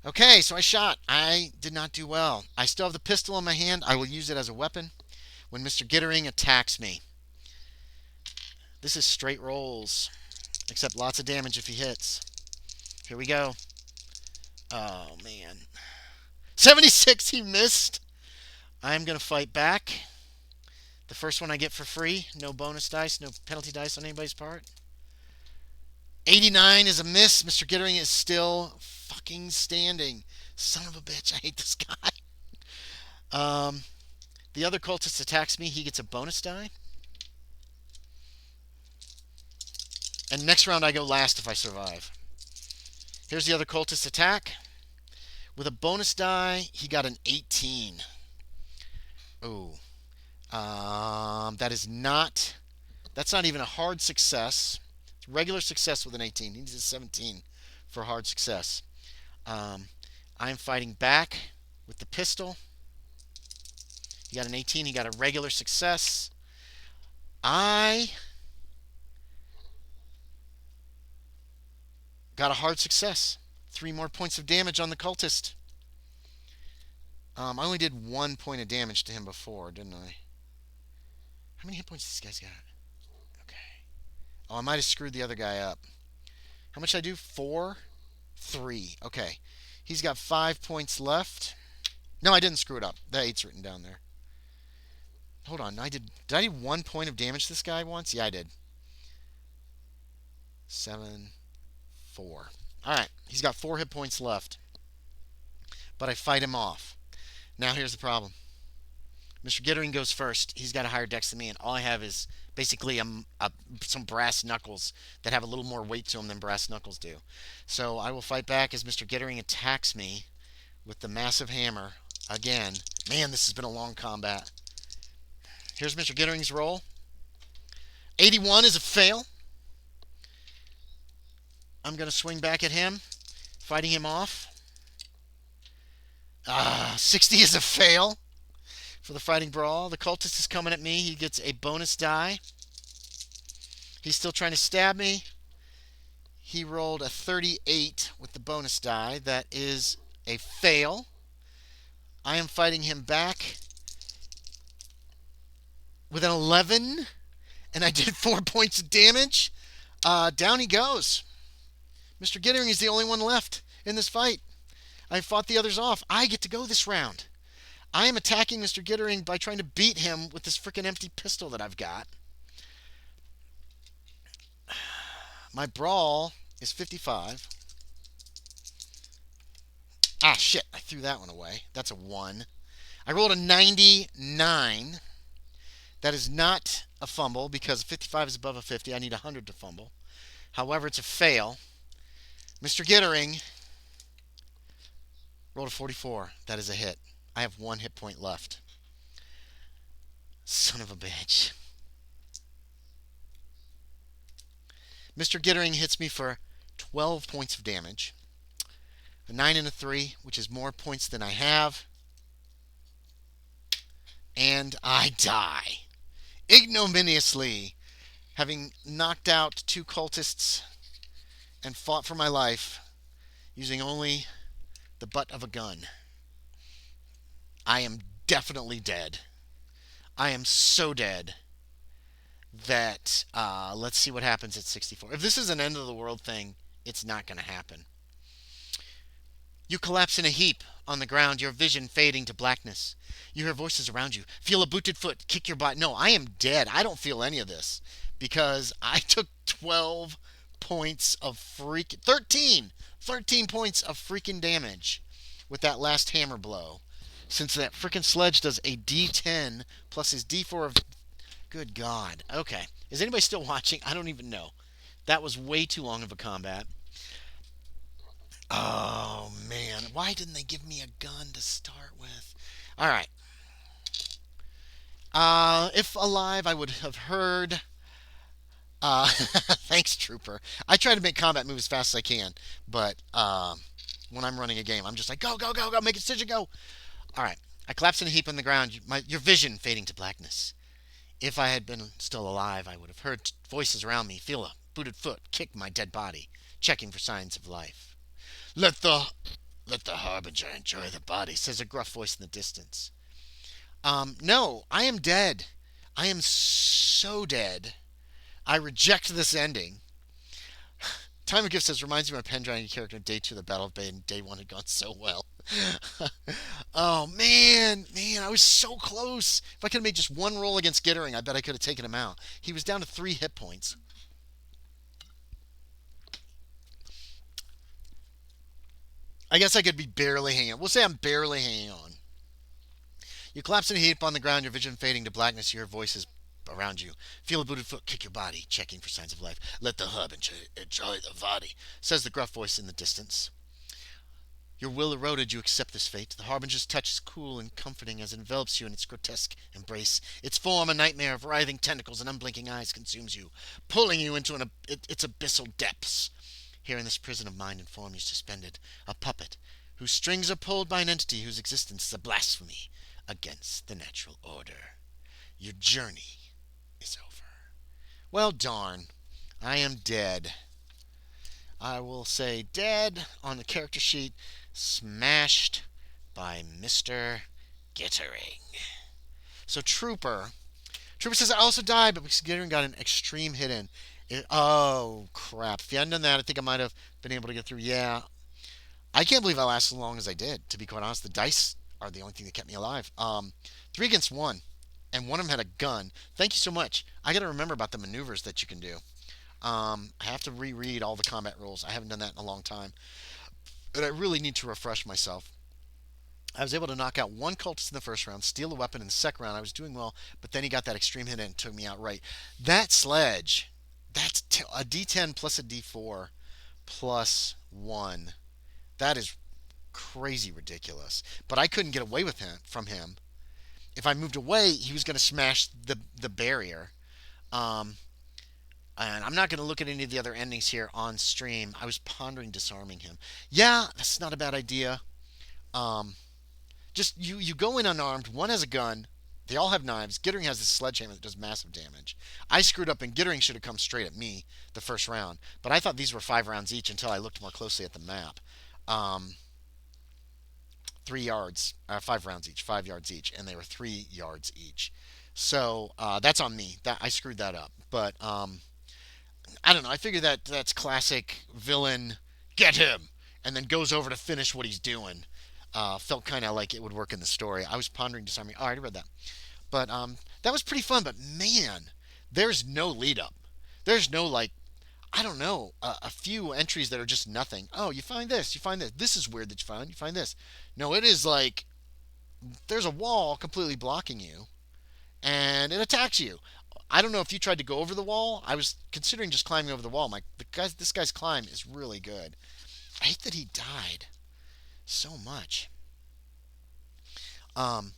Okay, so I shot. I did not do well. I still have the pistol in my hand. I will use it as a weapon when Mr. Gittering attacks me. This is straight rolls, except lots of damage if he hits. Here we go. Oh, man. 76, he missed. I'm going to fight back. The first one I get for free. No bonus dice, no penalty dice on anybody's part. 89 is a miss. Mr. Gittering is still fucking standing. Son of a bitch, I hate this guy. The other cultist attacks me. He gets a bonus die. And next round I go last if I survive. Here's the other cultist attack. With a bonus die, he got an 18. Oh. That's not even a hard success. It's regular success with an 18. He needs a 17 for a hard success. I'm fighting back with the pistol. He got an 18. He got a regular success. I got a hard success. 3 more points of damage on the cultist. I only did 1 point of damage to him before, didn't I? How many hit points does this guy's got? Okay. Oh, I might have screwed the other guy up. How much did I do? 4? 3. Okay. He's got 5 points left. No, I didn't screw it up. The 8's written down there. Hold on. Did I do 1 point of damage to this guy once? Yeah, I did. 7, 4. Alright. He's got 4 hit points left. But I fight him off. Now here's the problem. Mr. Gittering goes first. He's got a higher dex than me, and all I have is basically some brass knuckles that have a little more weight to them than brass knuckles do. So I will fight back as Mr. Gittering attacks me with the massive hammer again. Man, this has been a long combat. Here's Mr. Gittering's roll. 81 is a fail. I'm going to swing back at him, fighting him off. 60 is a fail for the fighting brawl. The cultist is coming at me. He gets a bonus die. He's still trying to stab me. He rolled a 38 with the bonus die. That is a fail. I am fighting him back with an 11, and I did 4 points of damage. Down he goes. Mr. Gittering is the only one left in this fight. I fought the others off. I get to go this round. I am attacking Mr. Gittering by trying to beat him with this freaking empty pistol that I've got. My brawl is 55. Ah, shit. I threw that one away. That's a 1. I rolled a 99. That is not a fumble because 55 is above a 50. I need 100 to fumble. However, it's a fail. Mr. Gittering rolled a 44. That is a hit. I have 1 hit point left. Son of a bitch. Mr. Gittering hits me for 12 points of damage. A 9 and a 3, which is more points than I have. And I die. Ignominiously, having knocked out 2 cultists and fought for my life using only the butt of a gun. I am definitely dead. I am so dead that let's see what happens at 64. If this is an end of the world thing, it's not going to happen. You collapse in a heap on the ground, your vision fading to blackness. You hear voices around you. Feel a booted foot kick your butt. No, I am dead. I don't feel any of this because I took 12 points of 13 points of freaking damage with that last hammer blow. Since that freaking sledge does a D10 plus his D4 of... Good God. Okay. Is anybody still watching? I don't even know. That was way too long of a combat. Oh, man. Why didn't they give me a gun to start with? All right. If alive, I would have heard... thanks, Trooper. I try to make combat move as fast as I can, but when I'm running a game, I'm just like, go, go, go, go, make a decision, go. All right. I collapse in a heap on the ground, your vision fading to blackness. If I had been still alive, I would have heard voices around me, feel a booted foot kick my dead body, checking for signs of life. Let the harbinger enjoy the body, says a gruff voice in the distance. No, I am dead. I am so dead. I reject this ending. Time of Gift says, reminds me of my Pendragon character in Day 2 of the Battle of Bay, and Day 1 had gone so well. Oh, man, I was so close. If I could have made just one roll against Gittering, I bet I could have taken him out. He was down to 3 hit points. I guess I could be barely hanging on. We'll say I'm barely hanging on. You collapse in a heap on the ground, your vision fading to blackness, you hear voices around you. Feel a booted foot kick your body, checking for signs of life. Let the hub enjoy the body, says the gruff voice in the distance. Your will eroded, you accept this fate. The harbinger's touch is cool and comforting as it envelops you in its grotesque embrace. Its form, a nightmare of writhing tentacles and unblinking eyes, consumes you, pulling you into its abyssal depths. Here in this prison of mind and form you're suspended, a puppet, whose strings are pulled by an entity whose existence is a blasphemy against the natural order. Your journey is over. Well, darn. I am dead. I will say dead on the character sheet, smashed by Mr. Gittering. So Trooper says I also died, but because Gittering got an extreme hit in. Oh, crap. If you hadn't done that, I think I might have been able to get through. Yeah. I can't believe I lasted as long as I did, to be quite honest. The dice are the only thing that kept me alive. 3 against 1, and one of them had a gun. Thank you so much. I got to remember about the maneuvers that you can do. I have to reread all the combat rules. I haven't done that in a long time. And I really need to refresh myself. I was able to knock out 1 cultist in the first round, steal a weapon in the second round. I was doing well, but then he got that extreme hit and took me out right. That sledge, that's a D10 plus a D4 plus 1. That is crazy ridiculous. But I couldn't get away from him. If I moved away, he was going to smash the barrier. And I'm not going to look at any of the other endings here on stream. I was pondering disarming him. Yeah, that's not a bad idea. Just you go in unarmed. One has a gun. They all have knives. Gittering has this sledgehammer that does massive damage. I screwed up, and Gittering should have come straight at me the first round. But I thought these were 5 rounds each until I looked more closely at the map. 3 yards, 5 rounds each, 5 yards each, and they were 3 yards each. So that's on me. I screwed that up. But I don't know. I figure that's classic villain. Get him, and then goes over to finish what he's doing. Felt kind of like it would work in the story. I was pondering disarming. Oh, I already read that. But that was pretty fun. But man, there's no lead up. There's no like. I don't know, a few entries that are just nothing. Oh, you find this, you find this. This is weird that you find this. No, it is like there's a wall completely blocking you, and it attacks you. I don't know if you tried to go over the wall. I was considering just climbing over the wall. This guy's climb is really good. I hate that he died so much.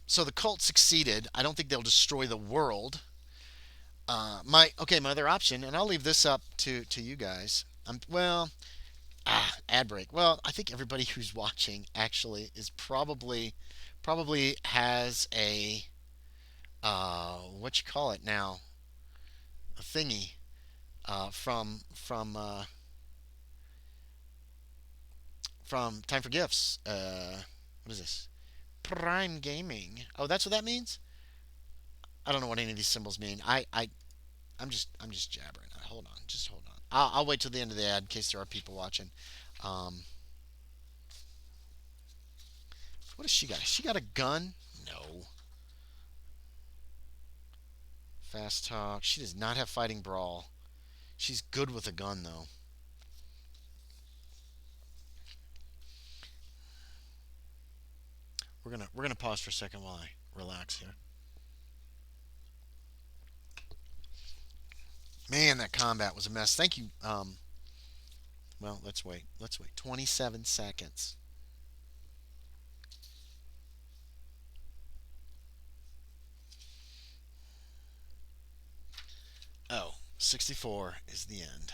So the cult succeeded. I don't think they'll destroy the world. My other option, and I'll leave this up to you guys. Ad break. Well, I think everybody who's watching actually is probably has a what you call it now, a thingy from Time for Gifts. What is this? Prime Gaming. Oh, that's what that means. I don't know what any of these symbols mean. I'm just jabbering. Hold on, just hold on. I'll wait till the end of the ad in case there are people watching. Um, what does she got? She got a gun? No. Fast talk. She does not have fighting brawl. She's good with a gun though. We're gonna pause for a second while I relax here. Man, that combat was a mess. Thank you. Well, let's wait. Let's wait. 27 seconds. Oh, 64 is the end.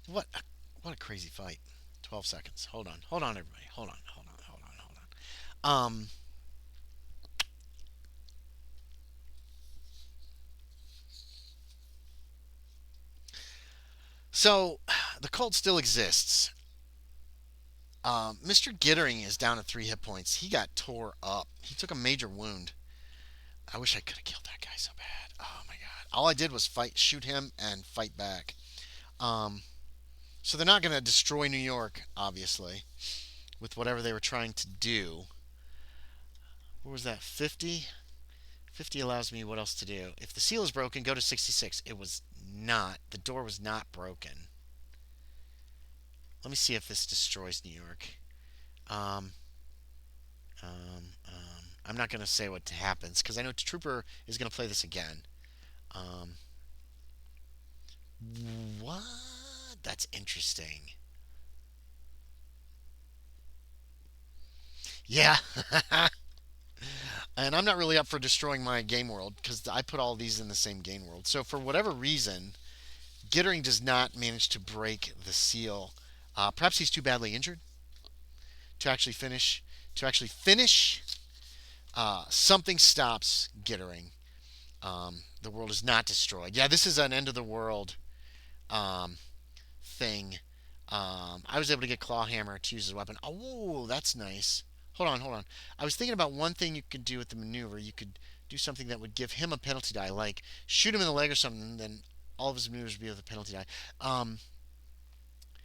What a, what a crazy fight. 12 seconds. Hold on. Hold on, everybody. Hold on. Hold on. Hold on. Hold on. So the cult still exists. Mr. Gittering is down to 3 hit points. He got tore up. He took a major wound. I wish I could have killed that guy so bad. Oh my god. All I did was shoot him, and fight back. Um, so they're not going to destroy New York, obviously, with whatever they were trying to do. What was that? 50? 50 allows me what else to do? If the seal is broken, go to 66. It was not. The door was not broken. Let me see if this destroys New York. Um, I'm not going to say what happens because I know Trooper is going to play this again. Um, what? That's interesting. Yeah. And I'm not really up for destroying my game world because I put all these in the same game world. So for whatever reason, Gittering does not manage to break the seal. Perhaps he's too badly injured to actually finish. To actually finish, something stops Gittering. The world is not destroyed. Yeah, this is an end of the world um, thing. I was able to get Clawhammer to use as a weapon. Oh, that's nice. Hold on, hold on. I was thinking about one thing you could do with the maneuver. You could do something that would give him a penalty die, like shoot him in the leg or something, then all of his maneuvers would be with a penalty die. Um,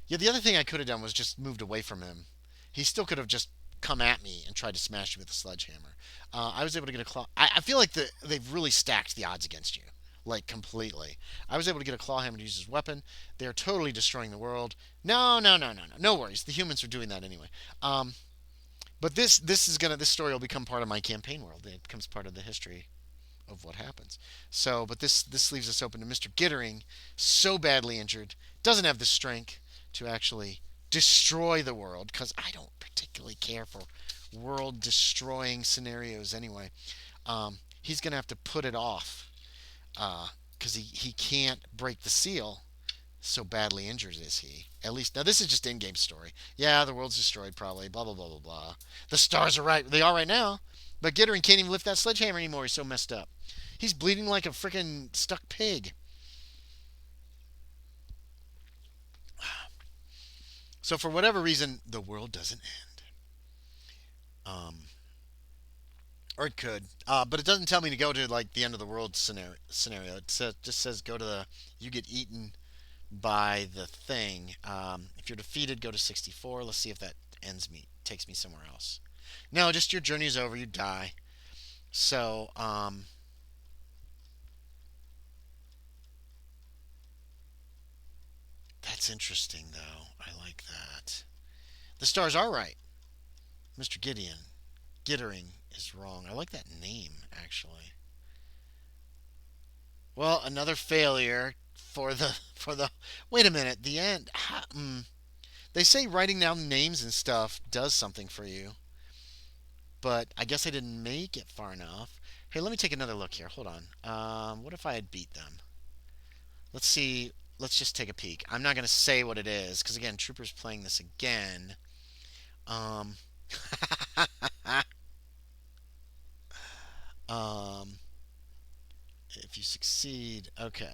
yeah, the other thing I could have done was just moved away from him. He still could have just come at me and tried to smash me with a sledgehammer. I was able to get a claw. I feel like they've really stacked the odds against you, like completely. I was able to get a claw hammer to use as a weapon. They are totally destroying the world. No, no, no, no, no. No worries. The humans are doing that anyway. But this story will become part of my campaign world. It becomes part of the history of what happens. So, but this leaves us open to Mr. Gittering, so badly injured, doesn't have the strength to actually destroy the world because I don't particularly care for world destroying scenarios anyway. He's gonna have to put it off because he can't break the seal. So badly injured is he? At least now this is just in-game story. Yeah, the world's destroyed probably. Blah blah blah blah blah. The stars are right. They are right now. But Gittering can't even lift that sledgehammer anymore. He's so messed up. He's bleeding like a freaking stuck pig. So for whatever reason, the world doesn't end. Um, or it could, but it doesn't tell me to go to like the end of the world scenario. Just says go to the you get eaten by the thing. If you're defeated, go to 64. Let's see if that takes me somewhere else. No, just your journey is over. You die. So That's interesting, though. I like that. The stars are right. Mr. Gittering is wrong. I like that name, actually. Well, another failure for the. Wait a minute. The end. They say writing down names and stuff does something for you, but I guess I didn't make it far enough. Hey, let me take another look here. Hold on. What if I had beat them? Let's see. Let's just take a peek. I'm not gonna say what it is because again, Trooper's playing this again. Um, um, if you succeed, okay.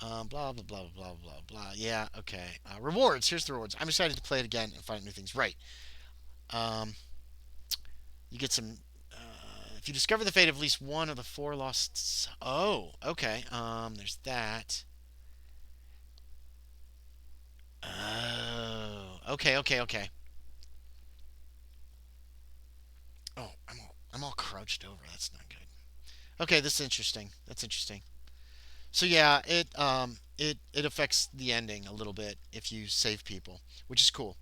Blah blah blah blah blah blah. Yeah, okay. Rewards. Here's the rewards. I'm excited to play it again and find new things. Right. Um, you get some. If you discover the fate of at least one of the four lost. Oh, okay. There's that. Oh, okay, okay, okay. Oh, I'm all crouched over. That's not good. Okay, this is interesting. That's interesting. So yeah, it affects the ending a little bit if you save people, which is cool.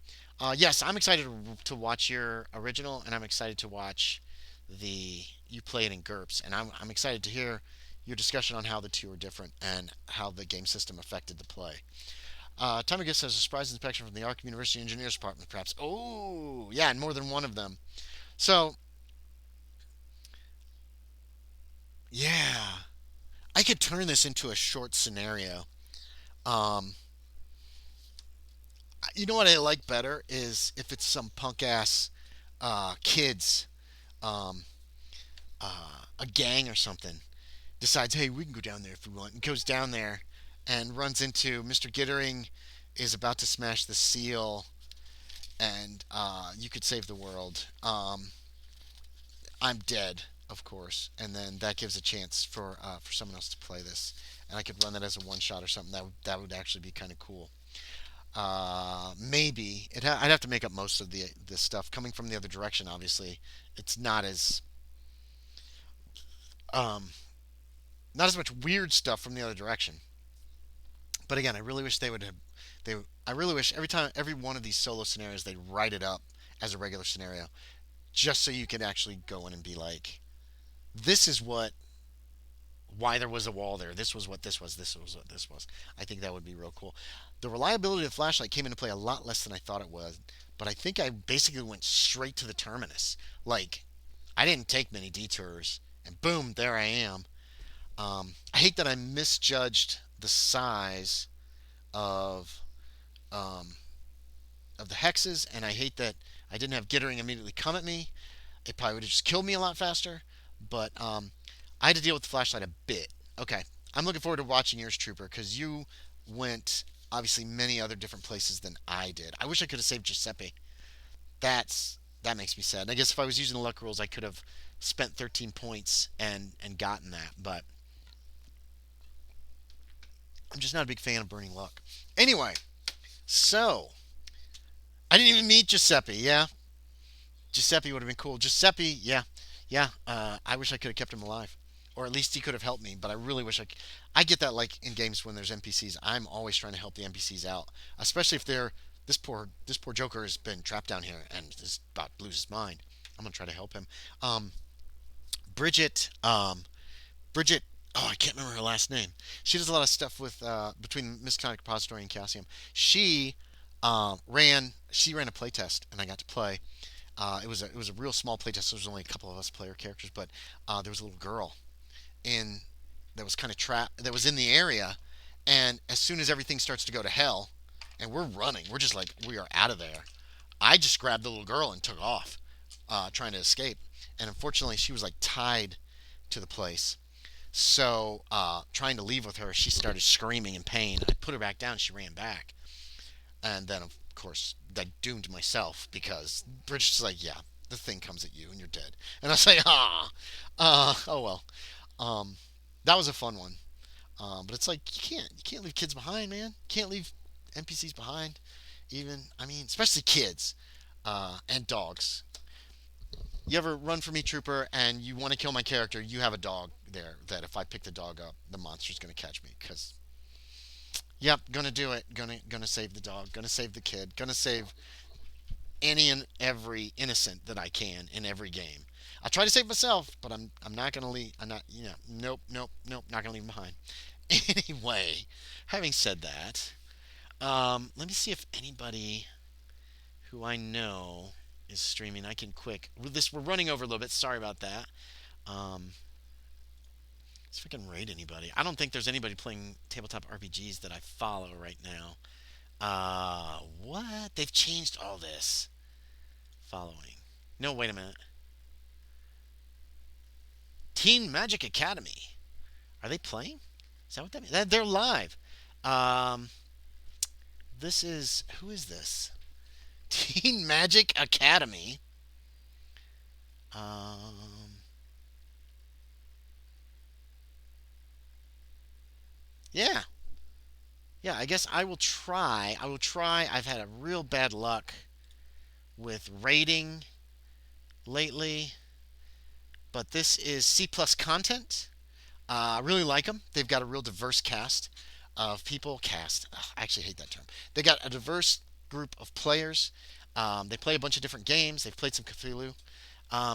Yes, I'm excited to watch your original, and I'm excited to watch the you play it in GURPS, and I'm excited to hear your discussion on how the two are different and how the game system affected the play. Tommy Gift says a surprise inspection from the Arkham University Engineers Department, perhaps. Oh, yeah, and more than one of them. So yeah, I could turn this into a short scenario. Um, you know what I like better is if it's some punk ass kids, um, a gang or something, decides, hey, we can go down there if we want, and goes down there and runs into Mr. Gittering is about to smash the seal, and you could save the world. I'm dead, of course, and then that gives a chance for someone else to play this, and I could run that as a one shot or something. That would actually be kind of cool. Maybe I'd have to make up most of the stuff coming from the other direction. Obviously, it's um, not as much weird stuff from the other direction. But again, I really wish they would have. I really wish every one of these solo scenarios they'd write it up as a regular scenario, just so you could actually go in and be like, this is why there was a wall there. This was what this was. This was what this was. I think that would be real cool. The reliability of the flashlight came into play a lot less than I thought it was, but I think I basically went straight to the terminus. Like, I didn't take many detours, and boom, there I am. I hate that I misjudged the size of um, of the hexes, and I hate that I didn't have Gittering immediately come at me. It probably would have just killed me a lot faster. But I had to deal with the flashlight a bit. Okay, I'm looking forward to watching yours, Trooper, because you went obviously many other different places than I did. I wish I could have saved Giuseppe. That makes me sad. And I guess if I was using the luck rules, I could have spent 13 points and gotten that. But I'm just not a big fan of burning luck. Anyway, so I didn't even meet Giuseppe. Yeah, Giuseppe would have been cool. Giuseppe, yeah, yeah. I wish I could have kept him alive, or at least he could have helped me. But I really wish I get that like in games when there's NPCs. I'm always trying to help the NPCs out, especially if they're this poor Joker has been trapped down here and is about to lose his mind. I'm gonna try to help him. Um, Bridget, Bridget. Oh, I can't remember her last name. She does a lot of stuff with between Miskatonic Repository and Cassium. She ran a playtest, and I got to play. It was a real small playtest. There was only a couple of us player characters, but there was a little girl in that was kind of trapped that was in the area, and as soon as everything starts to go to hell, and we're running, we're just like we are out of there. I just grabbed the little girl and took off, trying to escape, and unfortunately she was like tied to the place. So trying to leave with her, she started screaming in pain. I put her back down. She ran back, and then of course that doomed myself because Bridget's like, yeah, the thing comes at you and you're dead. And I say, oh well. Um, that was a fun one. But it's like you can't leave kids behind, man. You can't leave NPCs behind. Even I mean, especially kids and dogs. You ever run for me, Trooper, and you want to kill my character? You have a dog there that if I pick the dog up, the monster's gonna catch me because Yep, gonna do it. Gonna save the dog. Gonna save the kid. Gonna save any and every innocent that I can in every game. I'll try to save myself, but I'm not gonna leave. I'm not. Nope, nope, nope. Not gonna leave him behind. Anyway, having said that, let me see if anybody who I know is streaming. I can quick. We're running over a little bit. Sorry about that. Um, let's see if I can raid anybody. I don't think there's anybody playing tabletop RPGs that I follow right now. What? They've changed all this. Following. No, wait a minute. Teen Magic Academy. Are they playing? Is that what that means? They're live. Um, this is who is this? Teen Magic Academy. Um, yeah, yeah. I guess I will try. I will try. I've had a real bad luck with rating lately, but this is C plus content. I really like them. They've got a real diverse cast of people. Cast. Ugh, I actually hate that term. They got a diverse group of players. They play a bunch of different games. They've played some Cthulhu. I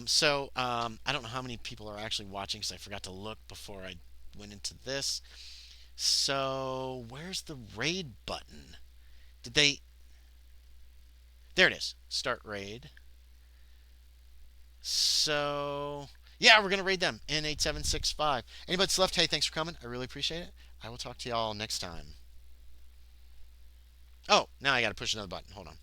don't know how many people are actually watching because I forgot to look before I went into this. So where's the raid button? Did they? There it is. Start raid. So yeah, we're gonna raid them in 8765. Anybody's left? Hey, thanks for coming. I really appreciate it. I will talk to y'all next time. Oh, now I gotta push another button. Hold on.